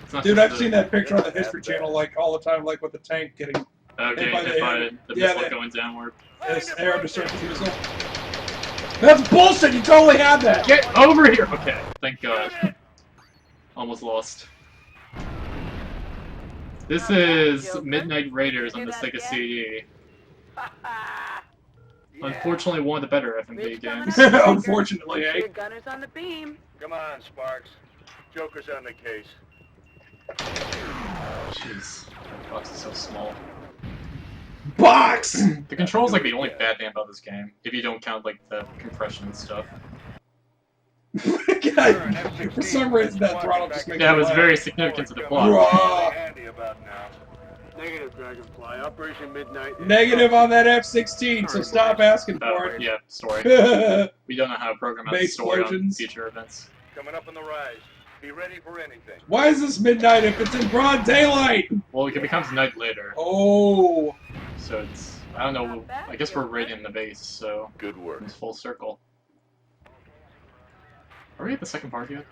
It's not Dude, just I've seen that picture on the History Channel like all the time, like with the tank getting Okay, hit by the missile going downward. air to surface missile. That's bullshit! You totally had that! Get over here! Okay, thank God. Almost lost. This is Midnight Raiders on the Sega CD. Unfortunately, one of the better FMV games. Unfortunately, eh? Gunners on the beam. Come on, Sparks. Joker's on the case. Jeez, the box is so small. Box! The control's like the only bad thing about this game, if you don't count like the compression and stuff. God, for some reason that throttle just makes That me was laugh. very significant to the plot. Raw. Handy about now. Negative, Dragonfly. Operation Midnight. Negative on that F-16, so stop asking for it. Yeah, story. We don't know how to program out the Base story on explosions. future events. Coming up on the rise. Be ready for anything. Why is this midnight if it's in broad daylight? Well, it becomes night later, Oh. so it's, I don't know, I guess we're right in the base, so Good work. it's full circle. Are we at the second part yet?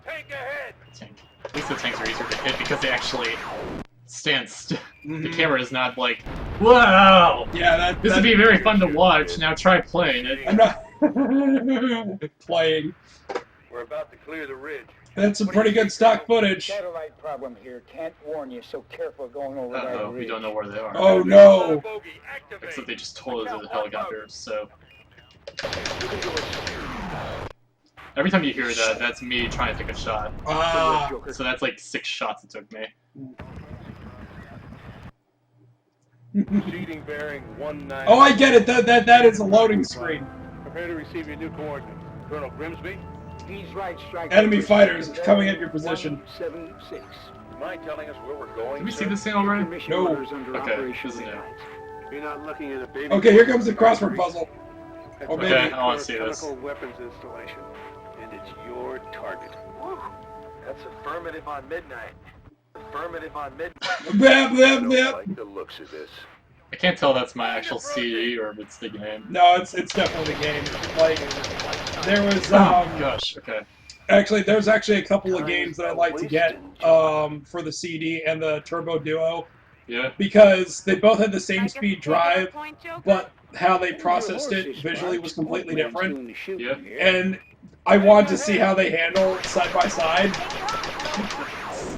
Tank ahead. Tank. At least the tanks are easier to hit because they actually stand still. The camera is not like, whoa! Yeah, This would be very fun to watch, now try playing it. I'm not playing. We're about to clear the ridge. That's some pretty good stock footage. Satellite problem here. Can't warn you, so careful going over that Uh-oh, we ridge. don't know where they are. Oh no! Bogey, activate. Except they just told us the helicopters, so... Every time you hear that, that's me trying to take a shot. Ah. So that's like 6 shots it took me. Seating bearing 19. Oh, I get it. That is a loading screen. Prepare to receive your new coordinates. Colonel Grimsby? He's right, Striker. Enemy fighters coming at your position. 176. Mind telling us where we're going? Did we see this scene already? No. Okay, this is new. You're not looking at a baby. Okay, here comes the crossword puzzle. Oh, Okay, baby. I want to see this. Chemical weapons installation, and it's your target. Whew. That's affirmative on midnight. Affirmative on midnight. Blah, blah, I don't blah. like the looks of this. I can't tell that's my actual CD or if it's the game. No, it's definitely the game. Like, there was, Oh gosh, okay. actually, there's actually a couple of games that I'd like to get, for the CD and the Turbo Duo. Yeah. Because they both had the same speed drive, but how they processed it visually was completely different. Yeah. And I want to see how they handle it side by side.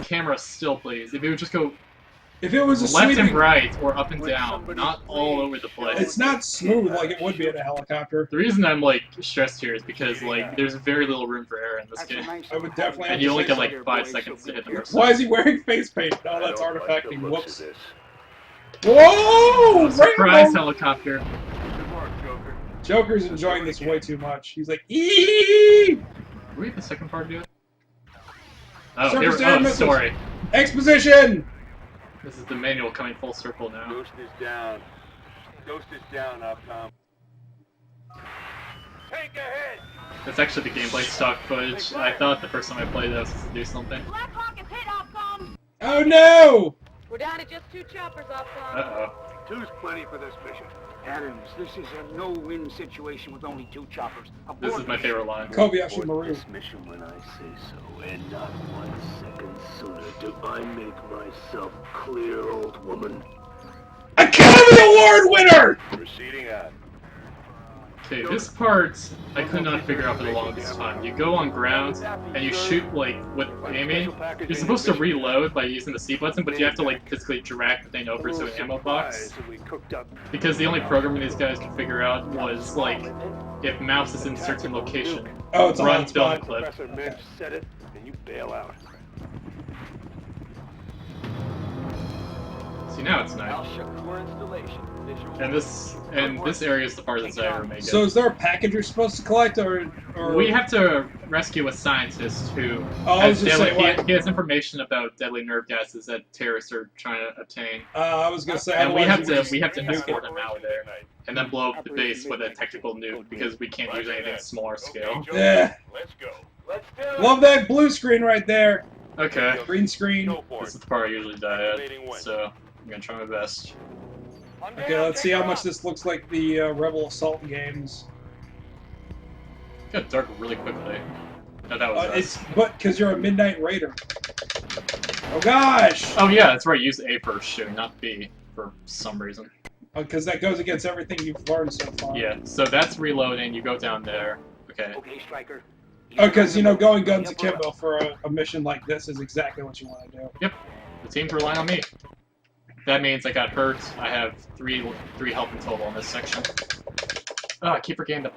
Camera still, please. If it would just go If it was a left sweeping, and right or up and down, not all over the place. it's not smooth like it would be in a helicopter. The reason I'm like stressed here is because like there's very little room for error in this game, I would definitely have and you to only say get so. like 5 seconds to hit the first. Why is he wearing face paint? No, I that's don't like the artifacting. looks of Whoops. this. Whoa! Surprise Rainbow! helicopter. Good work, Joker. Joker's enjoying this way too much. He's like, eee! Read the second part again. Oh, Surface here, air oh, missiles. story. Exposition! This is the manual coming full circle now. Ghost is down. Ghost is down, Opcom. Tank ahead! That's actually the gameplay stock footage. I thought the first time I played this was to do something. Black Hawk is hit, Opcom! Oh no! We're down to just 2 choppers, Opcom. Uh-oh. Two's plenty for this mission. Adams, this is a no-win situation with only 2 choppers. This is my favorite line. Kobayashi Maru. This mission when I say so, and not 1 second sooner do I make myself clear, old woman. Academy Award winner! Proceeding on. Okay, this part I could not figure out for the longest time. You go on ground and you shoot like with aiming. You're supposed to reload by using the C button, but you have to like physically drag the thing over to an ammo box. Because the only programming these guys could figure out was like if mouse is in a certain location, Oh, it's run on film spot. clip. Professor Minch said it, and you bail out. See, now it's night. Al-Shakur installation. Visual. And this area is the farthest I ever made it. So is there a package you're supposed to collect, or... We have to rescue a scientist who Oh, I was has just deadly, saying, he has information about deadly nerve gases that terrorists are trying to obtain. I was gonna say, And we otherwise have you to just- escort him out of there and then blow up the base with a technical nuke because we can't use anything smaller scale. Yeah. Let's go. Let's do it. Love that blue screen right there. Okay, Green screen. Go for this it. is the part I usually die at, so I'm gonna try my best. Okay, let's see how much this looks like the Rebel Assault games. It got dark really quickly. No, that was It's us. but because you're a Midnight Raider. Oh gosh! Oh yeah, that's right. Use A for shooting, not B for some reason. Because that goes against everything you've learned so far. Yeah, so that's reloading. You go down there. Okay. Okay, Striker. Oh, because you know, going guns akimbo for a mission like this is exactly what you want to do. Yep. The team's relying on me. That means I got hurt. I have three health in total in this section. Oh, I keep forgetting to...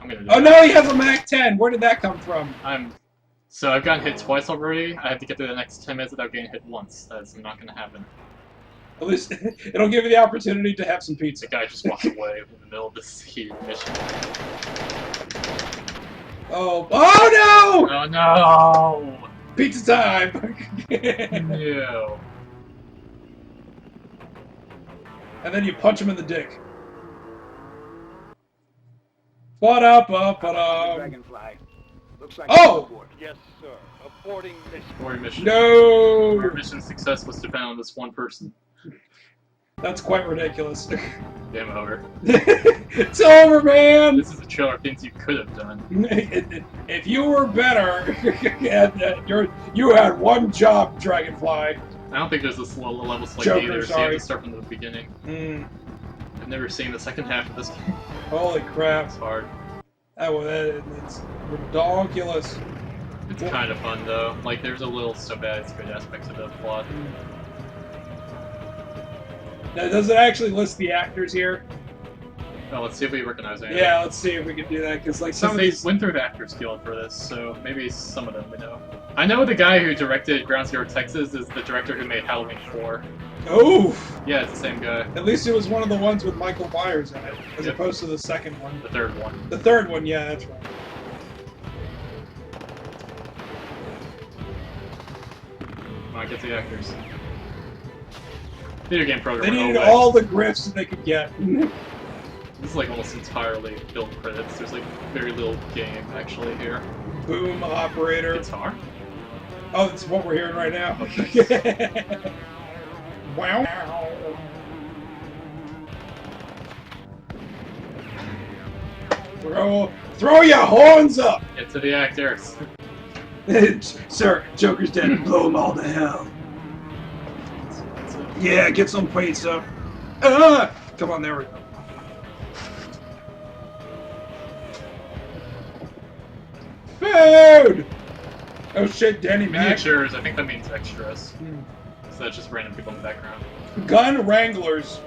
I'm gonna do Oh that. no, he has a MAC-10. Where did that come from? So I've gotten hit twice already. I have to get through the next 10 minutes without getting hit once. That's not gonna happen. At least it'll give you the opportunity to have some pizza. The guy just walked away in the middle of this heated mission. Oh no! Oh no! Pizza time! No. And then you punch him in the dick. What up, Dragonfly. Looks like Oh! Yes, sir. Aborting mission. Or mission. No! Our mission success was dependent on this one person. That's quite ridiculous. Game over. It's over, man! This is a trailer of things you could have done. If you were better, you had one job, Dragonfly. I don't think there's this level select Joker, either, so you sorry. have to start from the beginning. I've never seen the second half of this game. Holy crap. It's hard. It's ridiculous. It's kind of fun though. Like there's a little so bad it's good aspects of the plot. Now, does it actually list the actors here? Oh, let's see if we recognize any. Yeah, let's see if we can do that, because like some of they these... went through the Actors Guild for this, so maybe some of them we know. I know the guy who directed Ground Zero Texas is the director who made Halloween 4. Oh! Yeah, it's the same guy. At least it was one of the ones with Michael Myers in it, as Yep. opposed to the second one. The third one. The third one, yeah, that's right. Come on, get the actors. Video game program. They needed all the grifts that they could get. This is like almost entirely film credits. There's like very little game actually here. Boom operator. Guitar? Oh, that's what we're hearing right now. Wow. Throw your horns up! Get to the actors. Sir, Joker's dead. Blow them all to hell. Yeah, get some pizza. Come on, there we go. Food! Oh shit, Danny Mac. Miniatures, I think that means extras. So that's just random people in the background. Gun wranglers.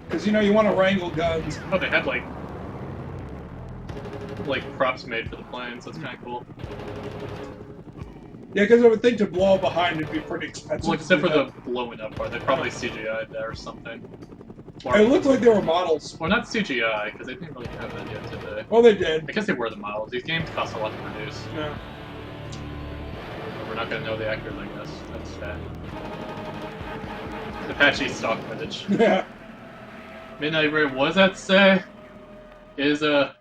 Because, you know, you want to wrangle guns. Oh, they had, like props made for the plane, so it's kind of cool. Yeah, because I would think to blow behind it'd be pretty expensive. Well, except for the blowing up part. They probably CGI'd that or something. Or, it looked like they were models. Well, not CGI, because they didn't really have that yet, did they? Oh, they did. I guess they were the models. These games cost a lot to produce. Yeah. We're not going to know the actors, I guess. That's sad. Apache stock footage. Yeah. Midnight Ray, what does that say? Is I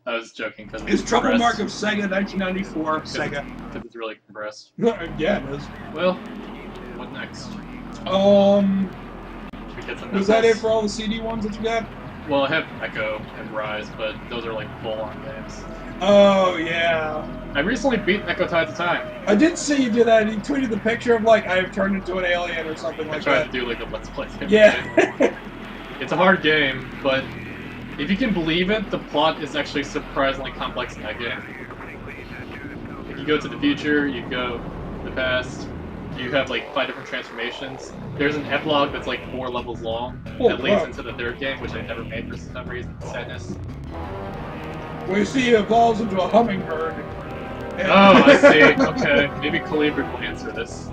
was joking because it's Trouble Mark of Sega 1994. Sega. Because it's really compressed. Yeah, it is. Well, what next? Was that it for all the CD ones that you got? Well, I have Echo and Rise, but those are like full-on games. Oh, yeah. I recently beat Echo Tides of Time. I did see you do that. You tweeted the picture of, like, I have turned into an alien or something like that. I tried to do, like, a Let's Play game. Yeah. It's a hard game, but if you can believe it, the plot is actually surprisingly complex in that game. If you go to the future, you go to the past, you have, like, 5 different transformations. There's an epilogue that's, like, 4 levels long that leads into the 3rd game, which I never made for some reason. Sadness. Well, you see, he evolves into a hummingbird. Oh, I see. Okay. Maybe Calibri will answer this.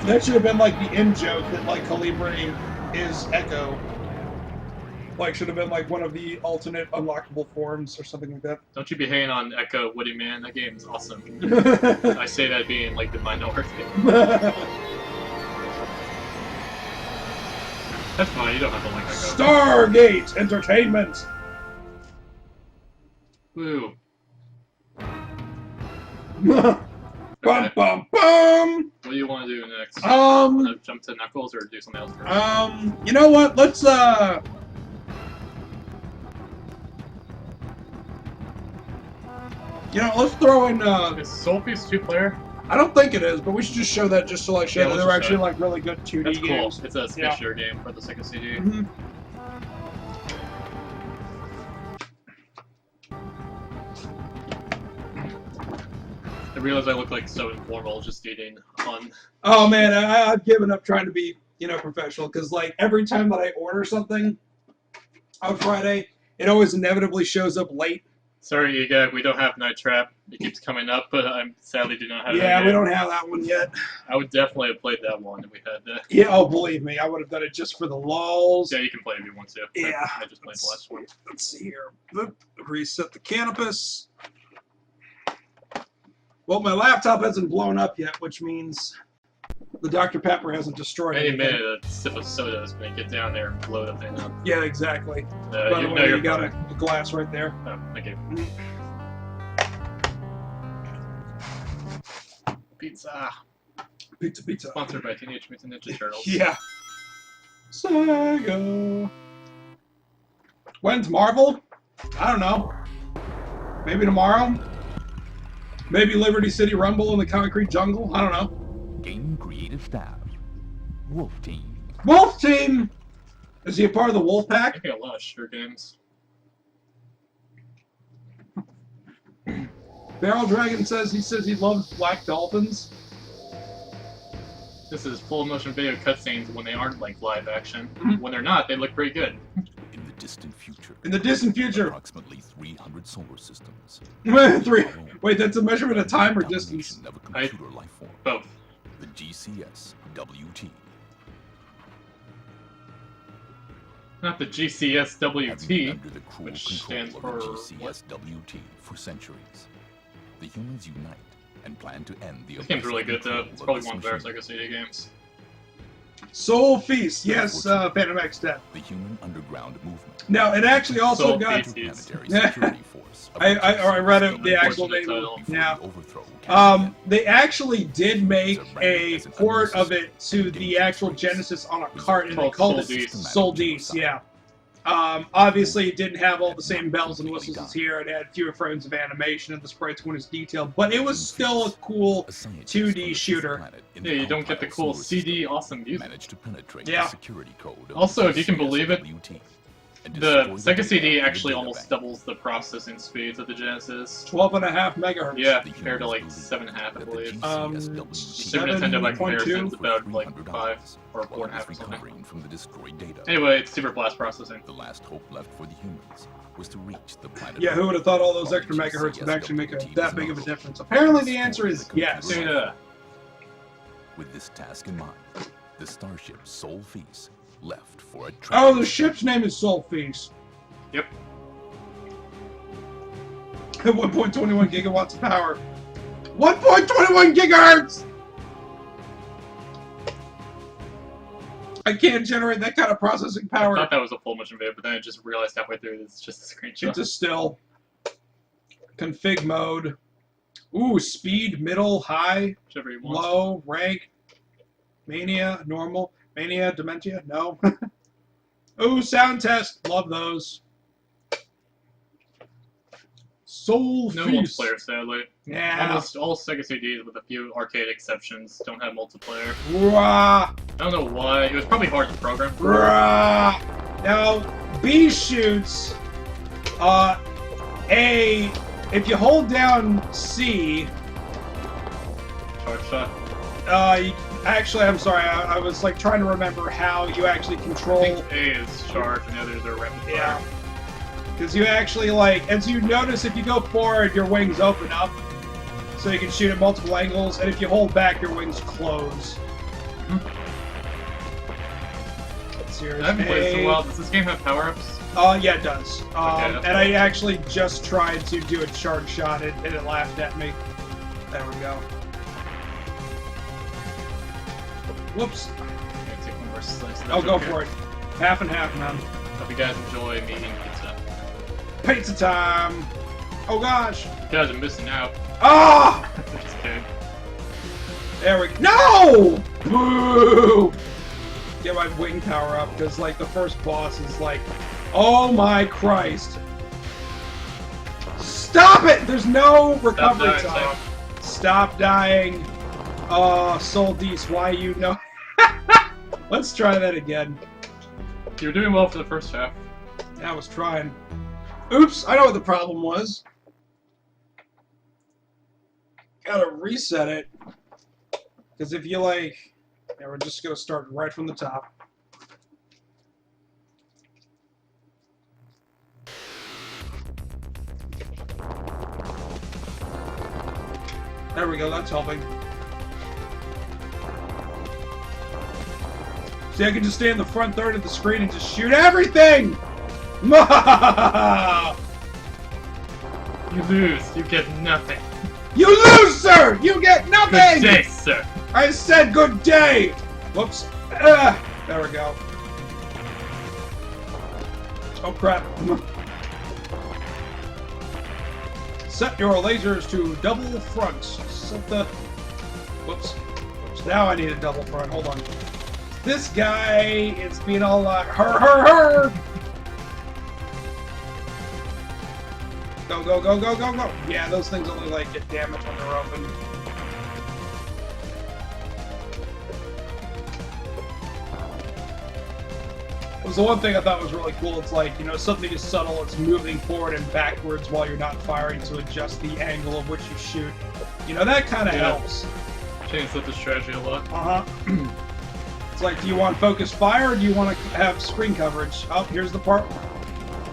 That should have been like the in-joke that like Calibri is Echo. Like, should have been like one of the alternate unlockable forms or something like that. Don't you be hating on Echo, Woody Man. That game is awesome. I say that being like the minority. That's fine, you don't have to like Echo. Stargate Entertainment! Woo. Bum bum bum! What do you want to do next? Wanna jump to Knuckles or do something else first? You know what? Let's let's throw in Is Sol-Feace 2-player? I don't think it is, but we should just show that just to like show that they're actually like really good 2D That's games. Cool. It's a Sega shooter game for the Sega CD. Mm-hmm. I realize I look like so informal just eating on. Oh man, I've given up trying to be, professional, because like every time that I order something on Friday, it always inevitably shows up late. Sorry, Ega, we don't have Night Trap. It keeps coming up, but I sadly do not have it. Yeah, we don't have that one yet. I would definitely have played that one if we had that. Yeah, oh, believe me, I would have done it just for the lulz. Yeah, you can play if you want to. Yeah. I just played the last one. Let's see here. Reset the canopus. Well, my laptop hasn't blown up yet, which means the Dr. Pepper hasn't destroyed Any anything. minute, a sip of soda is going to get down there and blow the thing up. Yeah, exactly. you By the way, know you got a glass right there. Oh, thank you. Pizza. Pizza. Sponsored by Teenage Mutant Ninja Turtles. Yeah. Sega. When's Marvel? I don't know. Maybe tomorrow? Maybe Liberty City Rumble in the Concrete Jungle? I don't know. Game creative staff. Wolf Team. Wolf Team! Is he a part of the Wolf Pack? I got a lot of shooter games. Barrel Dragon says he loves Black Dolphins. This is full motion video cutscenes when they aren't like live action. Mm-hmm. When they're not, they look pretty good. In the distant future. In the distant future. Approximately 300 solar systems. Wait, that's a measurement of time or distance? Of a computer life form. Both. The GCS-WT. Not the GCSWT, Under the cruel which control stands of for the what? GCSWT for centuries. The humans unite and plan to end the This game's really good though. control It's of probably this one of the better machine. Sega CD games. Sol-Feace, yes, Phantom X Death. The human underground movement. Now, it actually also got... I read it, the actual name. Yeah. They actually did make a port of it to the actual Genesis on a cart, and they called it Sol-Feace, yeah. Obviously, it didn't have all the same bells and whistles as here. It had fewer frames of animation, and the sprites weren't as detailed, but it was still a cool 2D shooter. Yeah, you don't get the cool CD awesome music. Yeah. Also, if you can believe it, the Sega CD actually almost doubles the processing speeds of the Genesis. 12.5 megahertz. Yeah, compared to like 7.5, I believe. Super Nintendo by comparison is about like 5 or 4.5 or something. Anyway, it's super blast processing. The last hope left for the humans was to reach the planet. Yeah, who would have thought all those extra megahertz would actually make that big of a difference? Apparently, the answer is yes. Yeah. With this task in mind, the starship Sol-Feace left for a trip. Oh, the ship's name is Sol-Feace. Yep. At 1.21 gigawatts of power. 1.21 gigahertz! I can't generate that kind of processing power. I thought that was a full motion video, but then I just realized halfway through it's just a screenshot. It's a still. Config mode. Ooh, speed, middle, high, whichever you want. Low, rank, mania, normal, mania, dementia, no. Ooh, sound test, love those. Sol-Feace. No multiplayer, sadly. Yeah. Almost all Sega CDs, with a few arcade exceptions, don't have multiplayer. Rah. I don't know why. It was probably hard to program. Rah. Now, B shoots. A. If you hold down C. Charge shot. Actually, I'm sorry. I was like trying to remember how you actually control. I think A is charge, and the others are rapid fire. Yeah. Because you actually, like, as you notice, if you go forward, your wings open up. So you can shoot at multiple angles, and if you hold back, your wings close. Let's hear I haven't played so well. Does this game have power-ups? Yeah, it does. And I actually just tried to do a charge shot, and it laughed at me. There we go. Whoops. Take one more slice. Oh, go for it. Half and half, man. Hope you guys enjoy me eating pizza. Pizza time! Oh gosh! You guys are missing out. Ah! Just kidding. There we go. No! Boo! Get my wing power up, because, like, the first boss is like, oh my Christ. Stop it! There's no recovery time. Stop dying. Sol-Feace, why you know? Let's try that again. You were doing well for the first half. Yeah, I was trying. Oops, I know what the problem was. Gotta reset it. Because if you like... Yeah, we're just gonna start right from the top. There we go, that's helping. See, I can just stay in the front third of the screen and just shoot everything! You lose. You get nothing. You lose, sir! You get nothing! Good day, sir. I said good day! Whoops. There we go. Oh, crap. Set your lasers to double front. Set the... Whoops. Whoops. Now I need a double front. Hold on. This guy is being all like, her. Go, go, go, go, go, go. Yeah, those things only, like, get damaged when they're open. It was the one thing I thought was really cool. It's like, you know, something as subtle as moving forward and backwards while you're not firing to adjust the angle of which you shoot. You know, that kind of helps. Changes up the strategy a lot. Uh-huh. It's like, do you want focused fire or do you want to have screen coverage? Oh, here's the part.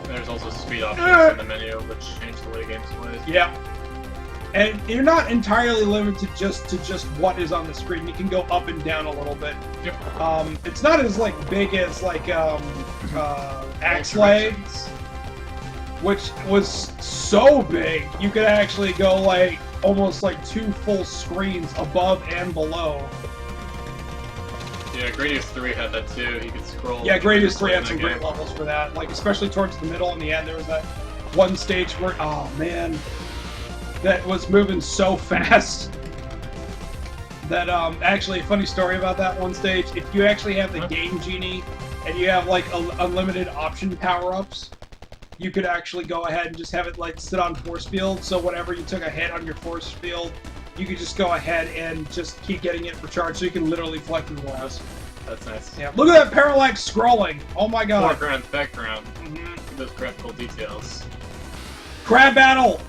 There's also speed options in the menu, which change the way the game plays. Yeah. And you're not entirely limited to just what is on the screen. You can go up and down a little bit. Yep. It's not as like big as like Axlay, which was so big you could actually go like almost like 2 full screens above and below. Yeah, Gradius 3 had that too. You could scroll. Yeah, Gradius 3 had some great levels for that. Like especially towards the middle and the end, there was that one stage where, oh man, that was moving so fast. That actually, a funny story about that one stage. If you actually have the Game Genie and you have like unlimited option power-ups, you could actually go ahead and just have it like sit on force field. So whenever you took a hit on your force field, you could just go ahead and just keep getting it recharged. So you can literally fly through walls. That's nice. Yeah. Look at that parallax scrolling. Oh my god. Foreground, background. Those graphical details. Crab battle.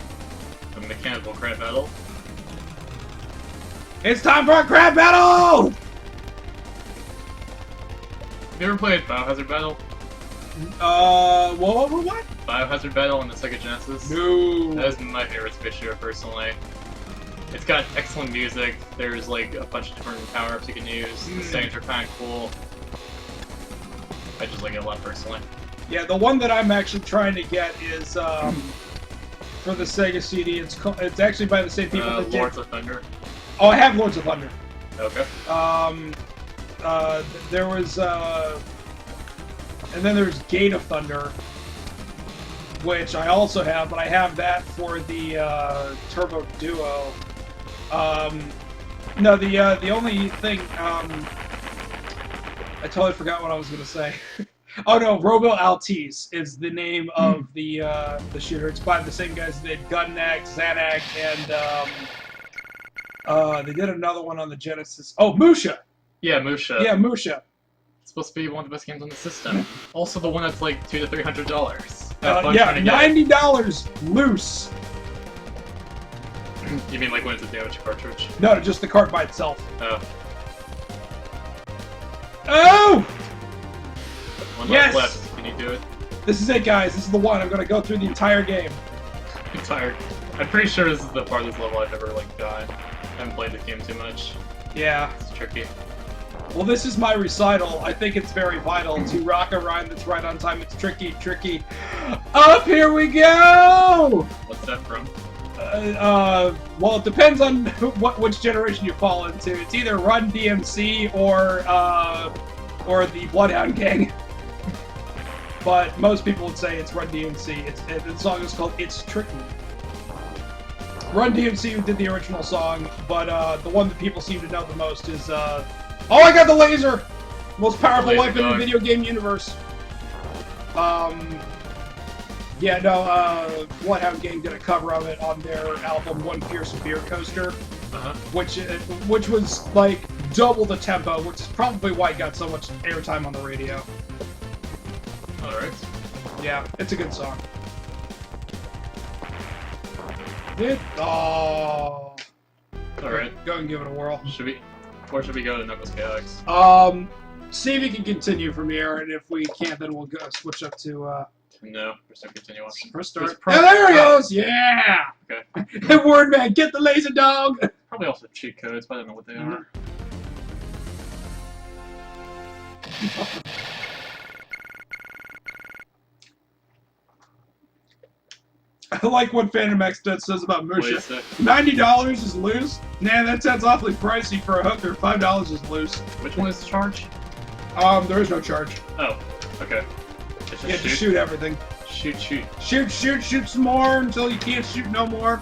A mechanical crab battle. It's time for a crab battle! Have you ever played Biohazard Battle? What? Biohazard Battle on the Sega Genesis? No. That is my favorite space shooter, personally. It's got excellent music, there's like a bunch of different power-ups you can use, the settings are kind of cool. I just like it a lot, personally. Yeah, the one that I'm actually trying to get is, for the Sega CD, it's actually by the same people that did... Lords of Thunder. Oh, I have Lords of Thunder. Okay. There was, and then there's Gate of Thunder, which I also have, but I have that for the, Turbo Duo. No, the only thing, I totally forgot what I was gonna say. Oh no, Robo Altice is the name of the shooter. It's by the same guys that did Gunneck, Xanac, and, they did another one on the Genesis. Oh, Musha! Yeah, Musha. Yeah, Musha. It's supposed to be one of the best games on the system. Also the one that's like $200 to $300. Yeah, $90 loose. You mean like when it's a damaged cartridge? No, just the cart by itself. Oh. Oh! One yes! left. Can you do it? This is it, guys. This is the one. I'm gonna go through the entire game. I'm pretty sure this is the farthest level I've ever like gotten. I haven't played the game too much. Yeah. It's tricky. Well, this is my recital. I think it's very vital to rock a rhyme that's right on time. It's tricky, tricky. Up here we go! What's that from? Well, it depends on which generation you fall into. It's either Run DMC or the Bloodhound Gang. But most people would say it's Run DMC. The song is called It's Tricky. Run DMC who did the original song, but the one that people seem to know the most is, oh, I got the laser! Most powerful weapon in the video game universe. Yeah, no, Bloodhound Gang did a cover of it on their album One Fierce Beer Coaster, which was like double the tempo, which is probably why it got so much airtime on the radio. Alright. Yeah, it's a good song. Oh. Alright. Go and give it a whirl. Where should we go to Knuckles KX? See if you can continue from here, and if we can't, then we'll go switch up to, No, there's no continue option. Press start. Oh, there he goes! Yeah! Okay. Word man, get the laser dog! Probably also cheat codes, but I don't know what they are. I like what Phantom X says about Musha. $90 is loose? Nah, that sounds awfully pricey for a hooker. $5 is loose. Which one is the charge? There is no charge. Oh, okay. You have to shoot everything. Shoot some more until you can't shoot no more.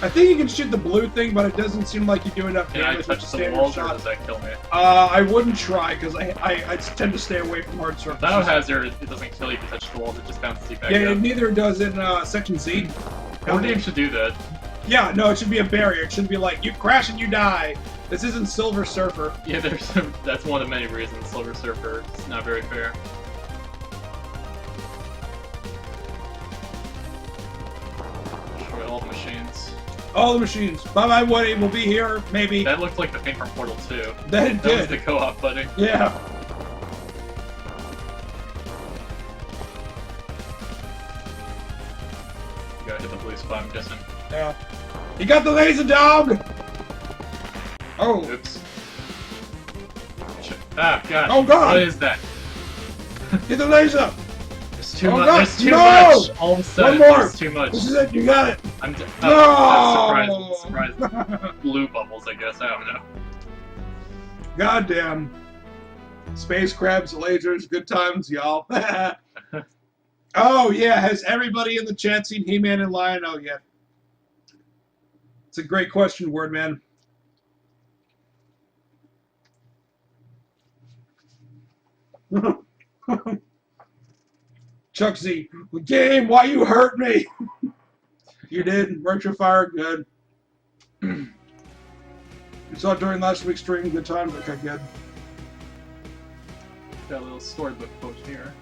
I think you can shoot the blue thing, but it doesn't seem like you do enough damage with a standard walls, shot. or does that kill me? I wouldn't try, because I tend to stay away from hard surfaces. Biohazard, it doesn't kill you if you touch the walls, it just bounces you back Yeah, up. neither does in Section Z. More games should do that. Yeah, no, it should be a barrier. It shouldn't be like, you crash and you die. This isn't Silver Surfer. Yeah, that's one of many reasons Silver Surfer is not very fair. Destroy all the machines. All the machines. Bye-bye, Woody. We'll be here, maybe. That looked like the thing from Portal 2. That was the co-op buddy. Yeah. You gotta hit the blue spot, I'm guessing. Yeah. You got the laser dog! Oh. Oops. Ah, God. Oh, God! What is that? Get the laser! too much. God, There's too no! much. All of a sudden, One more. there's too much. This is it. You got it. I'm No! surprised. Blue bubbles, I guess. I don't know. Goddamn. Space crabs, lasers, good times, y'all. Oh, yeah. Has everybody in the chat seen He-Man and Lion-O yet? It's a great question, Word Man. Chuck Z, game, why you hurt me? You did. Virtual Fire, good. You saw it during last week's stream, good times, okay, good. Got a little storybook quote here.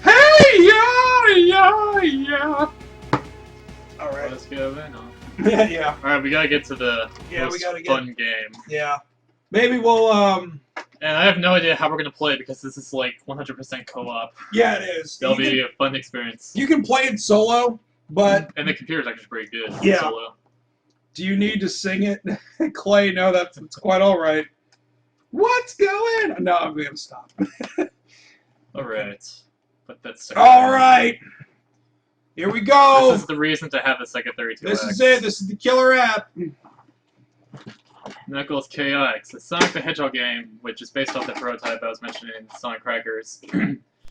Hey, yeah. All right. Let's go in on. Yeah. All right, we gotta get to the most fun game. Yeah. Maybe we'll And I have no idea how we're gonna play it because this is like 100% co-op. Yeah, it is. That'll be a fun experience. You can play it solo, but and the computer's actually pretty good. Yeah. Solo. Do you need to sing it, Clay? No, that's quite all right. What's going? No, I'm gonna stop. All right, but that's all right. Here we go. This is the reason to have a Sega 32X. This is it. This is the killer app. Knuckles KX, a Sonic the Hedgehog game, which is based off the prototype I was mentioning in Sonic Crackers.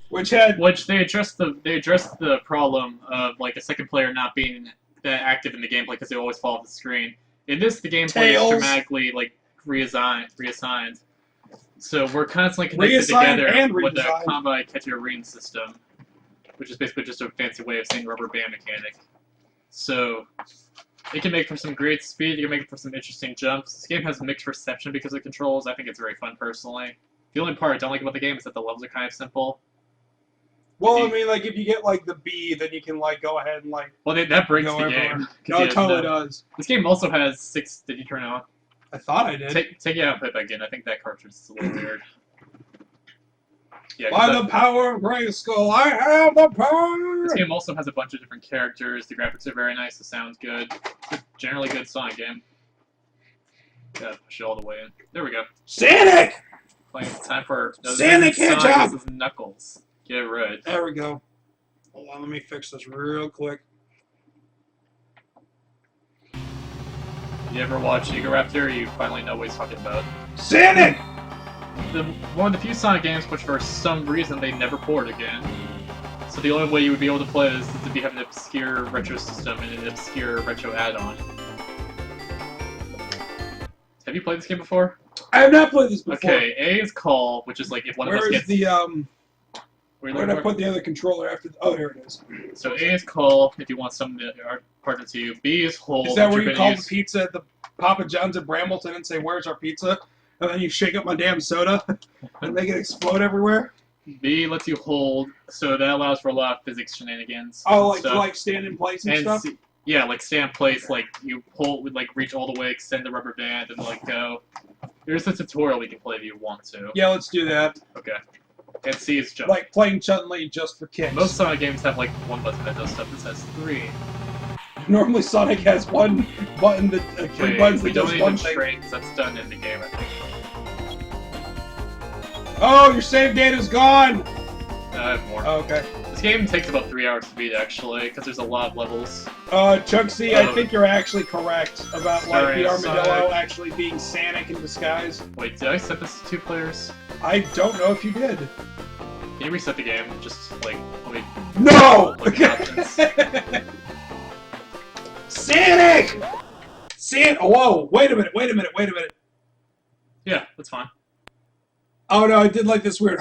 Which they addressed the problem of like a second player not being that active in the gameplay because they always fall off the screen. In this, the gameplay is dramatically like reassigned. So we're constantly connected together with the Combat Catch-Your-Ring system, which is basically just a fancy way of saying rubber band mechanic. So it can make for some great speed, you can make it for some interesting jumps. This game has mixed reception because of the controls. I think it's very fun personally. The only part I don't like about the game is that the levels are kind of simple. Well, I mean, like, if you get, like, the B, then you can, like, go ahead and, like... Well, that breaks the game. No, it totally does. This game also has 6... Did you turn it on? I thought I did. Take it out and put it back in. I think that cartridge is a little weird. Yeah, by the power of Grayskull, I have the power! This game also has a bunch of different characters. The graphics are very nice. The sound's good. It's a generally good Sonic game. Gotta push it all the way in. There we go. Sonic! It's time for... Sonic Hedgehog! This is Knuckles. Get it right. There we go. Hold on, let me fix this real quick. You ever watch Raptor? You finally know what he's talking about. Sonic! One of the few Sonic games which for some reason they never port again. So the only way you would be able to play this is to have an obscure retro system and an obscure retro add-on. Have you played this game before? I have not played this before. Okay, A is call, which is like if one of us gets... Where did I put the other controller after... Oh, here it is. So A is call if you want some partner to you. B is hold. Is that where you call the pizza at the Papa John's at Brambleton and say, "Where's our pizza?" And then you shake up my damn soda and make it explode everywhere? B lets you hold, so that allows for a lot of physics shenanigans. Oh, like stand in place and stuff? C, yeah, like stand in place, like you pull, like reach all the way, extend the rubber band, and like go. There's a tutorial we can play if you want to. Yeah, let's do that. Okay. And C is jump. Like playing Chun-Li just for kicks. Most Sonic games have like one button that does stuff. This has 3. Normally Sonic has one button that 3 buttons that does one thing. Straight, that's done in the game, I think. Oh, your save data's gone! I have more. Oh, okay. This game takes about 3 hours to beat, actually, because there's a lot of levels. Chuck C, I think you're actually correct about like the armadillo actually being Sonic in disguise. Wait, did I set this to 2 players? I don't know if you did. Can you reset the game? Just like, let me... No! Look at options. Sonic! Oh, whoa, wait a minute. Yeah, that's fine. Oh no, I did like this weird...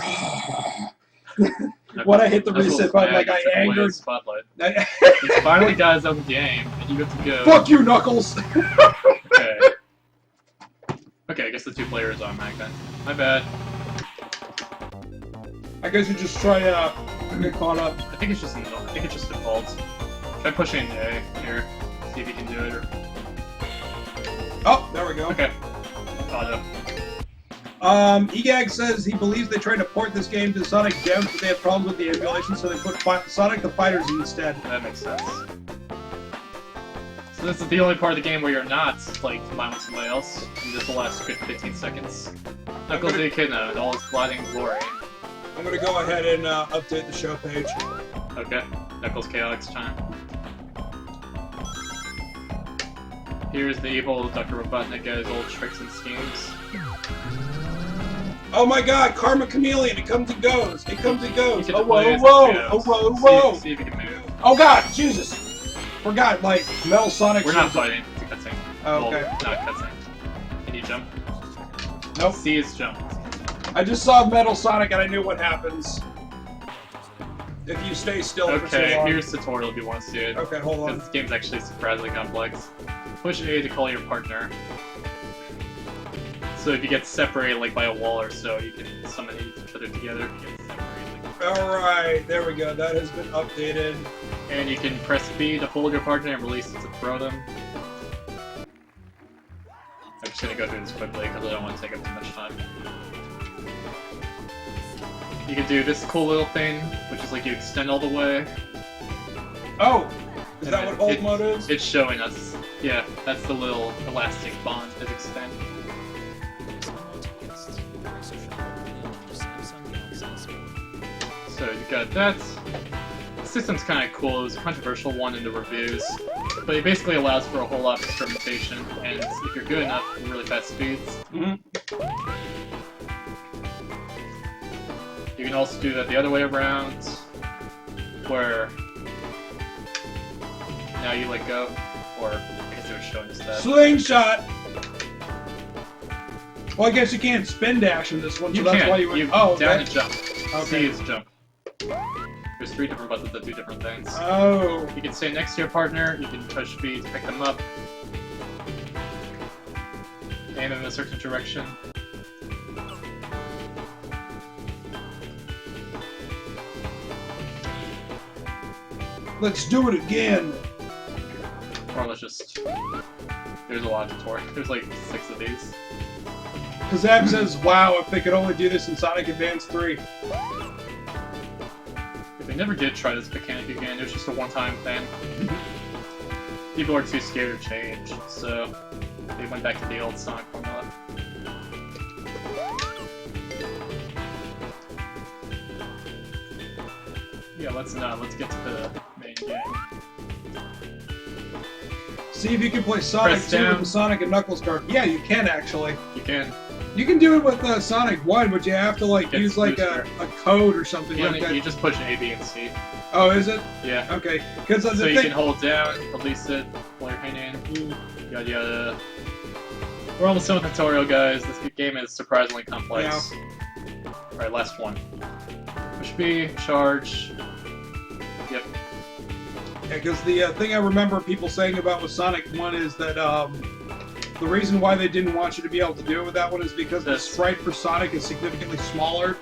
When I hit the reset button, like I angered... Spotlight. He finally got his own game, and you get to go... Fuck you, Knuckles! Okay. Okay, I guess the 2 players are Mag then. My bad. I guess you just try to get caught up. I think it's just default. Try pushing A here. See if you can do it. Or... Oh, there we go. Okay. Auto. Egag says he believes they tried to port this game to Sonic Gems, but they had problems with the emulation, so they put Sonic the Fighters instead. That makes sense. So this is the only part of the game where you're not like combined with somebody else, and this will last 15 seconds. Knuckles the Echidna in all his gliding glory. I'm gonna go ahead and update the show page. Okay, Knuckles Chaotix time. Here's the evil Dr. Robotnik at his old tricks and schemes. Oh my god, Karma Chameleon, it comes and goes. It comes and goes. You Oh can play whoa, as whoa, Chaos. oh whoa, whoa. See if you can move. Oh god, Jesus. Forgot, like, Metal Sonic. We're not fighting, it's a cutscene. Oh, okay. Well, not cutscene. Can you jump? Nope. C is jump. I just saw Metal Sonic and I knew what happens if you stay still for so Okay, long. here's tutorial if you want to see it. Okay, hold on. Because this game's actually surprisingly complex. Push A to call your partner. So if you get separated like by a wall or so, you can summon each other together. Alright, there we go. That has been updated. And you can press B to hold your partner and release it to throw them. I'm just gonna go through this quickly because I don't want to take up too much time. You can do this cool little thing, which is like you extend all the way. Oh! Is that what hold mode is? It's showing us. Yeah, that's the little elastic bond that extend. So you got that. The system's kind of cool. It was a controversial one in the reviews, but it basically allows for a whole lot of experimentation, and if you're good enough, really fast speeds. You can also do that the other way around, where now you let go, or I guess it was showing us that. Slingshot! Well, I guess you can't spin dash in this one, so that's why you went. Oh, down okay. and jump. Okay. C is jump. There's 3 different buttons that do different things. Oh. You can stay next to your partner, you can push B to pick them up. Aim in a certain direction. Let's do it again. Or let's just... There's a lot of tutorial. There's like 6 of these. Kazab says, wow, if they could only do this in Sonic Advance 3. If they never did try this mechanic again, it was just a one-time thing. People are too scared to change, so they went back to the old Sonic formula. Yeah, let's get to the main game. See if you can play Sonic Press 2 with down. the Sonic and Knuckles card. Yeah, you can actually. You can. You can do it with Sonic 1, but you have to like Get use like a code or something You, like that. you just push A, B, and C. Oh, is it? Yeah. Okay. Because So you can hold down, release it while you're hanging. Yada yada. We're almost done with the tutorial, guys. This game is surprisingly complex. Yeah. Alright, last one. Push B, charge. Yep. Yeah, because the thing I remember people saying about with Sonic 1 is that the reason why they didn't want you to be able to do it with that one is because the sprite for Sonic is significantly smaller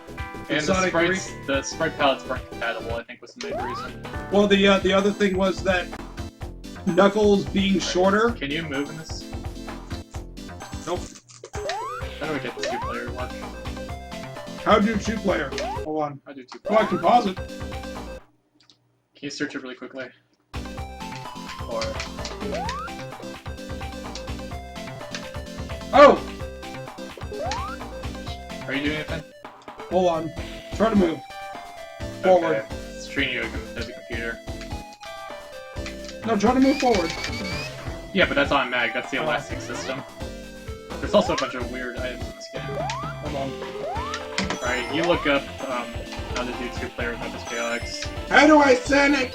than And the Sonic 3. sprite palettes weren't compatible, I think was the main reason. Well, the other thing was that Knuckles being shorter. Can you move in this? Nope. How do I get the 2-player one? How do 2-player? Hold on. How do 2-player? Oh, I can pause it. Can you search it really quickly? Or... Oh! Are you doing anything? Hold on. Try to move. Forward. Okay. It's treating you as a computer. No, try to move forward. Yeah, but that's on mag. That's the elastic system. There's also a bunch of weird items in this game. Hold on. Alright, you look up how to do 2-player Knuckles Chaotix. How do I send it?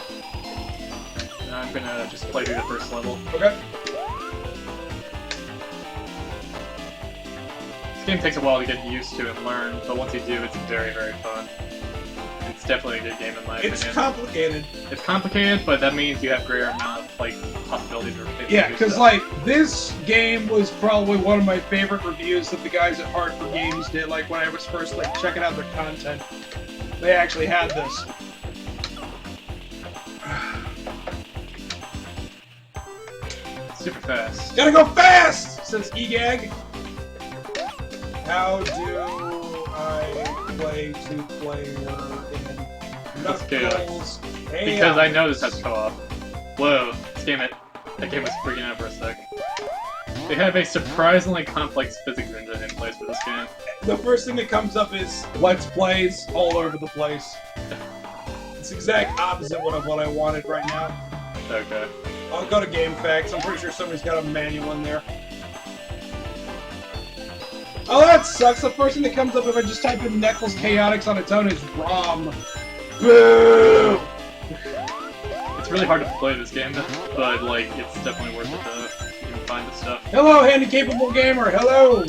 And I'm gonna just play through the first level. Okay. This game takes a while to get used to and learn, but once you do, it's very, very fun. It's definitely a good game in my opinion. It's complicated. It's complicated, but that means you have greater amount of like possibilities or things. Yeah, because like this game was probably one of my favorite reviews that the guys at Hard for Games did. Like when I was first like checking out their content, they actually had this. Super fast. Gotta go fast, says Egag. How do I play 2-player in Knuckles? Because I know this has co-op. Whoa, damn it. That game was freaking out for a sec. They have a surprisingly complex physics engine in place for this game. The first thing that comes up is Let's Plays all over the place. It's the exact opposite of what I wanted right now. Okay. I'll go to Game Facts. I'm pretty sure somebody's got a manual in there. Oh, that sucks. The first thing that comes up if I just type in Necklace Chaotix on its own is ROM. Boo! It's really hard to play this game, but like it's definitely worth it to find the stuff. Hello, handy-capable gamer. Hello.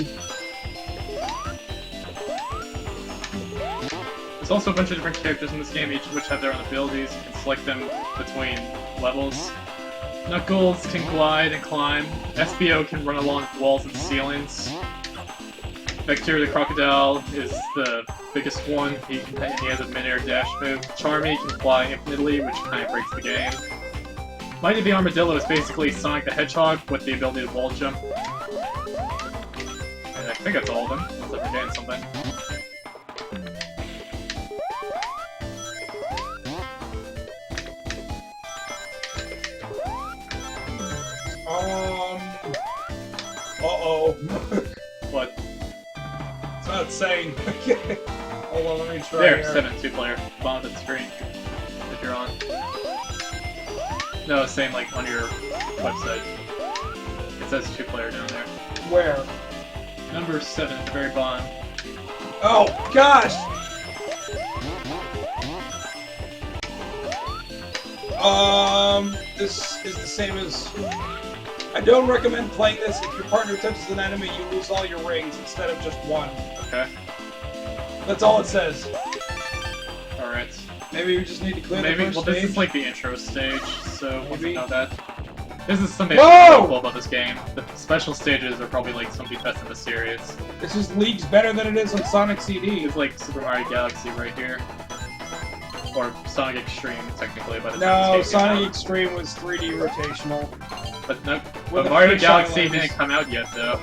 There's also a bunch of different characters in this game, each of which have their own abilities. You can select them between levels. Knuckles can glide and climb. SBO can run along walls and ceilings. Vector the Crocodile is the biggest one. He has a mid-air dash move. Charmy can fly infinitely, which kind of breaks the game. Mighty the Armadillo is basically Sonic the Hedgehog with the ability to wall jump. And I think that's all of them, unless I'm forgetting something. Uh-oh. What? It's not saying. Hold on, let me try There, here. 7, 2-player. Bottom of the screen. If you're on. No, it's saying like on your website. It says 2-player down there. Where? Number 7 at the very bottom. Oh, gosh! This is the same as... I don't recommend playing this. If your partner touches an enemy, you lose all your rings instead of just one. Okay. That's all it says. Alright. Maybe we just need to clear the first Well, stage. this is like the intro stage, so once you know that. This is something Whoa! that's really cool about this game. The special stages are probably like some of the best in the series. This is leagues better than it is on Sonic CD. It's like Super Mario Galaxy right here. Or Sonic Extreme, technically, but it's No, Sonic Extreme was 3D rotational. But no, With but the Mario fisheye Galaxy lens. didn't come out yet, though.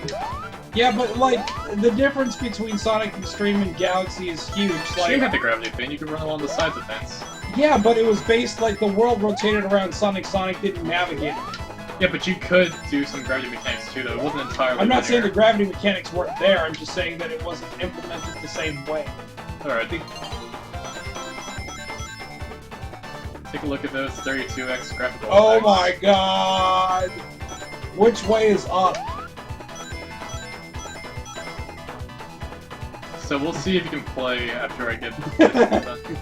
Yeah, but like, the difference between Sonic Extreme and Galaxy is huge. Extreme Like, had the gravity thing, you could run along the sides of things. yeah, but it was based, like, the world rotated around Sonic. Sonic didn't navigate it. Yeah, but you could do some gravity mechanics too, though. It wasn't entirely I'm not saying linear. the gravity mechanics weren't there, I'm just saying that it wasn't implemented the same way. Alright. Take a look at those 32x graphical Oh effects. my god! Which way is up? So we'll see if you can play after I get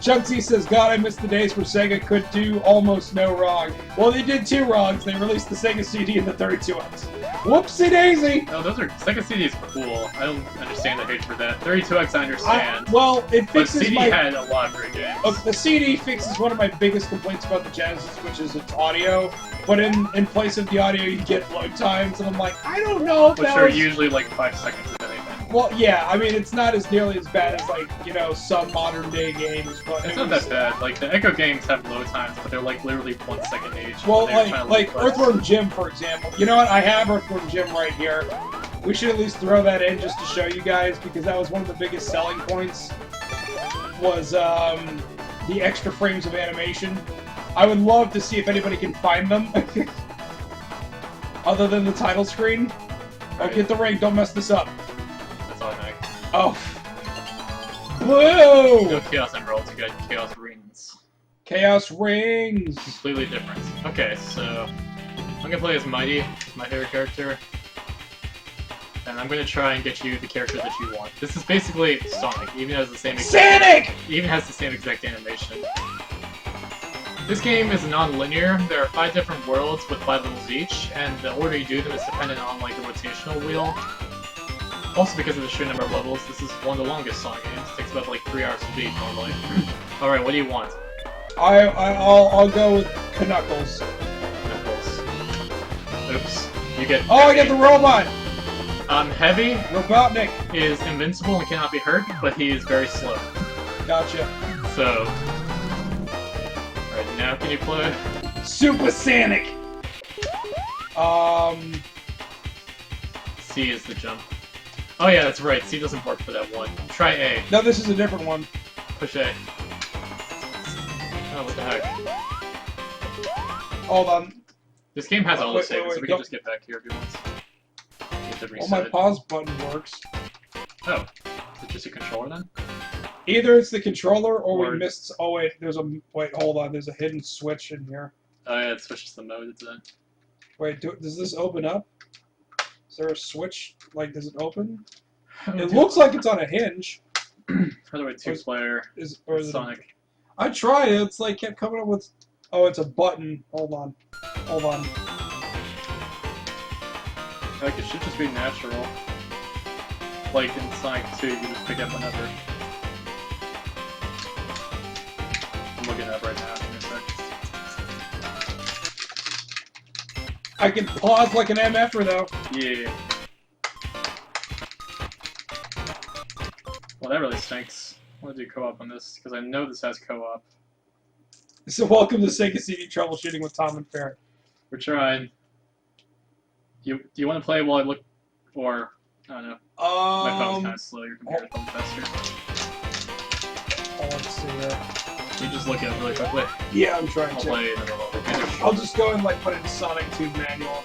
Chunksy says, God, I miss the days where Sega could do almost no wrong. Well, they did 2 wrongs. They released the Sega CD and the 32X. Whoopsie daisy! No, those are... Sega CD is cool. I don't understand the hate for that. 32X I understand. Well, it but fixes CD my... had a lot of great games. The CD fixes one of my biggest complaints about the Genesis, which is its audio. But in place of the audio, you get load times, and I'm like, I don't know if Which that are was... usually like 5 seconds of anything. Well, yeah, I mean, it's not as nearly as bad as, like, you know, some modern-day games, but... It's not that bad. Like, the Echo games have load times, but they're like literally 1 second each. Well, They're trying to like load Earthworm Jim, for example. You know what? I have Earthworm Jim right here. We should at least throw that in just to show you guys, because that was one of the biggest selling points, was the extra frames of animation. I would love to see if anybody can find them, other than the title screen. Oh, get the ring, don't mess this up. That's all I know. Oh. Whoa! No Chaos Emeralds, you got Chaos Rings. Chaos Rings! Completely different. Okay, so I'm gonna play as Mighty, my favorite character. And I'm gonna try and get you the character that you want. This is basically Sonic, even has the same Sonic! Even has the same exact animation. This game is non-linear. There are 5 different worlds with 5 levels each, and the order you do them is dependent on like the rotational wheel. Also, because of the sheer number of levels, this is one of the longest Sonic games. It takes about like 3 hours to beat normally. Alright, what do you want? I'll go with Knuckles. Knuckles. Oops. You get Oh, I get the robot! Heavy Robotnik is invincible and cannot be hurt, but he is very slow. Gotcha. So... Alright, now can you play? Super Sonic! C is the jump. Oh yeah, that's right. C doesn't work for that one. Try A. No, this is a different one. Push A. Oh, what the heck? Hold on. This game has all the Wait, saves, so we go. can just get back here if you want. to Well, reset my it. pause button works. Oh, is it just a controller then? Either it's the controller or Or- we missed. Oh wait, wait. Hold on. There's a hidden switch in here. Oh yeah, it switches the mode. It's in. Wait, does this open up? Is there a switch? Like, does it open? How do It I looks like it's on a hinge. How do I two-player Or is it Sonic? I tried it. It's like kept coming up with. Oh, it's a button. Hold on. Hold on. Like, it should just be natural. Like in Sonic 2, you can just pick up whenever. I'm looking it up right now. Give me a sec. I can pause like an MFer though. Yeah. Well, that really stinks. I want to do co-op on this, because I know this has co-op. So welcome to Sega CD Troubleshooting with Tom and Ferret. We're trying. Do you want to play while I look, or I don't know. My phone's kind of slow. Your computer's probably faster. Let's see here. You just look at it really quickly. Yeah, I'm trying I'll to. play another level. I'll just go and like put in Sonic 2 manual.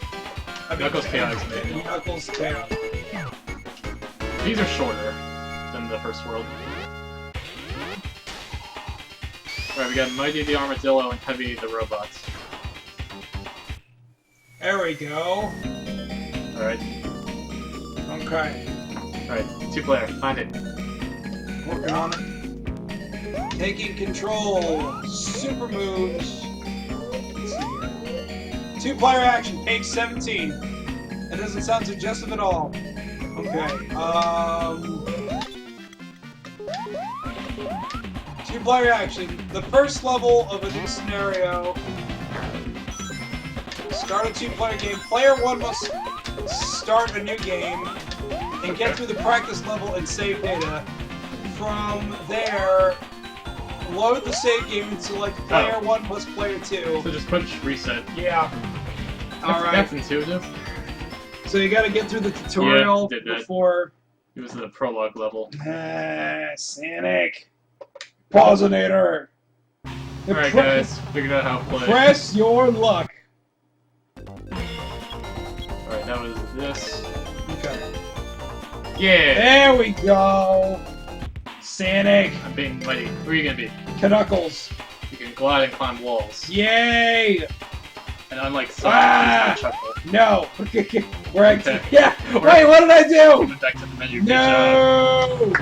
Knuckles Chaos manual. Knuckles Chaos. These are shorter than the first world. Alright, we got Mighty the Armadillo and Heavy the Robot. There we go. Alright. Okay. Alright, 2-player. Find it. Working on it. Taking control. Super moves. Let's see here. 2-player action, page 17. That doesn't sound suggestive at all. Okay. 2-player action. The first level of a new scenario. Start a 2-player game. Player 1 must start a new game and get through the practice level and save data. From there, load the save game and select player 1 plus player 2. So just push reset. Yeah. Alright. That's intuitive. So you gotta get through the tutorial before... It was the prologue level. Sonic. Pausinator. Alright guys, figured out how to play. Press your luck. Alright, that was this. Okay. Yeah! There we go! Sonic! I'm being mighty. Who are you gonna be? Knuckles. You can glide and climb walls. Yay! And unlike Sonic, chuckle. No! We're Okay. Yeah! Wait, what did I do? Went back to the menu. No!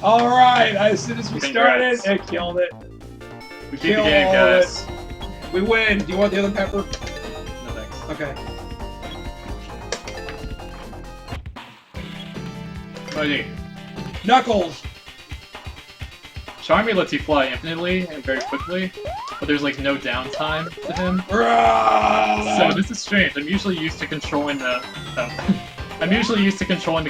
Alright, as soon as we Congrats. started, it killed it. We beat the game, guys. We win. Do you want the other pepper? No thanks. Okay. Mighty. Knuckles! Charmy lets you fly infinitely and very quickly, but there's like no downtime to him. So this is strange. I'm usually used to controlling the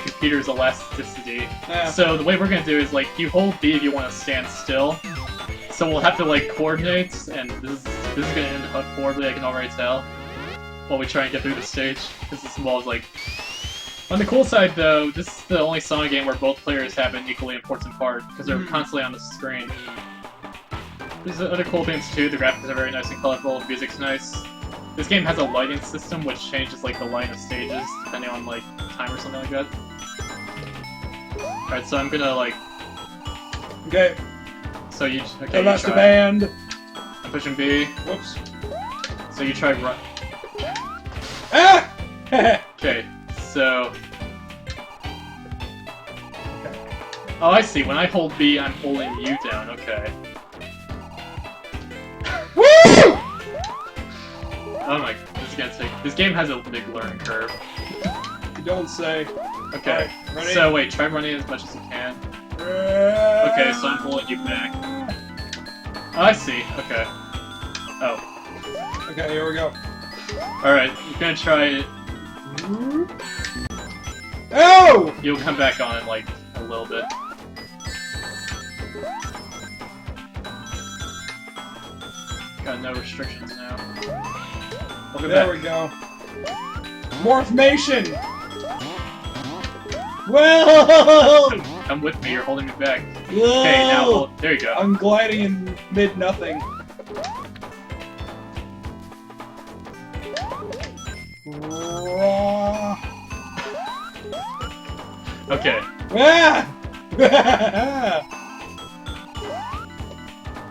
computer's elasticity. Yeah. So the way we're gonna do is like you hold B if you want to stand still. So we'll have to like coordinate, and this is gonna end up horribly. I can already tell. While we try and get through the stage, because this involves like. On the cool side, though, this is the only Sonic game where both players have an equally important part, because they're constantly on the screen. There's other cool things too. The graphics are very nice and colorful. The music's nice. This game has a lighting system which changes like the light of stages depending on like time or something like that. Alright, so I'm gonna like. Okay. So you okay? So that's you the try. band. I'm pushing B. Whoops. So you try run. Ah! Okay, so. Oh, I see. When I hold B, I'm holding you down. Okay. Woo! Oh my, this game has a big learning curve. You don't say. Okay, Right, ready? so wait, try running as much as you can. Okay, so I'm pulling you back. Oh, I see, okay. Oh. Okay, here we go. Alright, you're gonna try it. Oh! You'll come back on in like a little bit. Got no restrictions now. Welcome There back. we go. Morphmation! Whoa! Come with me, you're holding me back. Whoa! Okay, now, there you go. I'm gliding in mid-nothing. Okay. Ah!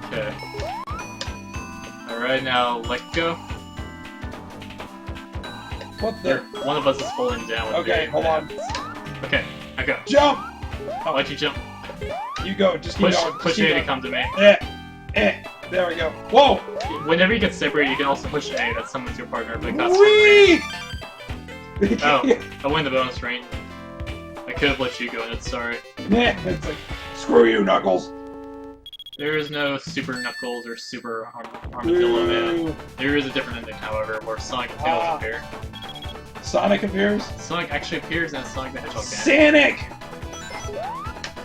Okay. Alright, now let go. What the? One of us is holding down with Okay, me. hold on. Okay, I go. Jump! Oh. Why'd you jump? You go, just keep going. Push A to come to me. There we go. Whoa! Whenever you get separated, you can also push A. That summons your partner, but it costs Whee! Oh, I win the bonus ring. I could have let you go in it, sorry. It's like, screw you, Knuckles. There is no Super Knuckles or Super Armadillo Man. There is a different ending, however, where Sonic and Tails appear. Sonic appears? Sonic actually appears in Sonic the Hedgehog Sonic!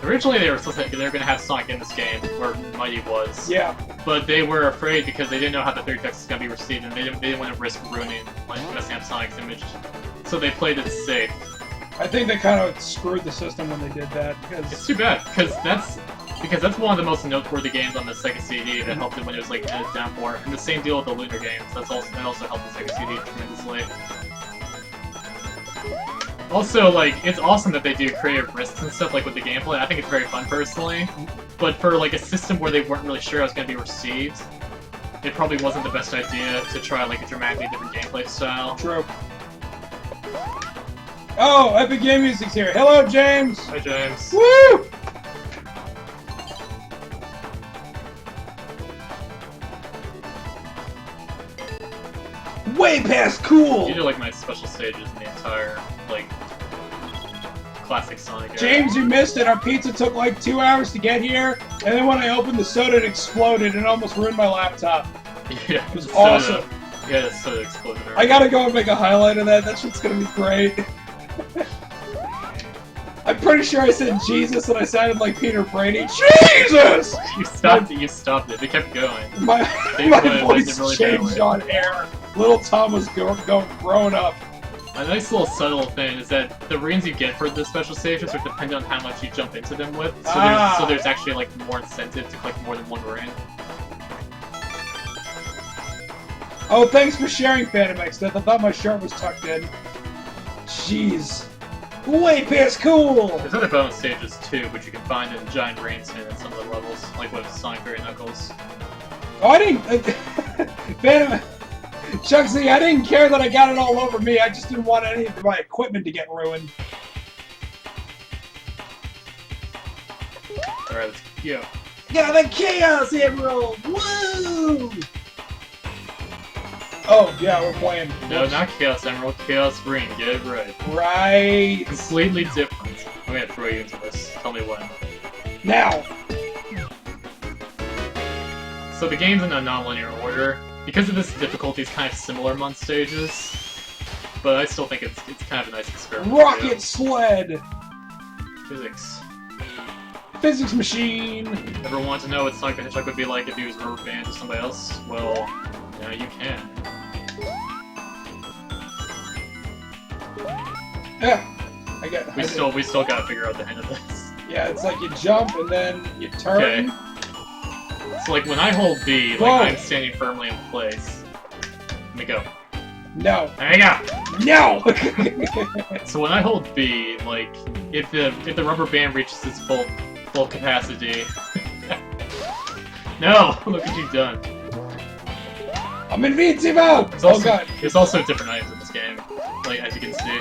Originally, they were going to have Sonic in this game, where Mighty was. Yeah. But they were afraid because they didn't know how the 30 text is going to be received, and they didn't want to risk ruining, like, messing up Sonic's image. So they played it safe. I think they kind of screwed the system when they did that, because... It's too bad, because that's one of the most noteworthy games on the Sega CD that helped it when it was, like, headed down for. And the same deal with the Lunar games. That also helped the Sega CD tremendously. Also, like, it's awesome that they do creative risks and stuff, like, with the gameplay. I think it's very fun, personally. But for, like, a system where they weren't really sure how it was going to be received, it probably wasn't the best idea to try, like, a dramatically different gameplay style. True. Oh, Epic Game Music's here. Hello, James! Hi, James. Woo! Way past cool! These are, like, my special stages in the entire, like, classic Sonic era. James, you missed it. Our pizza took like 2 hours to get here, and then when I opened the soda, it exploded and almost ruined my laptop. Yeah, it was awesome. Yeah, the soda exploded. I gotta go and make a highlight of that. That shit's gonna be great. I'm pretty sure I said Jesus and I sounded like Peter Brady. Jesus! You stopped it. You stopped it. They kept going. My voice really changed on air. Little Tom was growing up. A nice little subtle thing is that the rings you get for the special stages are dependent on how much you jump into them with. So there's actually like more incentive to collect more than one ring. Oh, thanks for sharing, Phantom X. I thought my shirt was tucked in. Jeez. Way past cool! There's other bonus stages too, which you can find in Giant Rain-Tin in some of the levels, like with Sonic Fairy Knuckles. Oh, I didn't... Phantom... Chucksy, I didn't care that I got it all over me. I just didn't want any of my equipment to get ruined. Alright, let's go. Got a Chaos Emerald! Woo! Oh, yeah, we're playing. No, not Chaos Emerald, Chaos Green. Get it right. Right. Completely different. I'm gonna throw you into this. Tell me when. Now! So the game's in a non-linear order. Because of this difficulty, it's kind of similar among stages. But I still think it's kind of a nice experiment. Rocket Sled! Physics. Physics machine! Ever want to know what Sonic the Hedgehog would be like if he was rubber band to somebody else? Well, yeah, you can. Yeah, we still gotta figure out the end of this. Yeah, it's like you jump and then you turn. Okay. So like when I hold B, like Whoa. I'm standing firmly in place. Let me go. No. There you go. No. So when I hold B, like if the rubber band reaches its full capacity. No, look what you've done. I'm invincible! Oh god. There's also different items in this game, like as you can see.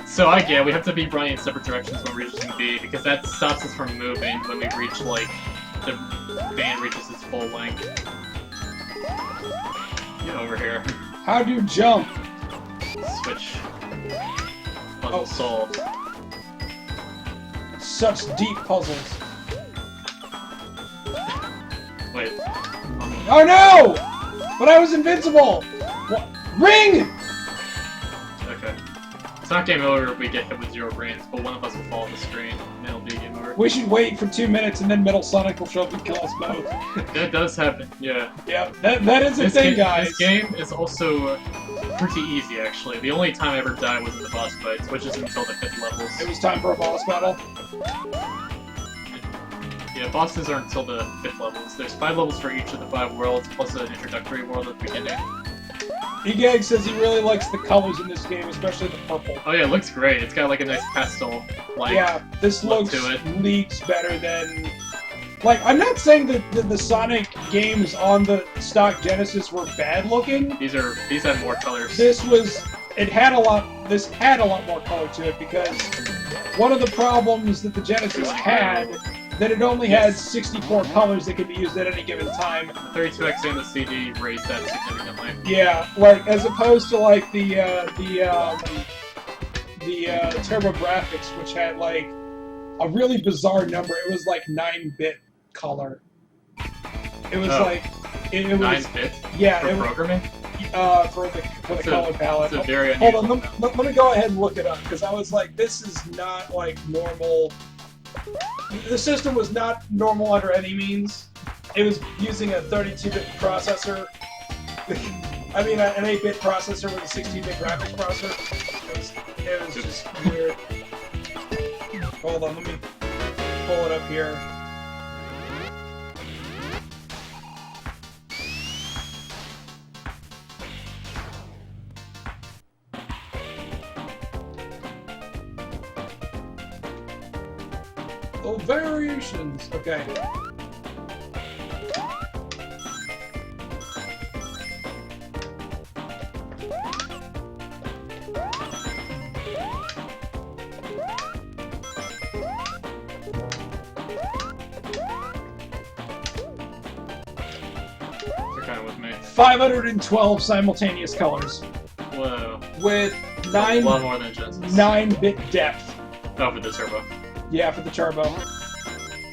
So we have to be running in separate directions when we're reaching B, because that stops us from moving when we reach, like, the band reaches its full length. Get over here. How do you jump? Switch. Puzzle solved. Such deep puzzles. Wait. Oh no! But I was invincible! What? Ring! Okay. It's not game over if we get hit with 0 brains, but one of us will fall on the screen, and it'll be game over. We should wait for 2 minutes and then Metal Sonic will show up and kill us both. That does happen, yeah. Yeah, that is a thing, guys. This game is also pretty easy, actually. The only time I ever died was in the boss fights, which is until the 5th levels. It was time for a boss battle. Yeah, bosses are until the 5th levels. There's 5 levels for each of the 5 worlds, plus an introductory world at the beginning. Egag says he really likes the colors in this game, especially the purple. Oh yeah, it looks great. It's got like a nice pastel like. Yeah, this look looks to it. leagues better than. Like, I'm not saying that the Sonic games on the stock Genesis were bad looking. These had more colors. This had a lot more color to it because one of the problems that the Genesis had that it only had 64 colors that could be used at any given time. 32X and the CD raised that significantly. Yeah, like as opposed to like the TurboGrafx, which had like a really bizarre number. It was like 9-bit color. It was like it was 9-bit. Yeah, for programming. For the color palette. It's a very Hold on, let me go ahead and look it up because I was like, this is not like normal. The system was not normal under any means. It was using a 32-bit processor. I mean, an 8-bit processor with a 16-bit graphics processor. It was just weird. Hold on, let me pull it up here. Oh, variations. Okay. You're kind of with me. 512 simultaneous colors. Whoa. With a lot more than Genesis. 9-bit depth. Oh, for the turbo. Yeah, for the turbo.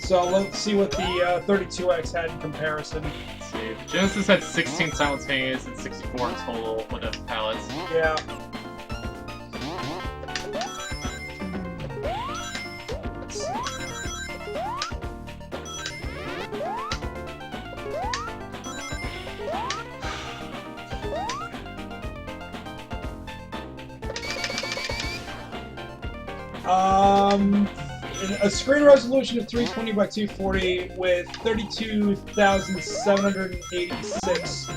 So let's see what the 32X had in comparison. Let's see. Genesis had 16 simultaneous and 64 in total with the palettes. Yeah. Let's see. A screen resolution of 320 by 240 with 32,786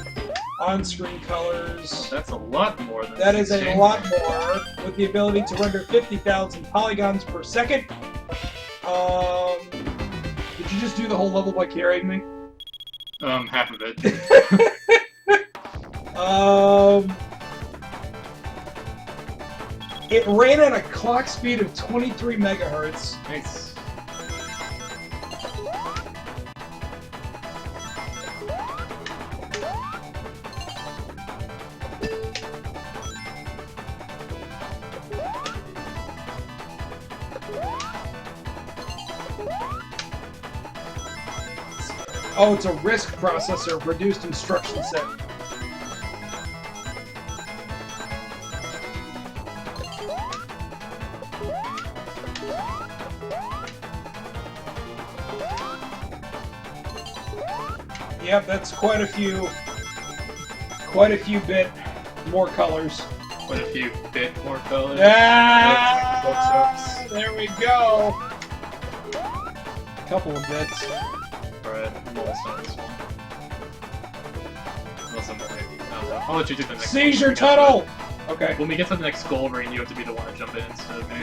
on-screen colors. That's a lot more than That 16. is a lot more, with the ability to render 50,000 polygons per second. Did you just do the whole level by carrying me? Half of it. It ran at a clock speed of 23 megahertz. Nice. Oh, it's a RISC processor, reduced instruction set. Yep, that's quite a few bit more colors. Quite a few bit more colors. Ah, there we go. A couple of bits. Alright, I'm almost on this one. Unless I'm waiting. I don't know. I'll let you do the next Seizure one. tunnel! Okay. When we get to the next goal ring, you have to be the one to jump in instead of me.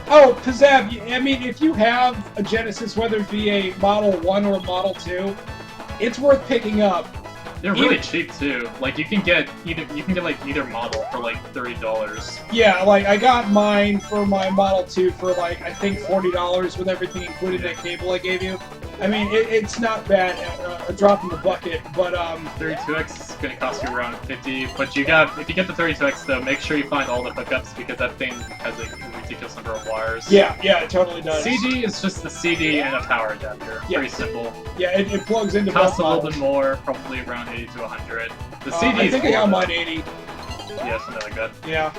Oh, Pazab, I mean, if you have a Genesis, whether it be a Model 1 or a Model 2, it's worth picking up. They're really cheap too. Like you can get either model for like $30. Yeah, like I got mine for my Model 2 for like I think $40 with everything included that cable I gave you. I mean, it's not bad, a drop in the bucket, but 32X is gonna cost you around $50. But if you get the 32X though, make sure you find all the hookups because that thing has a ridiculous number of wires. Yeah, it totally does. CD is just the CD and a power adapter. Yeah. Pretty simple. Yeah, it plugs into Costs both a little models. bit more, probably around 80 to 100. The CD I think I got mine 80. Yeah, something like that. Yeah.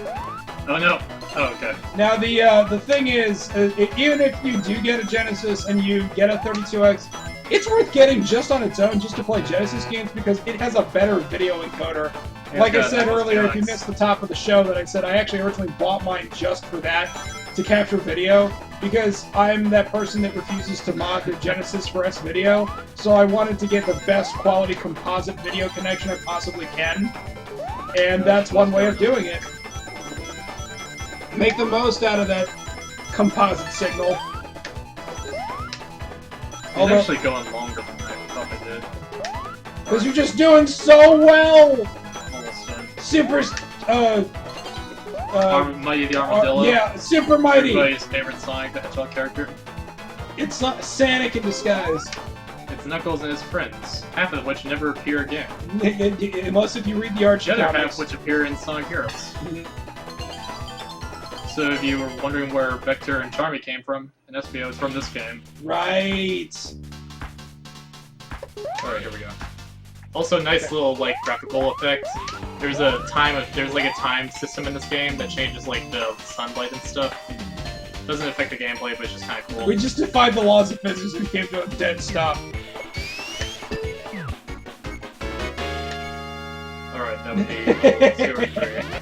Oh no. Oh, okay. Now the thing is, even if you do get a Genesis and you get a 32X, it's worth getting just on its own just to play Genesis games because it has a better video encoder. Like I said earlier, if you missed the top of the show, that I said I actually originally bought mine just for that, to capture video, because I'm that person that refuses to mod the Genesis for S-Video, so I wanted to get the best quality composite video connection I possibly can. And that's one way of doing it. Make the most out of that composite signal. It's actually going longer than I thought it did. Because you're just doing so well! Almost done. Super, Mighty the Armadillo. yeah, Super Mighty! Everybody's favorite Sonic the Hedgehog character. It's not Sonic in disguise. It's Knuckles and his friends, half of which never appear again. Unless if you read the Archie The other comics. half which appear in Sonic Heroes. So if you were wondering where Vector and Charmy came from, and Espio is from this game. Right. Alright, here we go. Also, nice little like graphical effect. There's like a time system in this game that changes like the sunlight and stuff. Doesn't affect the gameplay, but it's just kind of cool. We just defied the laws of physics and came to a dead stop. Alright, that would be 2 or 3.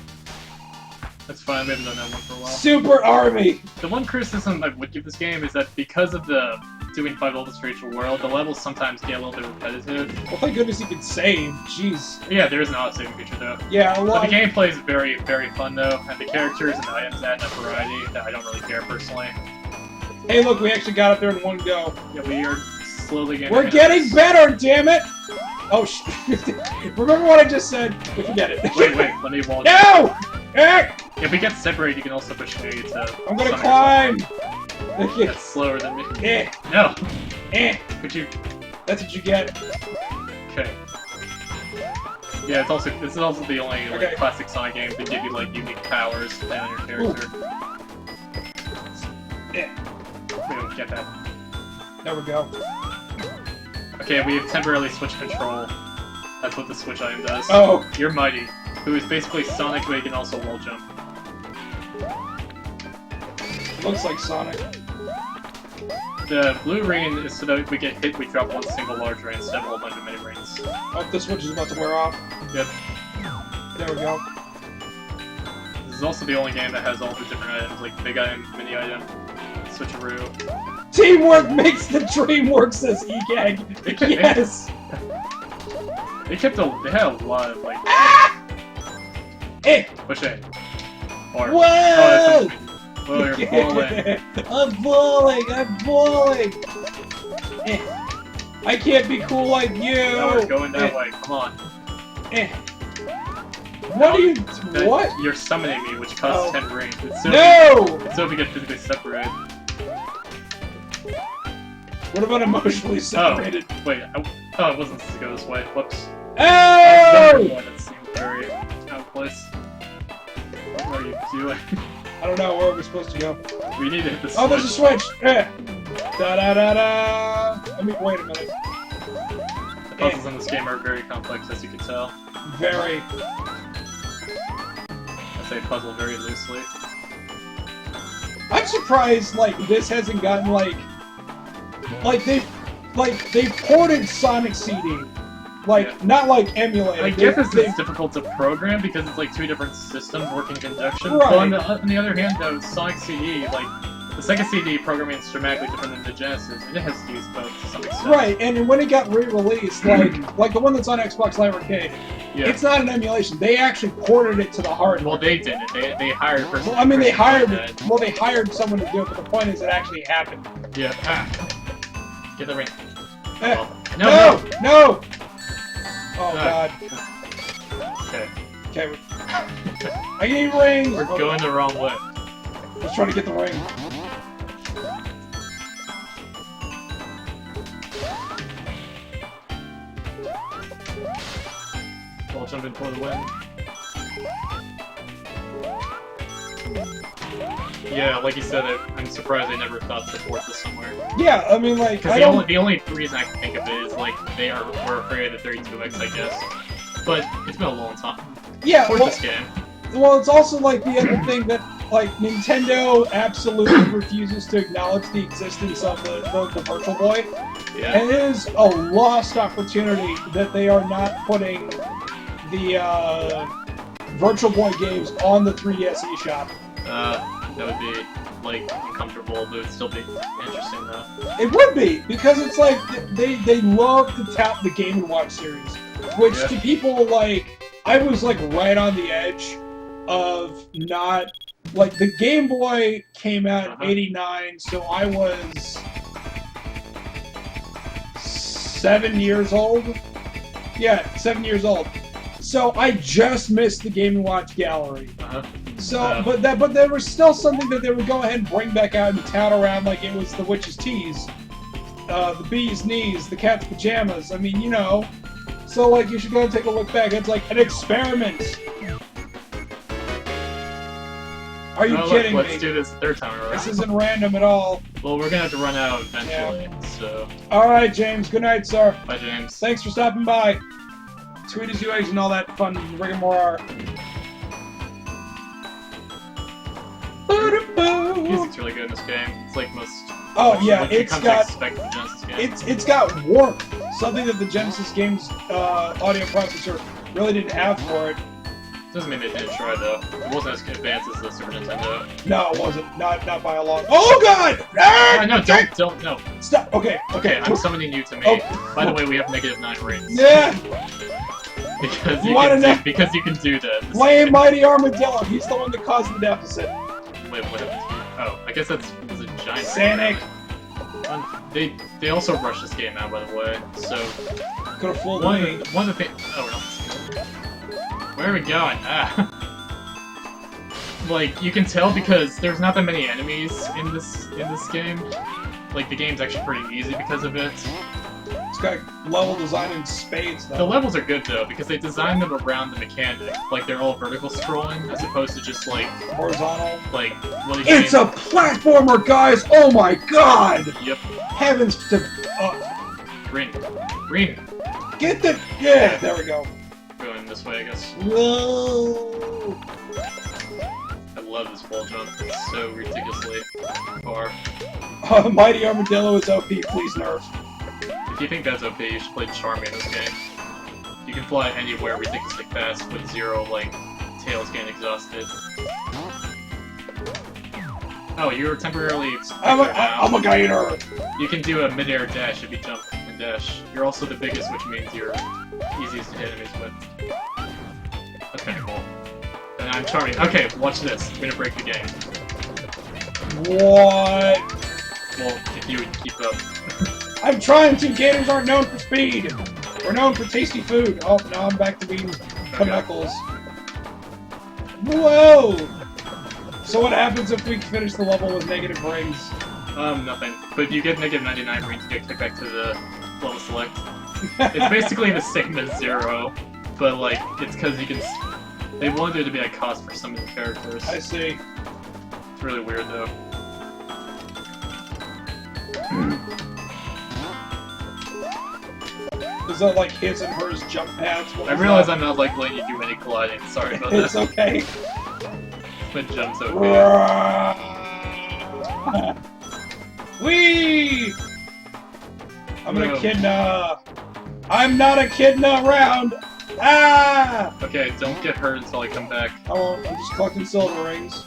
That's fine, we haven't done that one for a while. Super Army! The one criticism I would give this game is that because of the doing 5 levels for each world, the levels sometimes get a little bit repetitive. Well, thank goodness you can save. Jeez. Yeah, there is an auto-saving feature though. Yeah, a lot. But the gameplay is very, very fun though, and the characters and the items add enough variety that I don't really care personally. Hey, look, we actually got up there in one go. Yeah, we are slowly getting. We're getting better, damn it! Oh, remember what I just said? Forget it. Wait, let me wall. No! Eh! If we get separated, you can also push A to. I'm gonna climb! That's slower than me. Eh! No! Eh! Could you? That's what you get. Okay. Yeah, this is also the only like classic Sonic game that give you like unique powers depending on your character. Eh. We don't get that. There we go. Okay, we have temporarily switched control. That's what the switch item does. Oh! You're Mighty, who is basically Sonic, but he can also wall jump. Looks like Sonic. The blue ring is so that if we get hit, we drop one single large ring instead of a whole bunch of mini rings. Oh, this switch is about to wear off. Yep. There we go. This is also the only game that has all the different items, like big item, mini item, switcheroo. Teamwork makes the dream work, says Egag. Yes! They had a lot of like... Eh! Push A. Or... Whoa! Oh, whoa, you're falling. I'm falling! Eh. I can't be cool like you! No, we're going that way, come on. Eh. What are you... What? You're summoning me, which costs 10 rings. No! So if we get physically separated. What about emotionally separated? Oh, wait. It wasn't supposed to go this way. Whoops. Oh! That seemed very out of place. What are you doing? I don't know. Where are we supposed to go? We need to hit the switch. Oh, there's a switch! Eh. Da-da-da-da! I mean, wait a minute. The puzzles in this game are very complex, as you can tell. Very. I say puzzle very loosely. I'm surprised, like, this hasn't gotten, like, they've ported Sonic CD. Like, not like emulated. I guess it's difficult to program because it's like 2 different systems working in conjunction. Right. But on the other hand, though, Sonic CD, like, the Sega CD programming is dramatically different than the Genesis, and it has to use both to some extent. Right, and when it got re-released, like the one that's on Xbox Live Arcade, it's not an emulation. They actually ported it to the hardware. Well, they didn't. They hired a person. Well, I mean, they hired it. Well, they hired someone to do it, but the point is, it actually happened. Yeah. Ah. Get the ring. Eh. No! Oh God. Okay. Okay. I need rings. We're going the wrong way. Let's try to get the ring. Ball jumping for the win. Yeah, like you said, I'm surprised they never thought to port this somewhere. Yeah, I mean, like, because the only reason I can think of it is like we're afraid of the 32X, I guess. But it's been a long time. Yeah, Port this game. Well, it's also like the other thing that like Nintendo absolutely refuses to acknowledge the existence of the Virtual Boy. Yeah. And it is a lost opportunity that they are not putting the Virtual Boy games on the 3DS eShop. That would be, like, uncomfortable, but it would still be interesting, though. It would be, because it's like, they love to tout the Game & Watch series, which to people like I was like right on the edge of not like the Game Boy came out in '89, so I was 7 years old. Yeah, 7 years old. So I just missed the Game & Watch gallery. So, but there was still something that they would go ahead and bring back out and tout around like it was the witch's tease, the bee's knees, the cat's pajamas. I mean, you know. So like you should go and take a look back. It's like an experiment. Are you kidding me? Let's do this third time around. This isn't random at all. Well, we're gonna have to run out eventually, so... Alright, James. Good night, sir. Bye, James. Thanks for stopping by. Tweet as you age and all that fun rigmarole. Music's really good in this game. It's like most... Oh yeah, it's got warmth. Something that the Genesis game's audio processor really didn't have for it. Doesn't mean they didn't try though. It wasn't as advanced as the Super Nintendo. No, it wasn't. Not by a long. Oh God! No, don't, no. Stop. Okay. I'm summoning you to me. Oh. By the way, we have -9 rings. Yeah. Because you can do this. Blame Mighty Armadillo. He's the one that caused the deficit. Wait, what? Oh, I guess that's a giant. Sanic. They also rushed this game out, by the way. So could have fooled me. One of the things. Oh, we're not. Where are we going? Like you can tell because there's not that many enemies in this game. Like the game's actually pretty easy because of it. It's got level design in spades, though. The levels are good though because they designed them around the mechanic. Like they're all vertical scrolling as opposed to just like horizontal. Like it's a platformer, guys! Oh my God! Yep. Heavens to Green. Get the there we go. Going this way, I guess. Whoa! I love this wall jump. It's so ridiculously far. Mighty Armadillo is OP. Please nerf. If you think that's OP, you should play Charmy in this game. You can fly anywhere ridiculously fast with zero like tails getting exhausted. Oh, you're temporarily. I'm a gainer. You can do a mid-air dash if you jump and dash. You're also the biggest, which means you're easiest to hit enemies with. That's kind of cool. And I'm charming. Okay, watch this. I'm gonna break the game. What? Well, if you would keep up. I'm trying to. Gators aren't known for speed. We're known for tasty food. Oh, now I'm back to being knuckles. Whoa! So what happens if we finish the level with negative rings? Nothing. But if you get -99 rings, you get kicked back to the level select. It's basically the same as 0, but like it's because you can. They wanted there to be a cost for some of the characters. I see. It's really weird though. Is that like his and hers jump pads? I realize I'm not like letting you do any colliding. Sorry about that. It's okay. But jumps okay. Whee! I'm an echidna. I'm not echidna around. Ah! Okay, don't get hurt until I come back. I won't. I'm just collecting silver rings.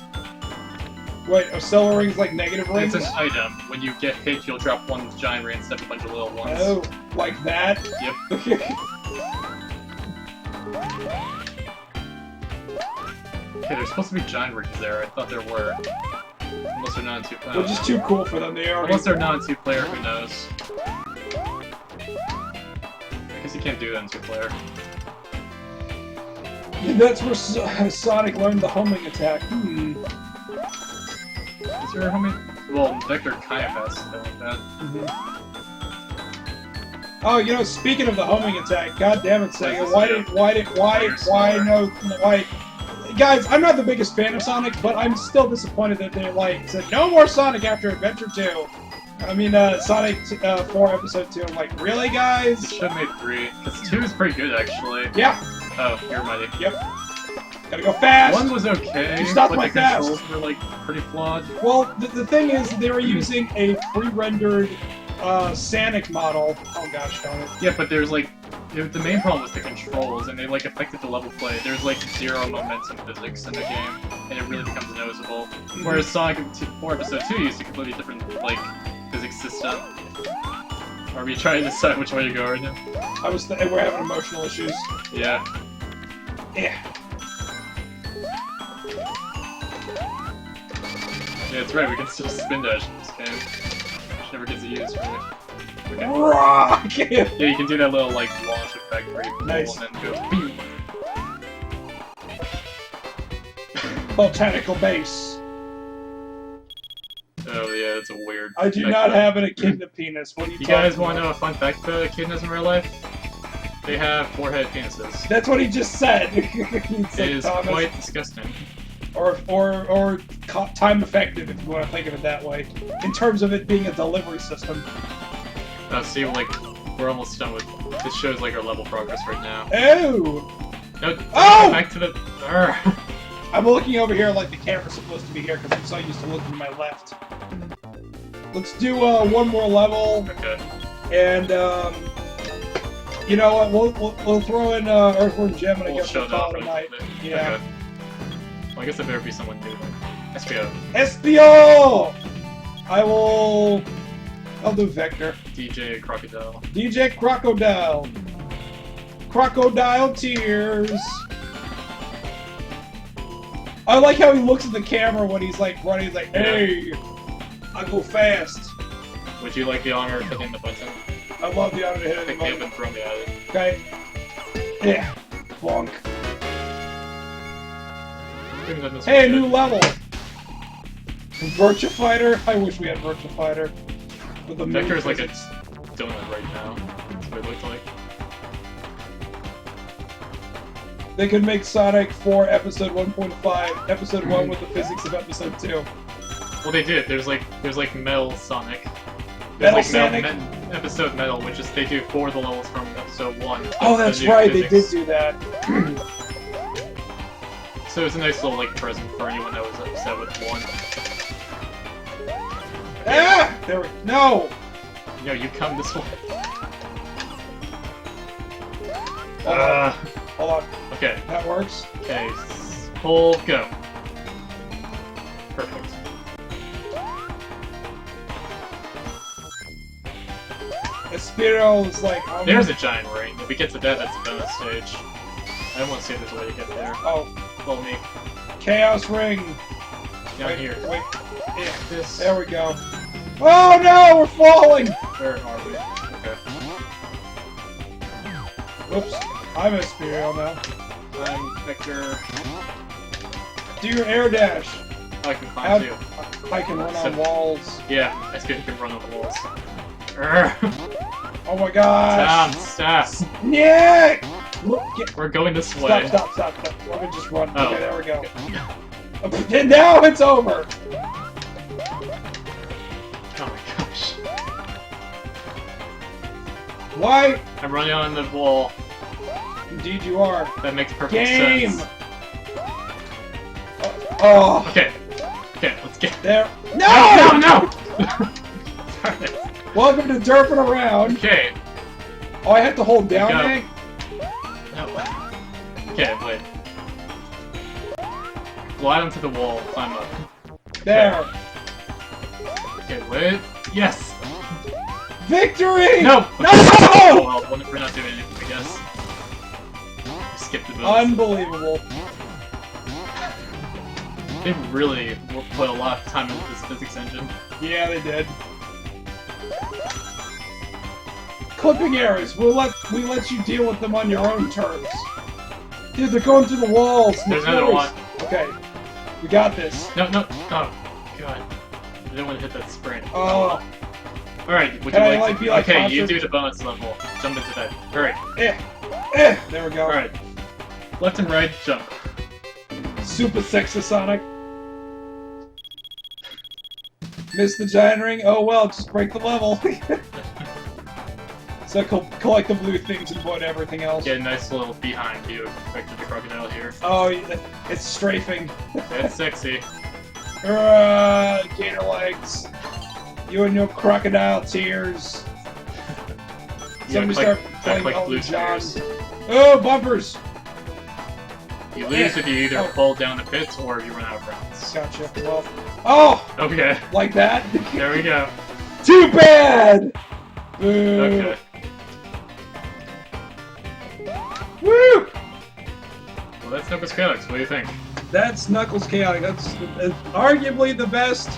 Wait, are silver rings like negative rings? It's an item. When you get hit, you'll drop one giant ring instead of a bunch of little ones. Oh, like that? Yep. Okay, there's supposed to be giant rings there. I thought there were. Unless they're not in two-player. They're just too cool for them. They are. Unless they're not in two-player, who knows? I guess you can't do that in two-player. That's where Sonic learned the homing attack. Is there a homing? Well, Vector kind of has something like that. Oh, you know, speaking of the homing attack, god damn it, Sega, why? Guys, I'm not the biggest fan of Sonic, but I'm still disappointed that they said no more Sonic after Adventure 2. I mean, Sonic 4 Episode 2. I'm like, really, guys? They should have made 3, because 2 is pretty good, actually. Yeah. Oh, you're mighty. Yep. Gotta go fast! 1 was okay, you stopped but my the fast. controls were, like, pretty flawed. Well, the thing is, they were using a pre-rendered Sonic model. Oh gosh, darn it. Yeah, but there's, like, the main problem was the controls, and they, like, affected the level play. There's, like, zero momentum physics in the game, and it really becomes noticeable. Whereas Sonic 4 Episode 2 used a completely different, like, physics system. Are we trying to decide which way to go right now? We're having emotional issues. Yeah. Yeah. Yeah, that's right, we can still spin dash in this game. Which never gets used, really. Okay. Rock! Yeah, you can do that little, like, launch effect where you pull Nice. and then go beep. Botanical base. Oh, yeah, that's a weird... I do not have an echidna penis. What are you You talking guys want to about? know a fun fact about echidnas in real life? They have four-headed penises. That's what he just said. It is quite disgusting. Or time effective, if you want to think of it that way. In terms of it being a delivery system. See, like, we're almost done with... This shows, like, our level progress right now. Oh! No, Oh! back to the... I'm looking over here like the camera's supposed to be here, because I'm so used to looking to my left. Let's do one more level. Okay. And, you know what, we'll throw in Earthworm Jim and I guess we'll call it a night. Yeah. Okay. Well, I guess there better be someone new. SPO. SPO! I'll do Vector. DJ Crocodile. DJ Crocodile. Crocodile Tears. I like how he looks at the camera when he's like running. He's like, hey, I go fast. Would you like the honor of hitting the button? I love the honor of hitting the Pick me button. up and throw me at it. Okay. Yeah. Bonk. Hey, new level! Virtua Fighter? I wish we had Virtua Fighter. With the Vector's like a donut right now. That's what it looks like. They could make Sonic 4 Episode 1.5, Episode 1 with the physics of Episode 2. Well, they did. There's like Metal Sonic. Metal like Sonic? Episode Metal, which is they do 4 of the levels from Episode 1. Oh, that's right, they did do that. So it's a nice little like present for anyone that was upset with 1. Ah! There we no! No, you come this way. Hold on. Okay. That works. Okay. Pull, go. Perfect. Espiro is like... There's a giant ring. If we get to that, that's a bonus stage. I want to see if there's a way to get there. Oh. Follow me. Chaos Ring! Down here. Wait. Yeah. This. There we go. Oh no! We're falling! Where are we? Okay. Oops. I'm Espiro now. I'm Vector. Do your air dash. Oh, I can climb too. I can run on walls. Yeah, Espiro can run on the walls. Oh my gosh! Stop! Yeah! Look, We're going this way. Stop. Let me just run. Oh. Okay, there we go. And now it's over! Oh my gosh. Why? I'm running on the wall. Indeed you are. That makes perfect Game! sense. Oh! Okay, let's get there. No! No! Welcome to Derping Around. Okay. Oh, I have to hold down, Hank? No. Okay, wait. Glide onto the wall, climb up. There. Okay, wait. Yes! Victory! No! No! Oh, well, we're not doing anything, I guess. We skipped the bonus. Unbelievable. They really put a lot of time into this physics engine. Yeah, they did. Clipping errors. We let you deal with them on your own terms. Dude, they're going through the walls. There's another one. Okay, we got this. No. Oh, God. I didn't want to hit that sprint. Oh. Alright, would you Can I, like be like okay, Contra? you do the bonus level. Jump into that. Alright. There we go. Alright. Left and right, jump. Super sexy Sonic. Missed the giant ring? Oh well, just break the level. So collect the blue things and put everything else. Get a nice little behind view of Vector the Crocodile here. Oh, it's strafing. That's sexy. Gator legs. You and your crocodile tears. Somebody start playing Elton John. Oh, bumpers! You lose if you either fall down the pits or you run out of rounds. Gotcha. Well, oh! Okay. Like that? There we go. Too bad! Boo! Okay. Woo! Well, that's Knuckles Chaotix. What do you think? That's Knuckles Chaotix. That's arguably the best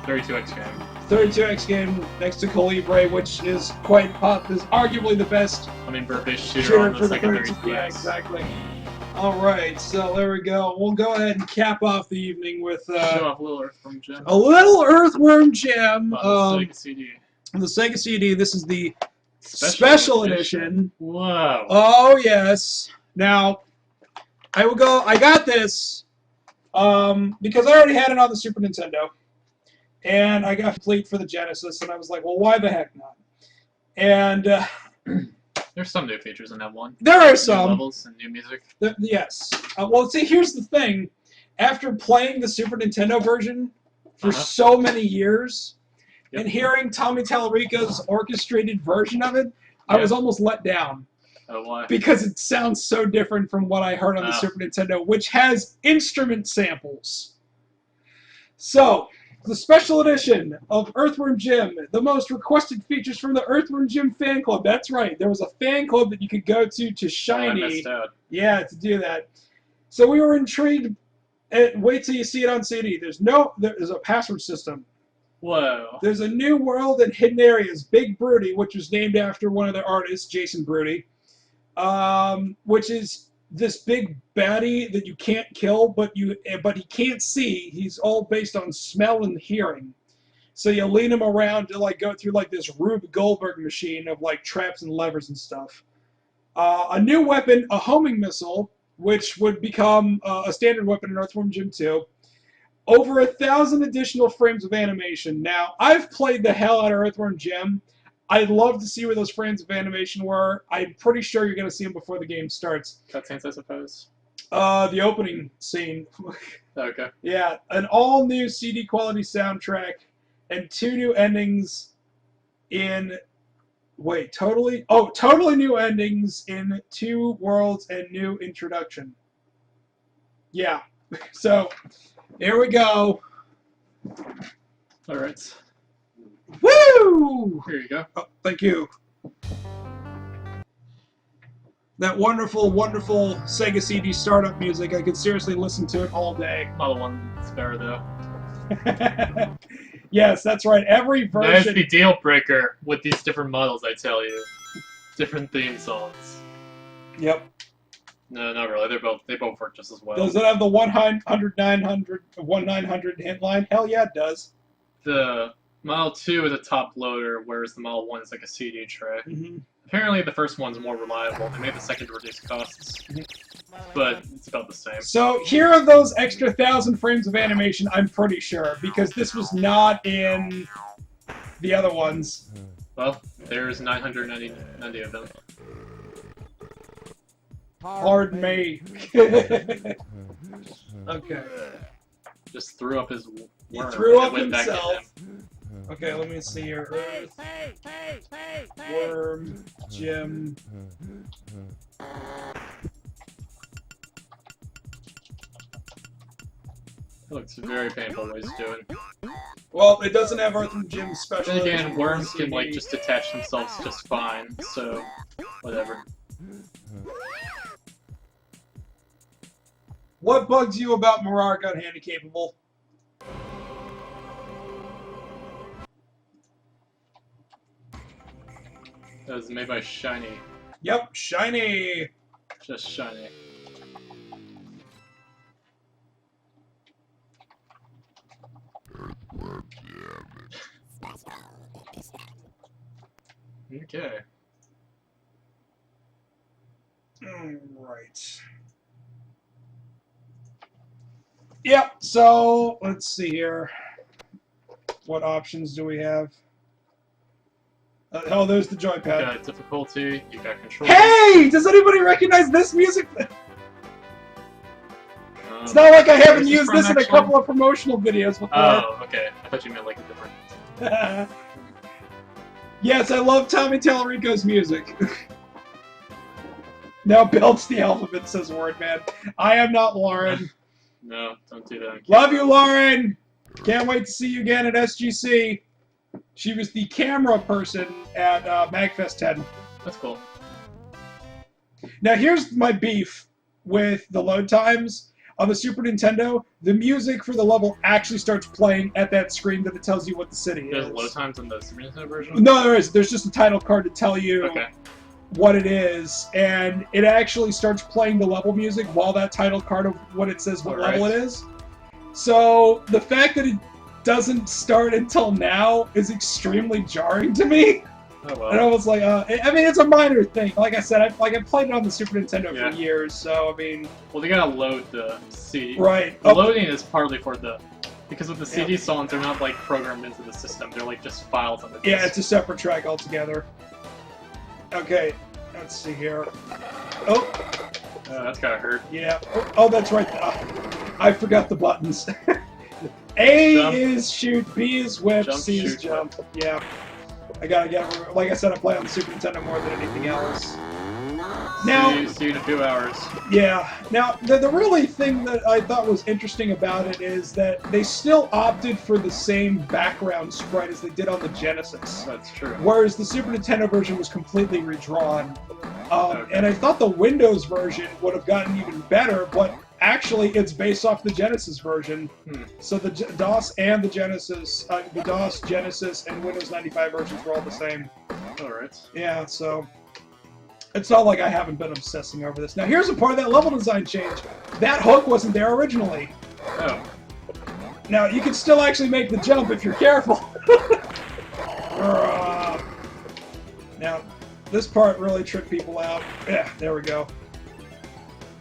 32X game. 32X game next to Calibre, which is quite hot. Is arguably the best Hummingbird-based shooter on the for the Sega 32. 32X. Yeah, exactly. All right, so there we go. We'll go ahead and cap off the evening with Show off a little Earthworm Jim. a little Earthworm Jim. On the Sega CD. The Sega CD. This is the Special edition. Wow. Oh yes. Now, I will go. I got this because I already had it on the Super Nintendo, and I got complete for the Genesis, and I was like, well, why the heck not? And there's some new features in that one. There are new some levels and new music. Yes. Well, see, here's the thing. After playing the Super Nintendo version for so many years, and hearing Tommy Tallarico's orchestrated version of it, I was almost let down. Oh, why? Because it sounds so different from what I heard on the Super Nintendo, which has instrument samples. So, the special edition of Earthworm Jim, the most requested features from the Earthworm Jim fan club. That's right. There was a fan club that you could go to Shiny. I missed out. Yeah, to do that. So we were intrigued. Wait till you see it on CD. There's a password system. Whoa. There's a new world and hidden areas. Big Broody, which was named after one of the artists, Jason Broody, which is this big baddie that you can't kill, but he can't see. He's all based on smell and hearing. So you lead him around to like go through like this Rube Goldberg machine of like traps and levers and stuff. A new weapon, a homing missile, which would become a standard weapon in Earthworm Jim 2. Over 1,000 additional frames of animation. Now, I've played the hell out of Earthworm Jim. I'd love to see where those frames of animation were. I'm pretty sure you're going to see them before the game starts. Cutscenes, I suppose. The opening scene. Okay. Yeah, an all-new CD quality soundtrack and 2 new endings in... Wait, totally? Oh, totally new endings in 2 worlds and new introduction. Yeah. So, here we go. All right. Woo! Here you go. Oh, thank you. That wonderful, wonderful Sega CD startup music. I could seriously listen to it all day. Model 1's better, though. Yes, that's right. Every version... That's the deal breaker with these different models, I tell you. Different theme songs. Yep. No, not really. They both work just as well. Does it have the 1-900 hint line? Hell yeah, it does. The Model 2 is a top loader, whereas the Model 1 is like a CD tray. Apparently the first one's more reliable. They made the second to reduce costs. But it's about the same. So here are those extra 1,000 frames of animation, I'm pretty sure, because this was not in the other ones. Well, there's 990 of them. Pardon me. Okay. Just threw up his worm. He threw up went himself. Back to him. Okay, let me see here. Worm, Jim. It looks very painful what he's doing. Well, it doesn't have Earthworm Jim's special. Then again, edition worms CD. can like just detach themselves just fine, so whatever. What bugs you about Mirar Gun Handicapable? That was made by Shiny. Yep, Shiny. Just Shiny. Okay. Right. Yep, so let's see here. What options do we have? Oh, there's the joypad. You got difficulty, you got control. Hey! Does anybody recognize this music? It's not like I haven't used this in a couple of promotional videos before. Oh, okay. I thought you meant like a different... Yes, I love Tommy Tallarico's music. Now belts the alphabet, says Wordman. I am not Lauren. No, don't do that. Love you, Lauren! Can't wait to see you again at SGC. She was the camera person at MagFest 10. That's cool. Now here's my beef with the load times. On the Super Nintendo, the music for the level actually starts playing at that screen that it tells you what the city is. There's load times in the Super Nintendo version? No, there is. There's just a title card to tell you Okay. what it is, and it actually starts playing the level music while that title card of what it says what level it is. So the fact that it doesn't start until now is extremely jarring to me. Oh, well. And I was like, I mean, it's a minor thing. Like I said, I played it on the Super Nintendo for years, so I mean. Well, they gotta load the CD. Right. The loading is partly for the, because with the CD songs, they're not like programmed into the system. They're like just files on the disc. Yeah, it's a separate track altogether. Okay, let's see here. Oh. That's gotta hurt. Yeah. Oh, that's right. I forgot the buttons. A Jump. is shoot, B is whip, Jump, C is shoot, jump. Yeah. I gotta get. Like I said, I play on the Super Nintendo more than anything else. Now, see you in a few hours. Yeah. Now, the really thing that I thought was interesting about it is that they still opted for the same background sprite as they did on the Genesis. That's true. Whereas the Super Nintendo version was completely redrawn. And I thought the Windows version would have gotten even better, but actually it's based off the Genesis version. So the DOS and the Genesis, the DOS, Genesis, and Windows 95 versions were all the same. Alright. Yeah, so it's not like I haven't been obsessing over this. Now here's a part of that level design change. That hook wasn't there originally. Oh. Now you can still actually make the jump if you're careful. Now this part really tricked people out. Yeah, there we go.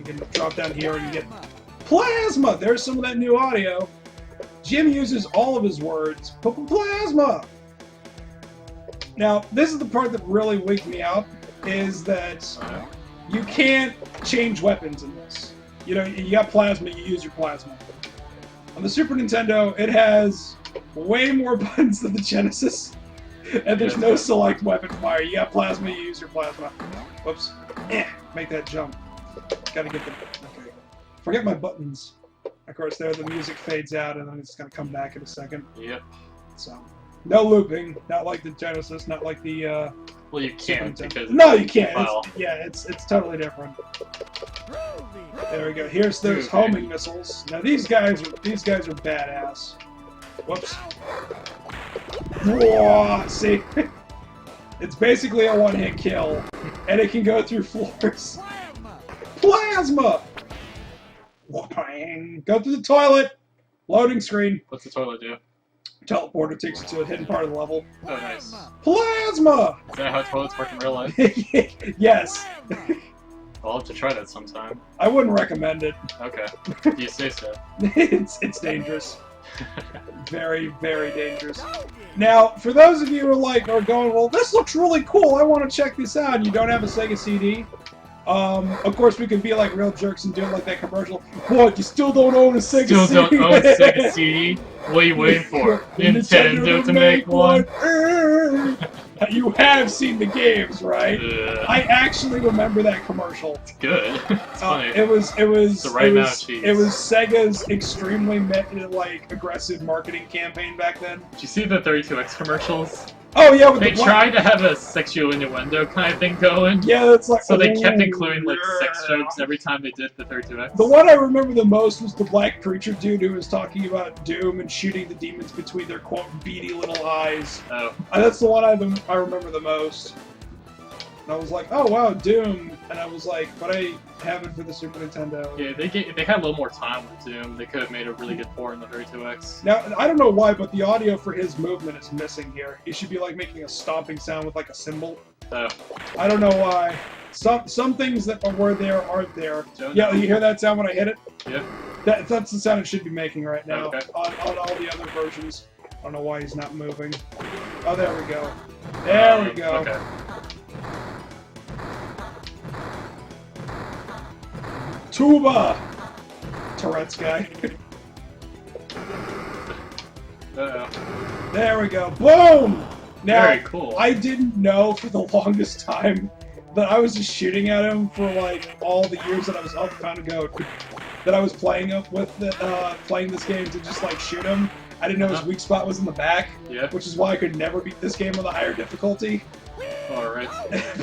You can drop down here and you get plasma. There's some of that new audio. Jim uses all of his words. Plasma. Now this is the part that really wigged me out. Is that you can't change weapons in this. You know, you got plasma, you use your plasma. On the Super Nintendo, it has way more buttons than the Genesis, and there's no select weapon fire. You got plasma, you use your plasma. Whoops. Make that jump. Gotta get the... Okay. Forget my buttons. Of course, there the music fades out, and then it's gonna come back in a second. Yep. So, no looping. Not like the Genesis, not like the... Well, you can't because no, you can't. It's totally different. There we go. Here's those homing missiles. Now these guys are badass. Whoops. Whoa, see, it's basically a one-hit kill, and it can go through floors. Plasma. Go through the toilet. Loading screen. What's the toilet do? Teleporter takes you to a hidden part of the level. Oh, nice. Plasma! Is that how toilets work in real life? Yes. I'll have to try that sometime. I wouldn't recommend it. Okay. You say so. It's dangerous. Very, very dangerous. Now, for those of you who are going, well, this looks really cool, I want to check this out, and you don't have a Sega CD, of course we could be like real jerks and do it like that commercial. What, you still don't own a Sega CD? Still don't own a Sega CD? What are you waiting for? Nintendo to make one? You have seen the games, right? I actually remember that commercial. It's good. It's funny. It was the right amount of cheese. It was Sega's extremely aggressive marketing campaign back then. Did you see the 32X commercials? Oh yeah, they tried to have a sexual innuendo kind of thing going. Yeah, that's like. So they kept including like sex jokes every time they did the 32X. The one I remember the most was the black preacher dude who was talking about Doom and shooting the demons between their quote beady little eyes. Oh. That's the one I remember the most. And I was like, oh wow, Doom, and I was like, but I have it for the Super Nintendo. Yeah, they had a little more time with Doom. They could have made a really good port in the 32X. Now, I don't know why, but the audio for his movement is missing here. He should be like making a stomping sound with like a cymbal. Oh. I don't know why. Some things that were there aren't there. Yeah, you hear that sound when I hit it? Yep. That's the sound it should be making right now. Okay. On all the other versions. I don't know why he's not moving. Oh, there we go. There we go. Okay. Tuba! Tourette's guy. Uh-oh. There we go. Boom! Now, very cool. I didn't know for the longest time that I was just shooting at him for like all the years that I was found a goat that I was playing playing this game to just like shoot him. I didn't know his weak spot was in the back, which is why I could never beat this game on the higher difficulty. Alright.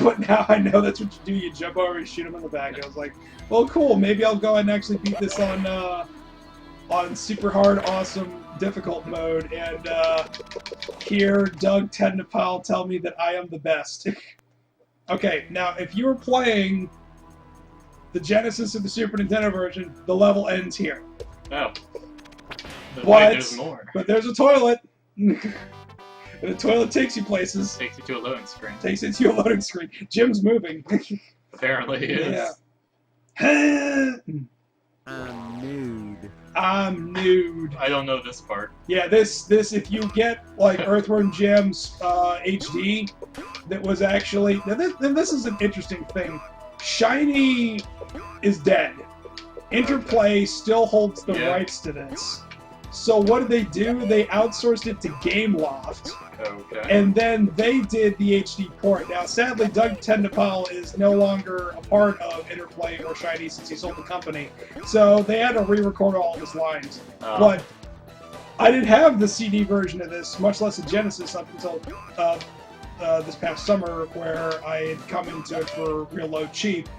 But now I know that's what you do. You jump over and shoot him in the back. I was like, well, cool. Maybe I'll go and actually beat this on super hard, awesome, difficult mode. And hear Doug Tendapal tell me that I am the best. Okay, now if you were playing the Genesis or the Super Nintendo version, the level ends here. Oh. But wait, there's more. But there's a toilet. And the toilet takes you places. Takes you to a loading screen. Takes you to a loading screen. Jim's moving. Apparently he is. Yeah. I'm nude. I'm nude. I don't know this part. Yeah, this if you get like Earthworm Jim's HD, that was actually now this is an interesting thing. Shiny is dead. Interplay still holds the rights to this. So what did they do? They outsourced it to Gameloft. Okay. And then they did the HD port. Now, sadly, Doug Tendapal is no longer a part of Interplay or Shiny since he sold the company. So they had to re-record all of his lines. But I didn't have the CD version of this, much less a Genesis, up until this past summer, where I had come into it for real low cheap.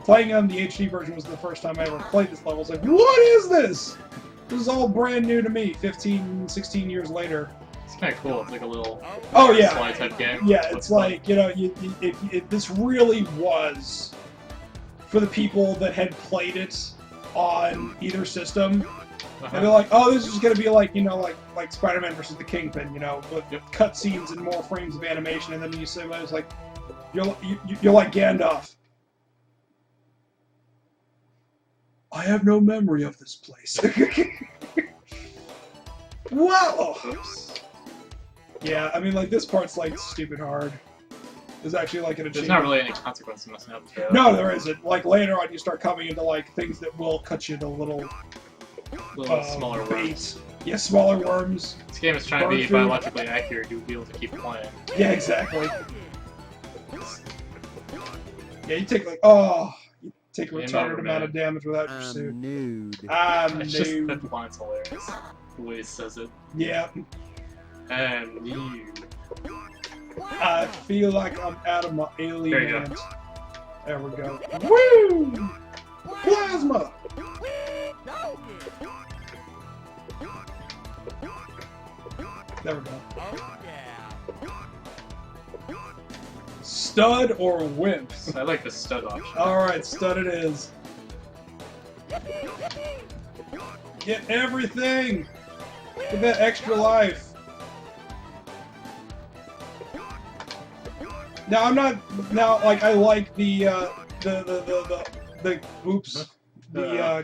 Playing on the HD version was the first time I ever played this level. I was like, what is this? This is all brand new to me, 15, 16 years later. It's kind of cool. It's like a little slide type game. Yeah, it's like, you know, this really was for the people that had played it on either system. And they're like, oh, this is going to be like, you know, like Spider-Man versus the Kingpin, you know, with cutscenes and more frames of animation. And then you say, it's like, you're like Gandalf. I have no memory of this place. Whoa! Oops. Yeah, I mean, like, this part's, like, stupid hard. There's actually, like, an achievement. There's not really any consequence to messing up, too. No, there isn't. Like, later on, you start coming into, like, things that will cut you to little smaller worms. Yeah, smaller worms. This game is trying to be biologically accurate. You'll be able to keep playing. Yeah, exactly. Yeah, you take, like, take a retarded amount of damage without your suit. Nude. I'm nude. Just that line's hilarious. The way he says it. Yeah. I'm nude. I feel like I'm out of my alien. There you go. There we go. Woo! Plasma! There we go. Stud or wimp? I like the stud option. Alright, stud it is. Get everything! Get that extra life. Now I'm not like I like the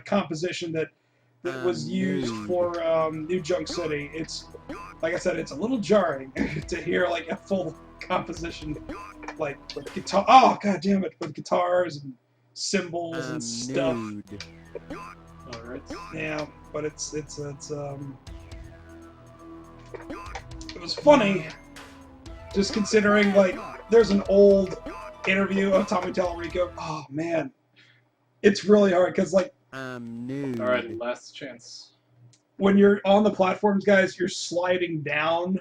composition that was used for New Junk City. It's like I said, it's a little jarring to hear like a full composition, like with guitar. Oh god damn it, with guitars and cymbals and stuff. Alright. Yeah, but it was funny, just considering like there's an old interview of Tommy Tallarico. Oh man, it's really hard because like Alright, last chance. When you're on the platforms, guys, you're sliding down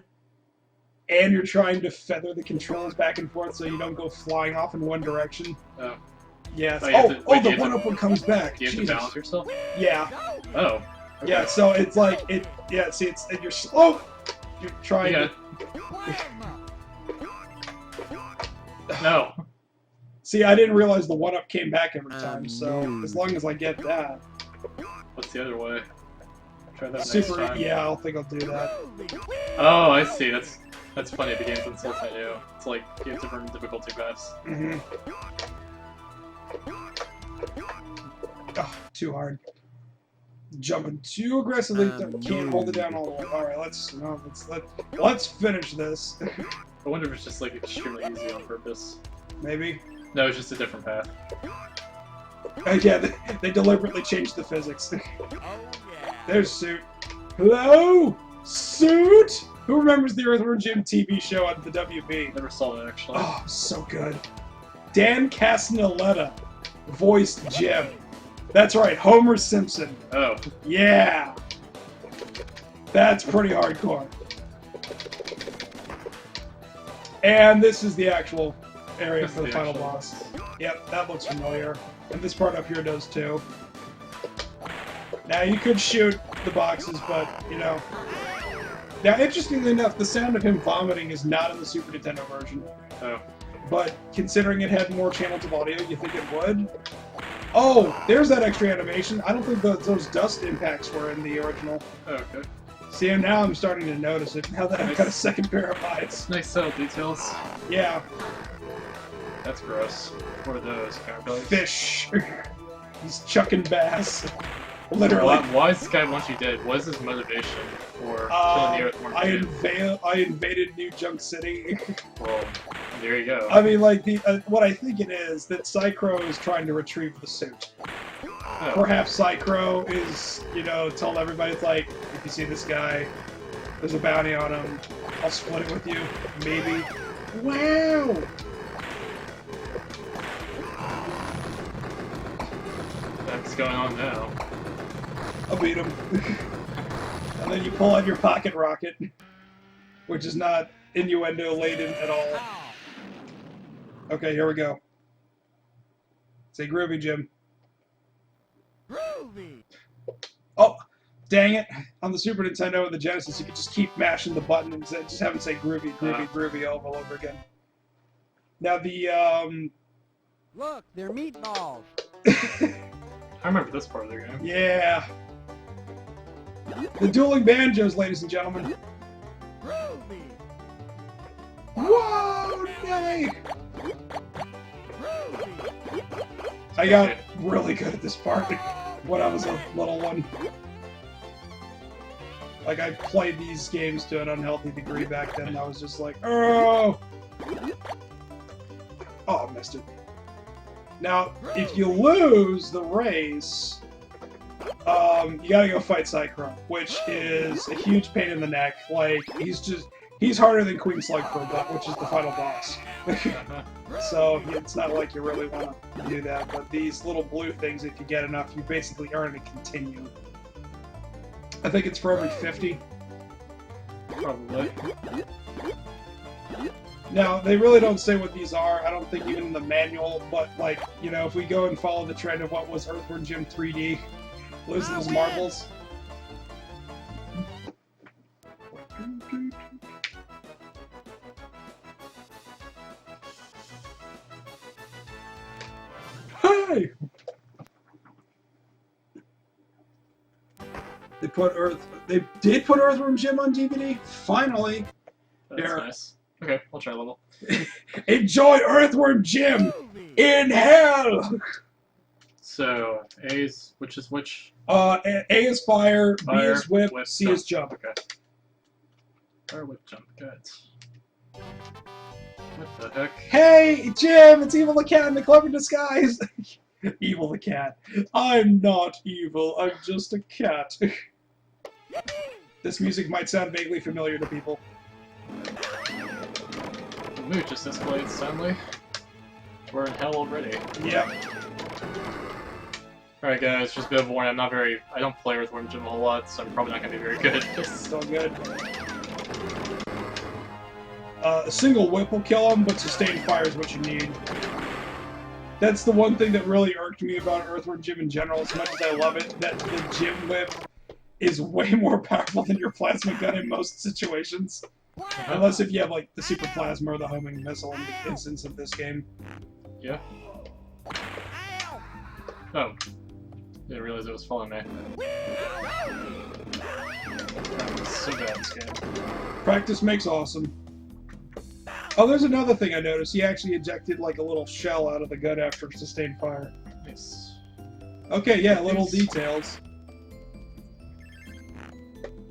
and you're trying to feather the controls back and forth so you don't go flying off in one direction. Oh. Yes. Oh, the one-up one comes back. Do you have to balance yourself? Yeah. Oh. Okay. Yeah, so it's like, see, you're slow. You're trying to... No. See, I didn't realize the one-up came back every time, so as long as I get that... What's the other way? Try that Super, next time. yeah, I think I'll do that. Oh, I see. That's funny. The game's insults I do. It's like you have different difficulty paths. Mm-hmm. Oh, too hard. Jumping too aggressively. Can't hold it down all the way. All right, let's finish this. I wonder if it's just like extremely easy on purpose. Maybe. No, it's just a different path. Yeah, they deliberately changed the physics. There's Suit. Hello? Suit? Who remembers the Earthworm Jim TV show on the WB? Never saw it, actually. Oh, so good. Dan Castaneletta voiced Jim. That's right, Homer Simpson. Oh. Yeah. That's pretty hardcore. And this is the actual area for the final boss. Yep, that looks familiar. And this part up here does too. Now you could shoot the boxes, but, you know... Now, interestingly enough, the sound of him vomiting is not in the Super Nintendo version. Oh. But considering it had more channels of audio, you think it would? Oh, there's that extra animation. I don't think those dust impacts were in the original. Oh, okay. See, and now I'm starting to notice it, now that I've got a second pair of eyes. Nice subtle details. Yeah. That's gross. What are those? Caterpillars? Fish. He's chucking bass. Literally. Why is this guy want you dead? What is his motivation for killing the Earthworm Jim? I invaded New Junk City. Well, there you go. I mean, like, what I think it is, that Psychro is trying to retrieve the suit. Oh. Perhaps Psychro is, you know, telling everybody, it's like, if you see this guy, there's a bounty on him, I'll split it with you, maybe. Wow! What's going on now? I'll beat him. And then you pull out your pocket rocket, which is not innuendo-laden at all. Okay, here we go. Say groovy, Jim. Groovy! Oh, dang it. On the Super Nintendo and the Genesis, you could just keep mashing the button and just have it say groovy, groovy, groovy over and over again. Now the, Look, they're meatballs! I remember this part of the game. Yeah. The dueling banjos, ladies and gentlemen. Groovy! Whoa, nay! I got really good at this part when I was a little one. Like, I played these games to an unhealthy degree back then, and I was just like, oh! Oh, I missed it. Now, if you lose the race, you gotta go fight Psychro, which is a huge pain in the neck. Like, he's harder than Queen Slug for a butt, which is the final boss. So, it's not like you really want to do that, but these little blue things, if you get enough, you basically earn a continue. I think it's for every 50. Probably. Now, they really don't say what these are, I don't think even in the manual, but, like, you know, if we go and follow the trend of what was Earthworm Jim 3D, losing his marbles. Hey! They did put Earthworm Jim on DVD? Finally! That's nice. Okay, I'll try a little. Enjoy Earthworm Jim in hell! So, which is which? A is fire, B is whip, C jump. is jump. Okay. Fire, whip, jump. Good. What the heck? Hey, Jim! It's Evil the Cat in the clever disguise! Evil the Cat. I'm not evil, I'm just a cat. This music might sound vaguely familiar to people. The mood just escalates suddenly. We're in hell already. Yep. Alright guys, just a bit of warning, I don't play Earthworm Jim a whole lot, so I'm probably not gonna be very good. It's all good. A single whip will kill him, but sustained fire is what you need. That's the one thing that really irked me about Earthworm Jim in general, as much as I love it, that the Jim whip is way more powerful than your plasma gun in most situations. Unless if you have, like, the super plasma or the homing missile in the instance of this game. Yeah. Oh. Didn't realize it was following me. That was so bad in this game. Practice makes awesome. Oh, there's another thing I noticed. He actually ejected, like, a little shell out of the gun after sustained fire. Nice. Okay, yeah, little details.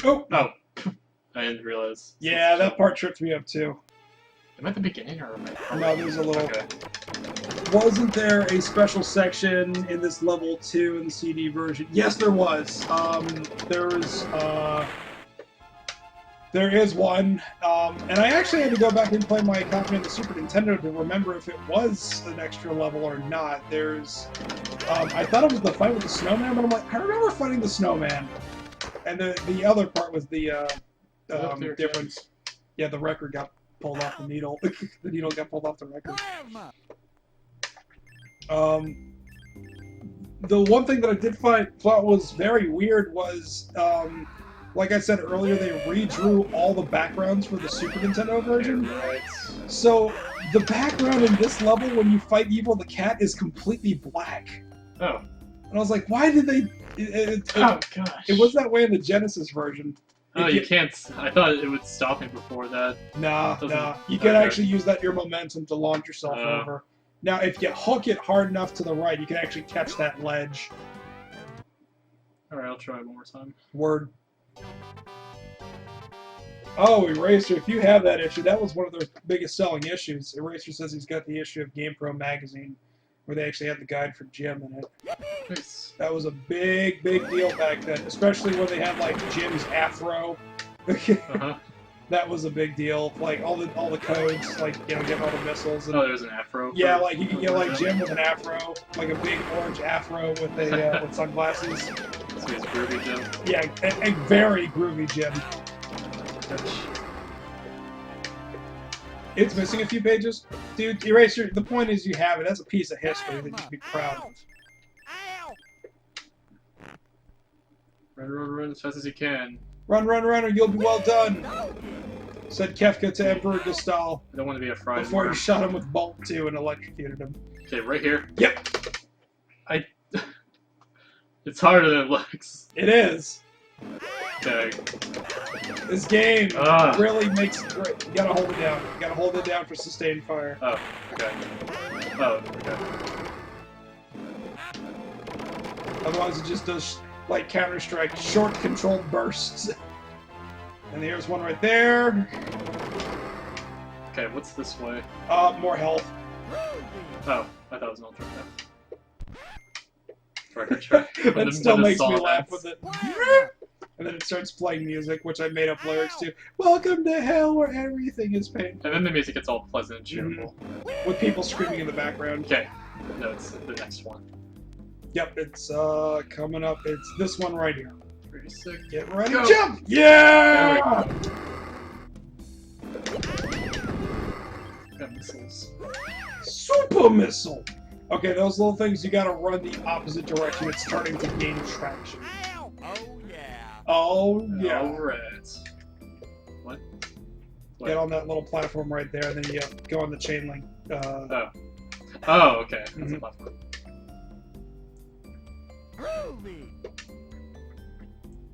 Oh! Oh. I didn't realize. Yeah, that part tripped me up, too. Am I at the beginning, or am I... No, there's a little... Okay. Wasn't there a special section in this level 2 in the CD version? Yes, there was. There is one, and I actually had to go back and play my copy of the Super Nintendo to remember if it was an extra level or not. There's, I thought it was the fight with the snowman, but I'm like, I remember fighting the snowman. And the other part was the difference. Yeah, the record got pulled off the needle. The needle got pulled off the record. The one thing that I thought was very weird was, like I said earlier, they redrew all the backgrounds for the Super Nintendo version. Right. So the background in this level, when you fight Evil the Cat, is completely black. Oh. And I was like, why did they? Oh gosh. It was that way in the Genesis version. Oh, you can't. I thought it would stop me before that. Nah. You can actually use your momentum to launch yourself over. Now, if you hook it hard enough to the right, you can actually catch that ledge. Alright, I'll try it one more time. Word. Oh, Eraser, if you have that issue, that was one of their biggest selling issues. Eraser says he's got the issue of GamePro magazine, where they actually had the guide for Jim in it. Nice. That was a big deal back then, especially when they had, like, Jim's afro. That was a big deal. Like, all the codes, like, you know, getting all the missiles. And, there's an afro. Yeah, like, you can get, like, Jim with an afro, like a big orange afro with a with sunglasses. So he's groovy Jim. Yeah, a very groovy Jim. It's missing a few pages. Dude, Eraser, the point is you have it. That's a piece of history that you should be proud of. Run as fast as you can. Run, or you'll be well done, said Kefka to Emperor Gestal. I don't want to be a fried before he shot him with Bolt 2 and electrocuted him. Okay, right here. Yep. It's harder than it looks. It is. Okay. This game really makes it great. You gotta hold it down. You gotta hold it down for sustained fire. Oh, okay. Oh, okay. Otherwise, it just does like Counter-Strike, short controlled bursts. And here's one right there. Okay, what's this way? More health. Oh, I thought it was an ultra record check. That still makes me laugh with it. And then it starts playing music, which I made up lyrics to. Welcome to hell where everything is painful. And then the music gets all pleasant and cheerful. With people screaming in the background. Okay. No, it's the next one. Yep, it's coming up. It's this one right here. 3, 6, get ready, go. jump! Yeah! Got missiles. Super missile! Okay, those little things, you gotta run the opposite direction. It's starting to gain traction. Oh, yeah. Alright. What? Get on that little platform right there, and then you go on the chain link. Oh, okay. That's a platform.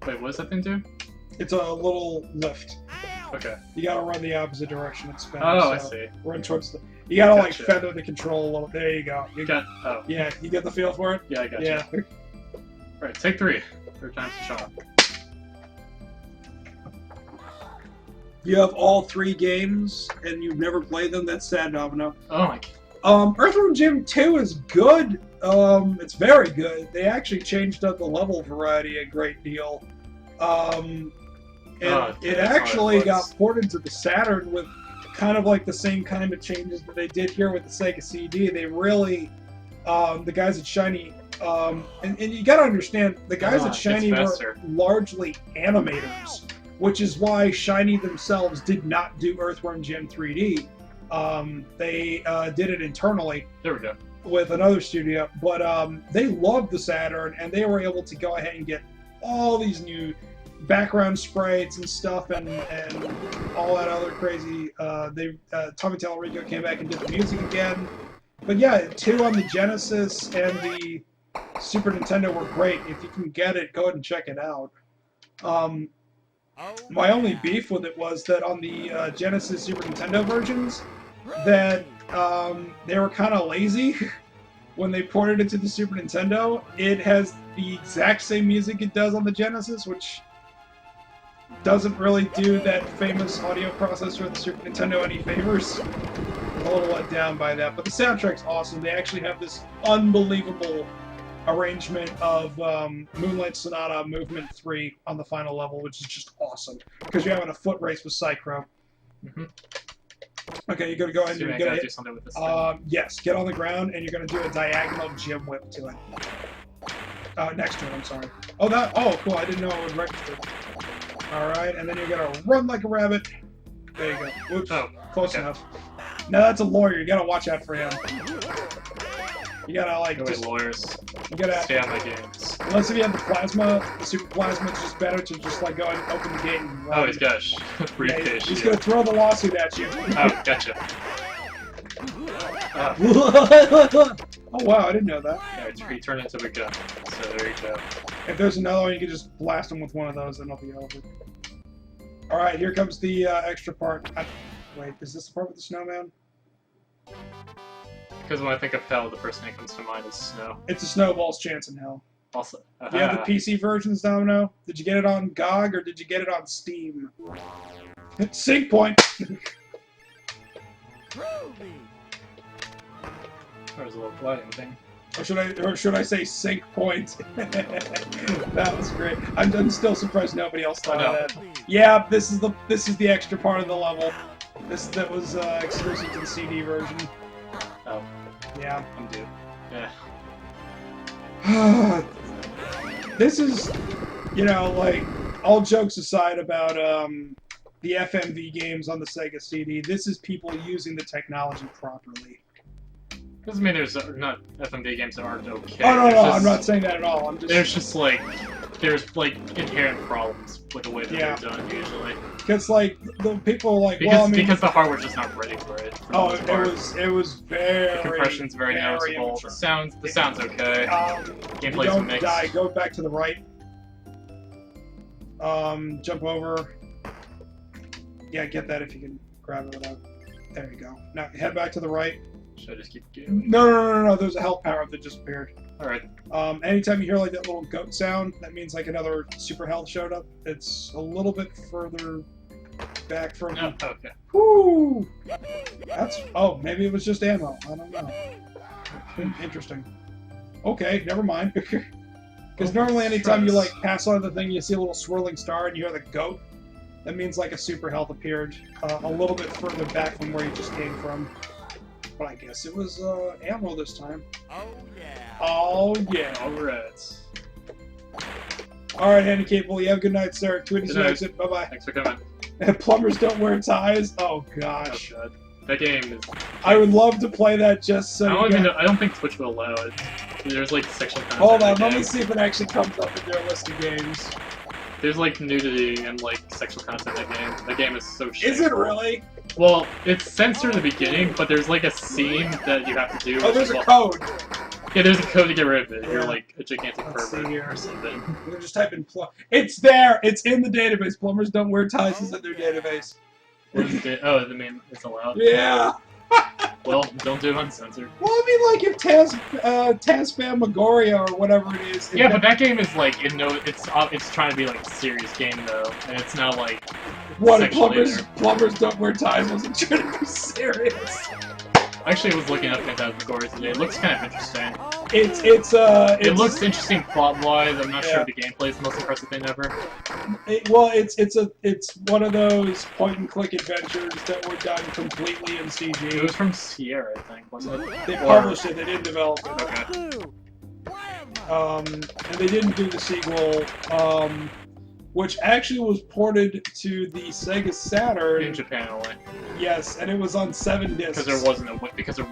Wait, what does that thing do? It's a little lift. Okay. You gotta run the opposite direction. It's spinning. Oh, I see. Run towards the... You gotta, like, Gotcha. feather the control a little. There you go. You got... Oh. Yeah, you get the feel for it? Yeah, I got you. Yeah. Alright, take 3. 3 times the shot. You have all 3 games, and you've never played them? That's sad, Domino. Oh my god. Earthworm Jim 2 is good. It's very good. They actually changed up the level variety a great deal. It actually got ported to the Saturn with kind of like the same kind of changes that they did here with the Sega CD. They really, the guys at Shiny, and you gotta understand, the guys at Shiny were largely animators, which is why Shiny themselves did not do Earthworm Jim 3D. They did it internally. There we go. With another studio, but they loved the Saturn, and they were able to go ahead and get all these new background sprites and stuff, and all that other crazy. Tommy Tallarico came back and did the music again. But yeah, 2 on the Genesis and the Super Nintendo were great. If you can get it, go ahead and check it out. My only beef with it was that on the Genesis Super Nintendo versions, that they were kind of lazy when they ported it to the Super Nintendo. It has the exact same music it does on the Genesis, which doesn't really do that famous audio processor of the Super Nintendo any favors. I'm a little let down by that, but the soundtrack's awesome. They actually have this unbelievable arrangement of Moonlight Sonata Movement 3 on the final level, which is just awesome, because you're having a foot race with Psychro. Okay, you're gonna go ahead and you're gonna do something with this yes, get on the ground and you're gonna do a diagonal Jim whip to it. Next to it, I'm sorry. Oh, cool, I didn't know it would register. Alright, and then you're gonna run like a rabbit. There you go. Whoops. Oh. Close enough. No, that's a lawyer. You gotta watch out for him. You gotta like just lawyers. You gotta stay on my games. Unless if you have the plasma, the super plasma, it's just better to just like go and open the gate and run. Oh, he's got a briefcase. He's gonna throw the lawsuit at you. Oh, gotcha. Oh wow, I didn't know that. Yeah, he turned into a gun. So there you go. If there's another one, you can just blast him with one of those, and it'll be over. All right, here comes the extra part. Wait, is this the part with the snowman? Because when I think of hell, the first thing that comes to mind is snow. It's a snowball's chance in hell. Also, Do you have the PC versions, Domino? Did you get it on GOG or did you get it on Steam? Sync point. There's a little lighting thing. Or should I say sync point? That was great. I'm still surprised nobody else thought of that. Yeah, this is the extra part of the level. That was exclusive to the CD version. Oh. Yeah. I'm due. Yeah. This is, you know, like, all jokes aside about the FMV games on the Sega CD, this is people using the technology properly. Doesn't mean there's not FMV games that aren't okay. Oh, no, I'm not saying that at all. I'm just... There's inherent problems with the way that they're done usually. Because like the people are like, because the hardware's just not ready for it. It was very. The compression's very noticeable. Immature. The sound's okay. Gameplay's don't mixed. die. Go back to the right. Jump over. Yeah, get that if you can grab it without. There you go. Now head back to the right. Should I just keep going? No. There's a health power-up that just appeared. Alright. Anytime you hear like that little goat sound, that means like another super health showed up. It's a little bit further back from. Oh, okay. Whoo! Oh, maybe it was just ammo. I don't know. Interesting. Okay, never mind. Because normally anytime you like pass on the thing, you see a little swirling star and you hear the goat. That means like a super health appeared a little bit further back from where you just came from. But I guess it was ammo this time. Oh yeah. Oh yeah. Alright. Alright, Handicapable, you have a good night, sir. Twitty's exit. Bye bye. Thanks for coming. Plumbers don't wear ties. Oh gosh. Oh, God. That game is. I would love to play that just so. I don't think Twitch will allow it. There's like sexual content. Hold on, let me see if it actually comes up in their list of games. There's like nudity and like sexual content in that game. The game is so shameful. Is it really? Well, it's censored in the beginning, but there's like a scene that you have to do. Oh, there's a code. Yeah, there's a code to get rid of it. Yeah. You're like a gigantic pervert here or something. We're just typing It's there. It's in the database. Plumbers don't wear ties is in their database. Oh, the main it's allowed. Yeah. Well, don't do it uncensored. Well, I mean, like if Tasmamagoria or whatever it is. Yeah, but that game is like it's trying to be like a serious game though, and it's not like. What plumbers don't wear ties wasn't trying to be serious. Actually, I was looking up Phantasmagoria today. It looks kind of interesting. It looks interesting plot-wise. I'm not sure the gameplay is the most impressive thing ever. It's one of those point-and-click adventures that were done completely in CG. It was from Sierra, I think, wasn't it? They published it. They didn't develop it. Okay. And they didn't do the sequel. Which actually was ported to the Sega Saturn in Japan only. Yes, and it was on 7 discs. Because there wasn't.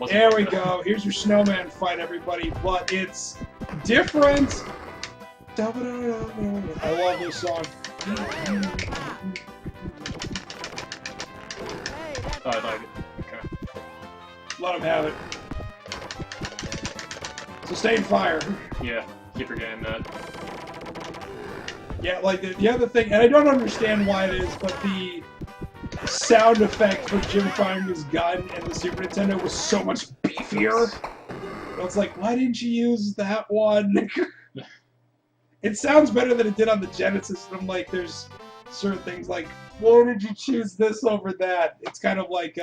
There we go. Here's your snowman fight, everybody. But it's different. I love this song. Oh, I like it. Okay. Let him have it. Sustain fire. Yeah, keep forgetting that. Yeah, like the other thing, and I don't understand why it is, but the sound effect for Jim firing his gun in the Super Nintendo was so much beefier. I was like, why didn't you use that one? It sounds better than it did on the Genesis, and I'm like, there's certain things like, why did you choose this over that? It's kind of like,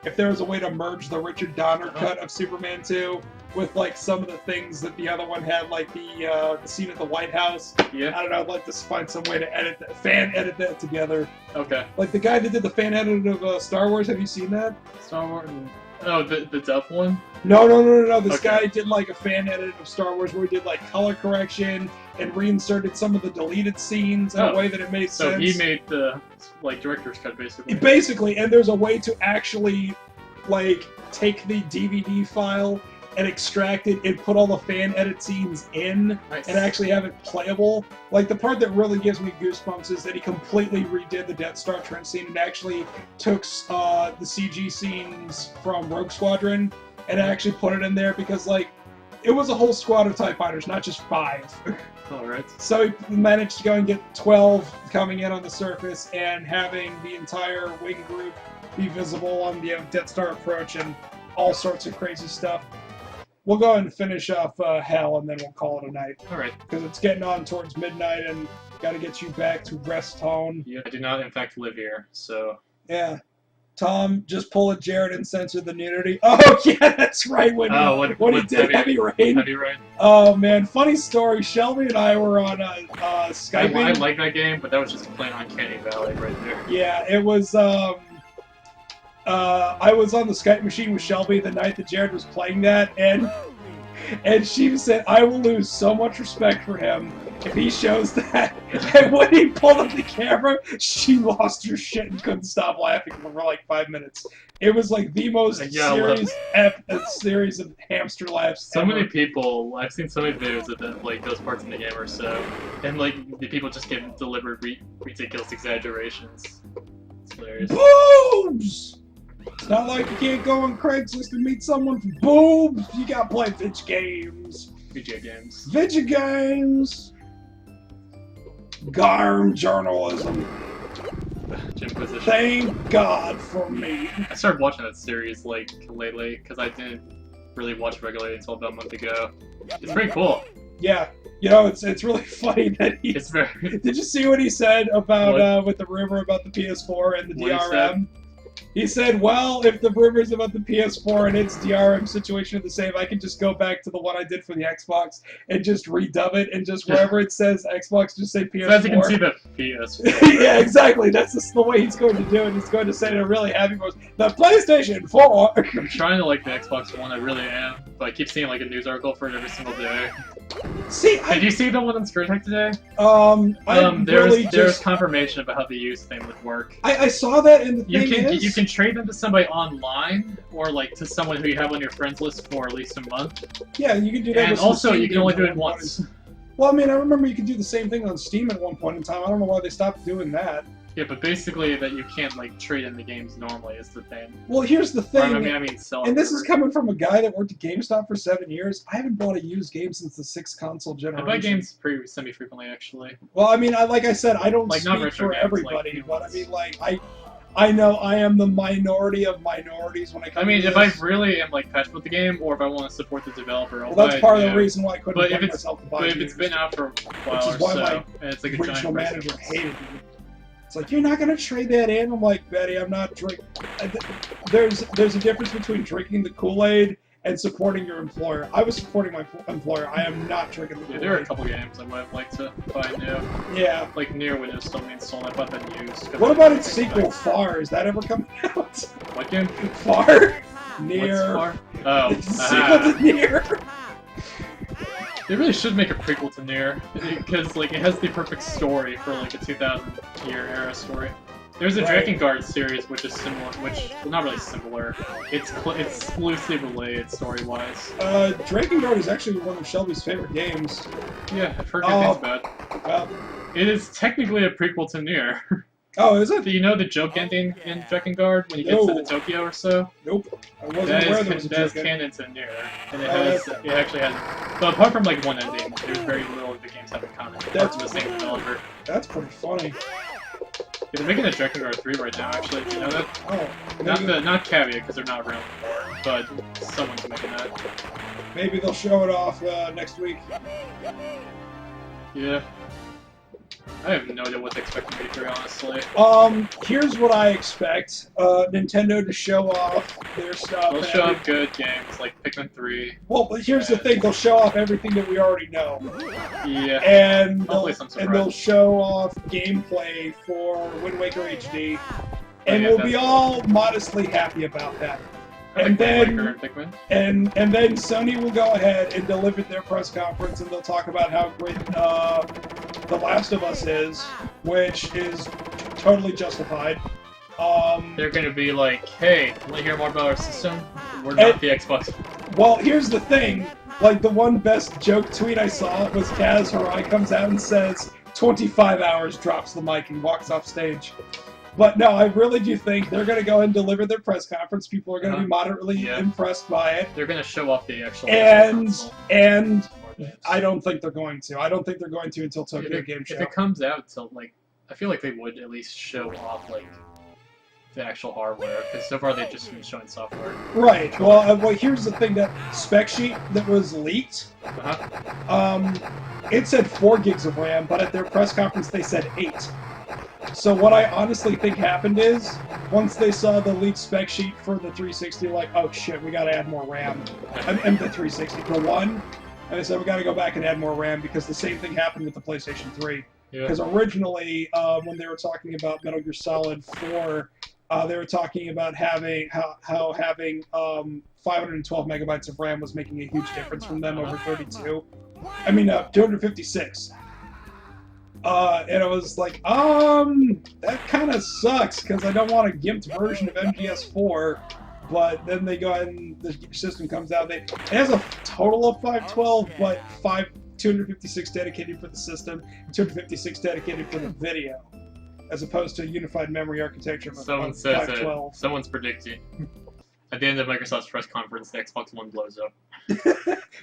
if there was a way to merge the Richard Donner cut of Superman 2 with like some of the things that the other one had, like the scene at the White House. Yeah. I don't know. I'd like to find some way to fan edit that together. Okay. Like the guy that did the fan edit of Star Wars. Have you seen that? Star Wars. Oh, the dub one. No. This guy did like a fan edit of Star Wars where he did like color correction. and reinserted some of the deleted scenes in a way that it made sense. So he made the director's cut basically. Basically, and there's a way to actually take the DVD file and extract it and put all the fan edit scenes in and actually have it playable. Like, the part that really gives me goosebumps is that he completely redid the Death Star trench scene and actually took the CG scenes from Rogue Squadron and actually put it in there because, it was a whole squad of TIE fighters, not just 5. Alright. So he managed to go and get 12 coming in on the surface and having the entire wing group be visible on the Death Star approach and all sorts of crazy stuff. We'll go ahead and finish off Hell, and then we'll call it a night. Alright. Because it's getting on towards midnight, and got to get you back to rest home. Yeah, I do not, in fact, live here, so... Yeah. Tom, just pull a Jared and censor the nudity. Oh, yeah, that's right, when he did Heavy Rain. Heavy Rain. Oh, man, funny story. Shelby and I were on Skype. I like that game, but that was just plain Uncanny Valley right there. Yeah, it was... I was on the Skype machine with Shelby the night that Jared was playing that, and she said, I will lose so much respect for him if he shows that. And when he pulled up the camera, she lost her shit and couldn't stop laughing for 5 minutes. It was the most series of hamster laughs So ever. many people, I've seen so many videos of those parts in the game or so, and the people just give deliberate ridiculous exaggerations. It's hilarious. Boobs! It's not like you can't go on Craigslist and meet someone for boobs. You gotta play video games. Video games. Video games. Garm journalism. Thank God for me. I started watching that series lately because I didn't really watch it regularly until about a month ago. It's pretty cool. Yeah. It's really funny that he... Did you see what he said about with the rumor about the PS4 and the DRM? He said, well, if the rumors about the PS4 and its DRM situation are the same, I can just go back to the one I did for the Xbox and just redub it, and just wherever it says Xbox, just say PS4. So as you can see the PS4. Yeah, exactly. That's just the way he's going to do it. He's going to say in a really happy voice, the PlayStation 4! I'm trying to like the Xbox One, I really am, but I keep seeing a news article for it every single day. See, did you see the one on Spirit Tech today? There's confirmation about how the use thing would work. I saw that, and you can trade them to somebody online, or to someone who you have on your friends list for at least a month. Yeah, you can do that. And also, you can only do it once. Well, I mean, I remember you could do the same thing on Steam at one point in time. I don't know why they stopped doing that. Yeah, but basically that you can't trade in the games normally is the thing. Well, here's the thing. I mean, sell. And this is coming from a guy that worked at GameStop for 7 years. I haven't bought a used game since the 6th console generation. I buy games pretty semi-frequently, actually. Well, I mean, like I said, I don't speak for everybody, but I mean, I know I am the minority of minorities when I come to this. If I really am passionate with the game, or if I want to support the developer, well, that's part of the reason why I couldn't bring myself to buy But if it's been out for a while which is why my and it's a regional giant manager hated me. It's like, you're not going to trade that in? I'm like, Betty, I'm not drinking. There's a difference between drinking the Kool-Aid and supporting your employer. I was supporting my employer. I am not drinking the Kool-Aid. Yeah, there are a couple games I would like to buy new. Yeah. Near when it still means sold. I bought that used. What about its sequel, Far? Is that ever coming out? What game? Far? Near. What's Far? Oh. It's a sequel to Near. They really should make a prequel to Nier, because it has the perfect story for a 2000-year era story. There's a Drakengard series which is similar, not really similar. It's loosely related story-wise. Drakengard is actually one of Shelby's favorite games. Yeah, I've heard good things about it. It is technically a prequel to Nier. Oh, is it? Do you know the joke ending in Drakengard when you get to the Tokyo or so? Nope. I wasn't aware there was a joke ending. That is canon to Nier, and it actually has. But apart from one ending, there's very little of the games have in common. That's the same developer. That's pretty funny. Yeah, they're making a Drakengard 3 right now. Actually, do you know that? Oh. Not Caveat because they're not around anymore, but someone's making that. Maybe they'll show it off next week. Yeah. I have no idea what to expect from E3, honestly. Here's what I expect. Nintendo to show off their stuff. They'll show off good games like Pikmin 3. Well, but here's the thing. They'll show off everything that we already know. Yeah. And they'll show off gameplay for Wind Waker HD. And we'll be all modestly happy about that. And then, Pikmin. and then Sony will go ahead and deliver their press conference, and they'll talk about how great The Last of Us is, which is totally justified. They're gonna be like, hey, want to hear more about our system? We're not the Xbox. Well, here's the thing. Like, the one best joke tweet I saw was Kaz Hirai comes out and says, 25 hours, drops the mic, and walks off stage. But no, I really do think they're going to go and deliver their press conference. People are going to be moderately impressed by it. They're going to show off the actual And I don't think they're going to. I don't think they're going to until Tokyo Game Show. If it comes out till, like, I feel like they would at least show off, like, the actual hardware, because so far they've just been showing software. Right. Well, here's the thing, that spec sheet that was leaked, it said 4 gigs of RAM, but at their press conference they said 8. So what I honestly think happened is, once they saw the leaked spec sheet for the 360, like, oh shit, we gotta add more RAM. And the 360, the One, and they said we gotta go back and add more RAM, because the same thing happened with the PlayStation 3. Because originally, when they were talking about Metal Gear Solid 4, they were talking about having how having 512 megabytes of RAM was making a huge difference from them over 32. I mean, 256. And I was like, that kind of sucks, because I don't want a gimped version of MGS4. But then they go ahead and the system comes out. It has a total of 512, but 256 dedicated for the system, 256 dedicated for the video, as opposed to a unified memory architecture of 512. Someone's predicting at the end of Microsoft's press conference, the Xbox One blows up.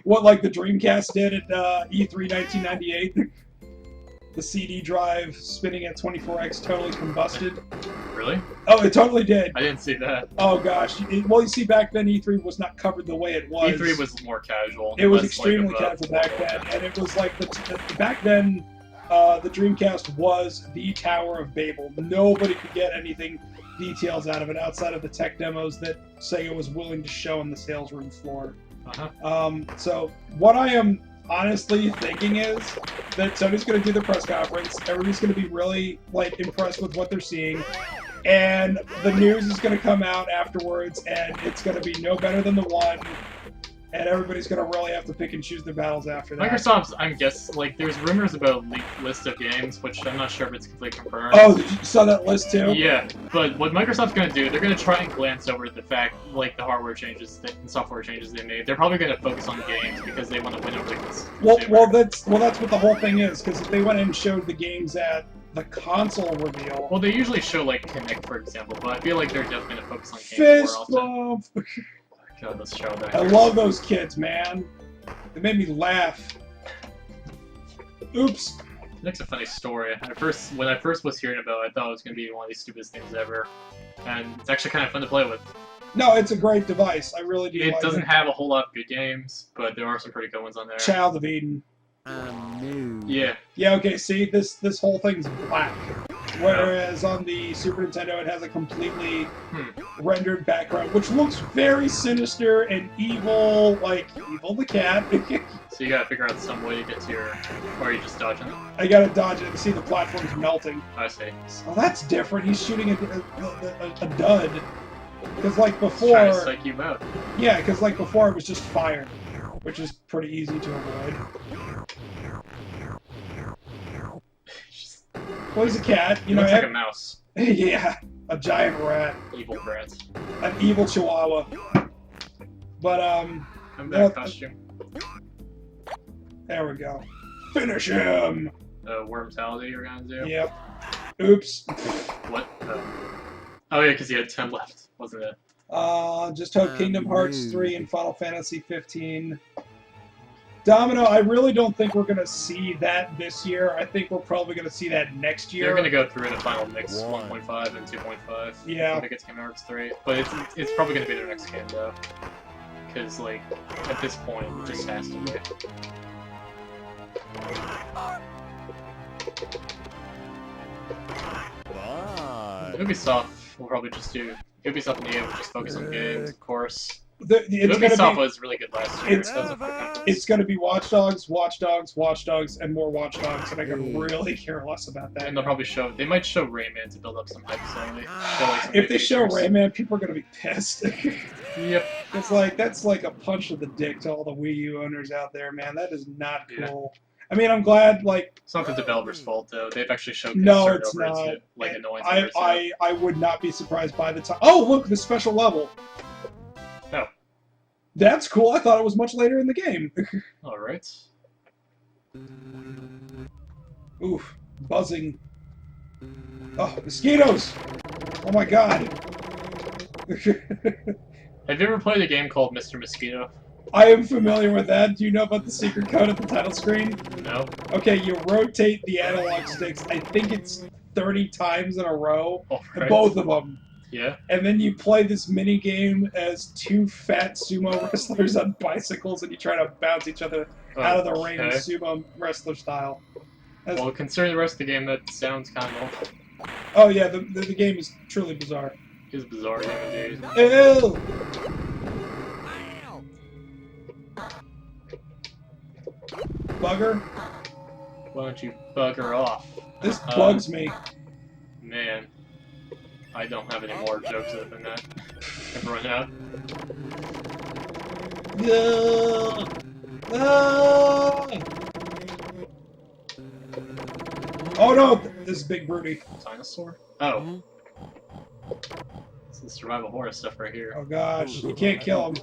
What, like the Dreamcast did at E3 1998? The CD drive spinning at 24x totally combusted. Really? Oh, it totally did. I didn't see that. Oh gosh. Well, you see, back then E3 was not covered the way it was. E3 was more casual. It was extremely casual back then, and it was like back then. The Dreamcast was the Tower of Babel. Nobody could get anything details out of it outside of the tech demos that Sega was willing to show on the sales room floor. So what I am honestly thinking is that Sony's going to do the press conference. Everybody's going to be really impressed with what they're seeing, and the news is going to come out afterwards, and it's going to be no better than the One. And everybody's going to really have to pick and choose their battles after that. Microsoft's, I'm guessing, there's rumors about a leaked list of games, which I'm not sure if it's completely confirmed. Oh, you saw that list too? Yeah, but what Microsoft's going to do, they're going to try and glance over the fact, the hardware changes and software changes they made. They're probably going to focus on games because they want to win over the consumer. Well, that's what the whole thing is, because if they went and showed the games at the console reveal... Well, they usually show, Kinect, for example, but I feel like they're definitely going to focus on games more often. God, let's show that. I love those kids, man. They made me laugh. Oops. That's a funny story. When I first was hearing about it, I thought it was going to be one of the stupidest things ever. And it's actually kind of fun to play with. No, it's a great device. I really do. It doesn't have a whole lot of good games, but there are some pretty good ones on there. Child of Eden. Yeah. Yeah, okay, see, this whole thing's black. Whereas on the Super Nintendo, it has a completely rendered background, which looks very sinister and evil, like Evil the Cat. So you gotta figure out some way to get to your... Or are you just dodging it? I gotta dodge it to see the platforms melting. I see. Oh, that's different. He's shooting a dud. Because before... Trying to psych you out. Yeah, because before it was just fire, which is pretty easy to avoid. Well, he's a cat, you know. Looks like a mouse. Yeah, a giant rat. Evil rat. An evil chihuahua. But I'm that costume. There we go. Finish him. Wormtality you're gonna do. Yep. Oops. What? Oh yeah, because he had 10 left, wasn't it? Just hope Kingdom Hearts 3 and Final Fantasy 15. Domino, I really don't think we're going to see that this year. I think we're probably going to see that next year. They're going to go through the final mix 1.5 and 2.5. Yeah. I think it's Kingdom Hearts 3. But it's probably going to be their next game, though. Because, at this point, it just has to be. Ubisoft will probably just do... Ubisoft and EA will just focus on games, of course. Ubisoft was really good last year. It's going to be Watch Dogs, and more Watch Dogs, and I could really care less about that. And they'll probably they might show Rayman to build up some hype slowly. If they show Rayman, people are going to be pissed. Yep. That's like a punch to the dick to all the Wii U owners out there, man. That is not cool. I mean, I'm glad, like... It's not the developer's fault, though. They've actually shown concern it's over not. it, like, annoyance. I would not be surprised by the time... Oh, look, the special level! Oh. That's cool. I thought it was much later in the game. Alright. Oof. Buzzing. Oh, mosquitoes! Oh my god. Have you ever played a game called Mr. Mosquito? I am familiar with that. Do you know about the secret code at the title screen? No. Okay, you rotate the analog sticks. I think it's 30 times in a row. Right. Both of them. Yeah. And then you play this mini game as two fat sumo wrestlers on bicycles, and you try to bounce each other out of the ring, sumo wrestler style. Well, considering the rest of the game, that sounds kind of awful. Oh yeah, the game is truly bizarre. It is bizarre, indeed. Ew! Bugger? Why don't you bugger off? This bugs me. Man. I don't have any more jokes other than that. I've run out. No! No! Oh no! This is Big Broody. Dinosaur? Oh. This is survival horror stuff right here. Oh gosh, you can't kill him.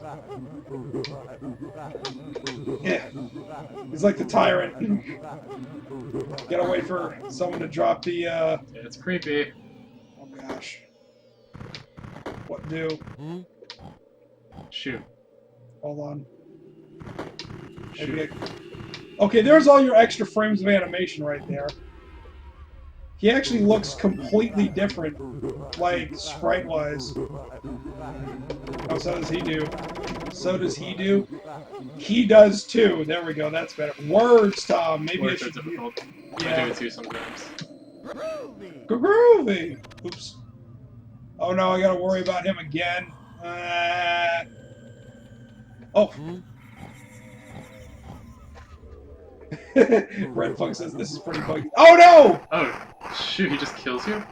Yeah. He's like the tyrant. Gotta wait for someone to drop the, Yeah, it's creepy. Oh gosh. What do? Shoot. Hold on. Shoot. Okay, there's all your extra frames of animation right there. He actually looks completely different, like, sprite-wise. Oh, so does he do. So does he do. He does too. There we go, that's better. Words, Tom. Maybe Words I should... are difficult. Yeah. I do it too sometimes. Groovy! Oops. Oh no, I gotta worry about him again. Oh. Red Funk says this is pretty buggy. Oh no! Oh, shoot, he just kills you?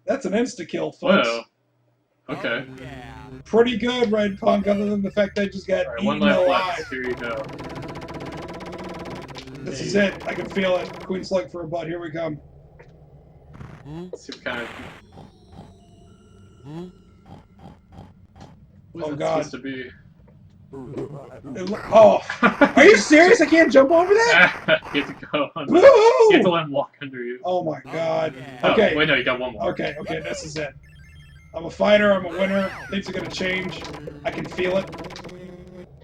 That's an insta-kill, folks. Whoa. Okay. Pretty good, Red Punk, other than the fact that I just got eaten one life alive. left. Here you go. This is it. I can feel it. Queen Slug for a butt. Here we come. See what kind of... Oh god. Supposed to be? Oh, are you serious? I can't jump over that? You have to go on. Woo! You have to let him walk under you. Oh my god. Oh, Okay. wait, no, you got one more. Okay, this is it. I'm a fighter, I'm a winner. Things are gonna change. I can feel it.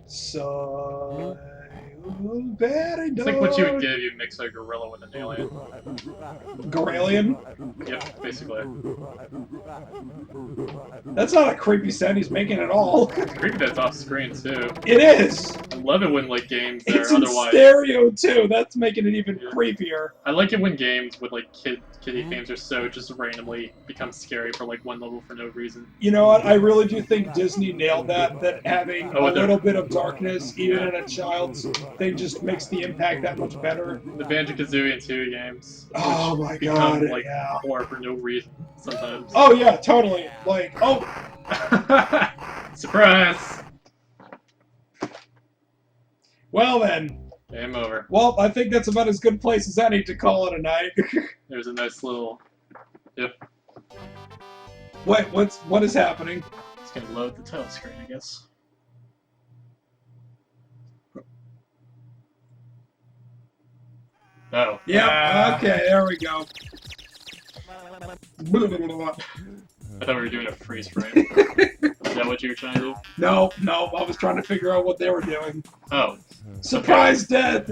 So bad I know. It's like what you would give you mix a gorilla with an alien. Goralien? Yep, basically. That's not a creepy sound he's making at all. It's creepy that's off screen too. It is! I love it when like games that It's are in otherwise stereo too, that's making it even creepier. I like it when games with like kiddie themes are so just randomly become scary for like one level for no reason. You know what, I really do think Disney nailed that having a little bit of darkness, even in a child's thing, just makes the impact that much better. The Banjo-Kazooie and 2 games. Oh my become, god, like, yeah. horror for no reason sometimes. Oh yeah, totally. Like, oh! Surprise! Well then. Game over. Well, I think that's about as good a place as any to call it a night. There's a nice little... Yep. Wait, what is happening? It's gonna load the title screen, I guess. Oh. Yep, okay, there we go. I thought we were doing a freeze frame. Is that what you were trying to do? No, I was trying to figure out what they were doing. Oh. Surprise death!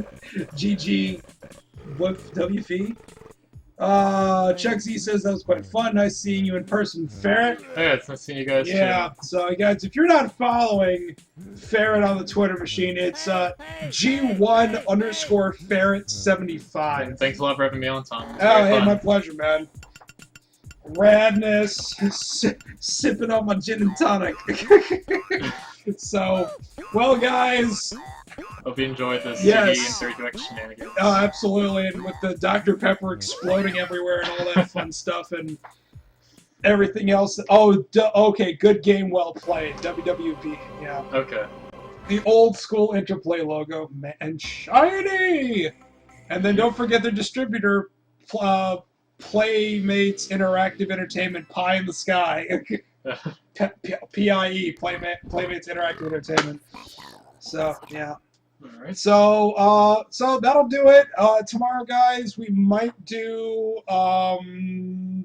GG. What, WF? Chuck Z says that was quite fun. Nice seeing you in person, Ferret. Yeah, it's nice seeing you guys too. So guys, if you're not following Ferret on the Twitter machine, it's G1_Ferret75. And thanks a lot for having me on, Tom. Oh, hey, my pleasure, man. Radness, sipping on my gin and tonic. So, well, guys. Hope you enjoyed this Yes. CD insert direct shenanigans. Oh, absolutely, and with the Dr. Pepper exploding everywhere and all that fun stuff and everything else. Oh, okay, good game, well played. WWP, yeah. Okay. The old school Interplay logo, man, shiny! And then don't forget their distributor, Playmates Interactive Entertainment, Pie in the Sky. PIE, Playmates Interactive Entertainment. So, yeah. Alright. So, so that'll do it. Tomorrow, guys, we might do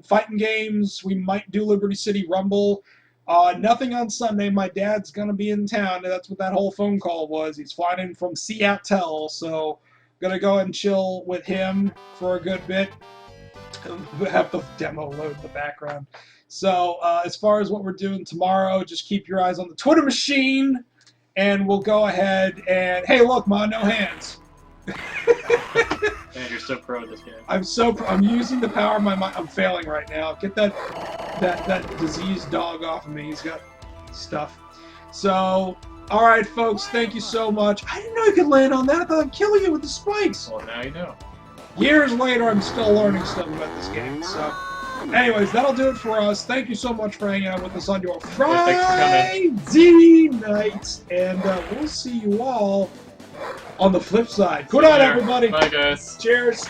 fighting games. We might do Liberty City Rumble. Nothing on Sunday. My dad's gonna be in town. That's what that whole phone call was. He's flying in from Seattle, so gonna go and chill with him for a good bit. Have the demo load in the background. So, as far as what we're doing tomorrow, just keep your eyes on the Twitter machine. And we'll go ahead and... Hey, look, Ma, no hands. Man, you're so pro at this game. I'm using the power of my mind. I'm failing right now. Get that diseased dog off of me. He's got stuff. So, alright, folks, thank you so much. I didn't know you could land on that. I thought I'd kill you with the spikes. Well, now you know. Years later, I'm still learning stuff about this game. So, anyways, that'll do it for us. Thank you so much for hanging out with us on your Friday night. And we'll see you all on the flip side. Good night, everybody. Bye, guys. Cheers.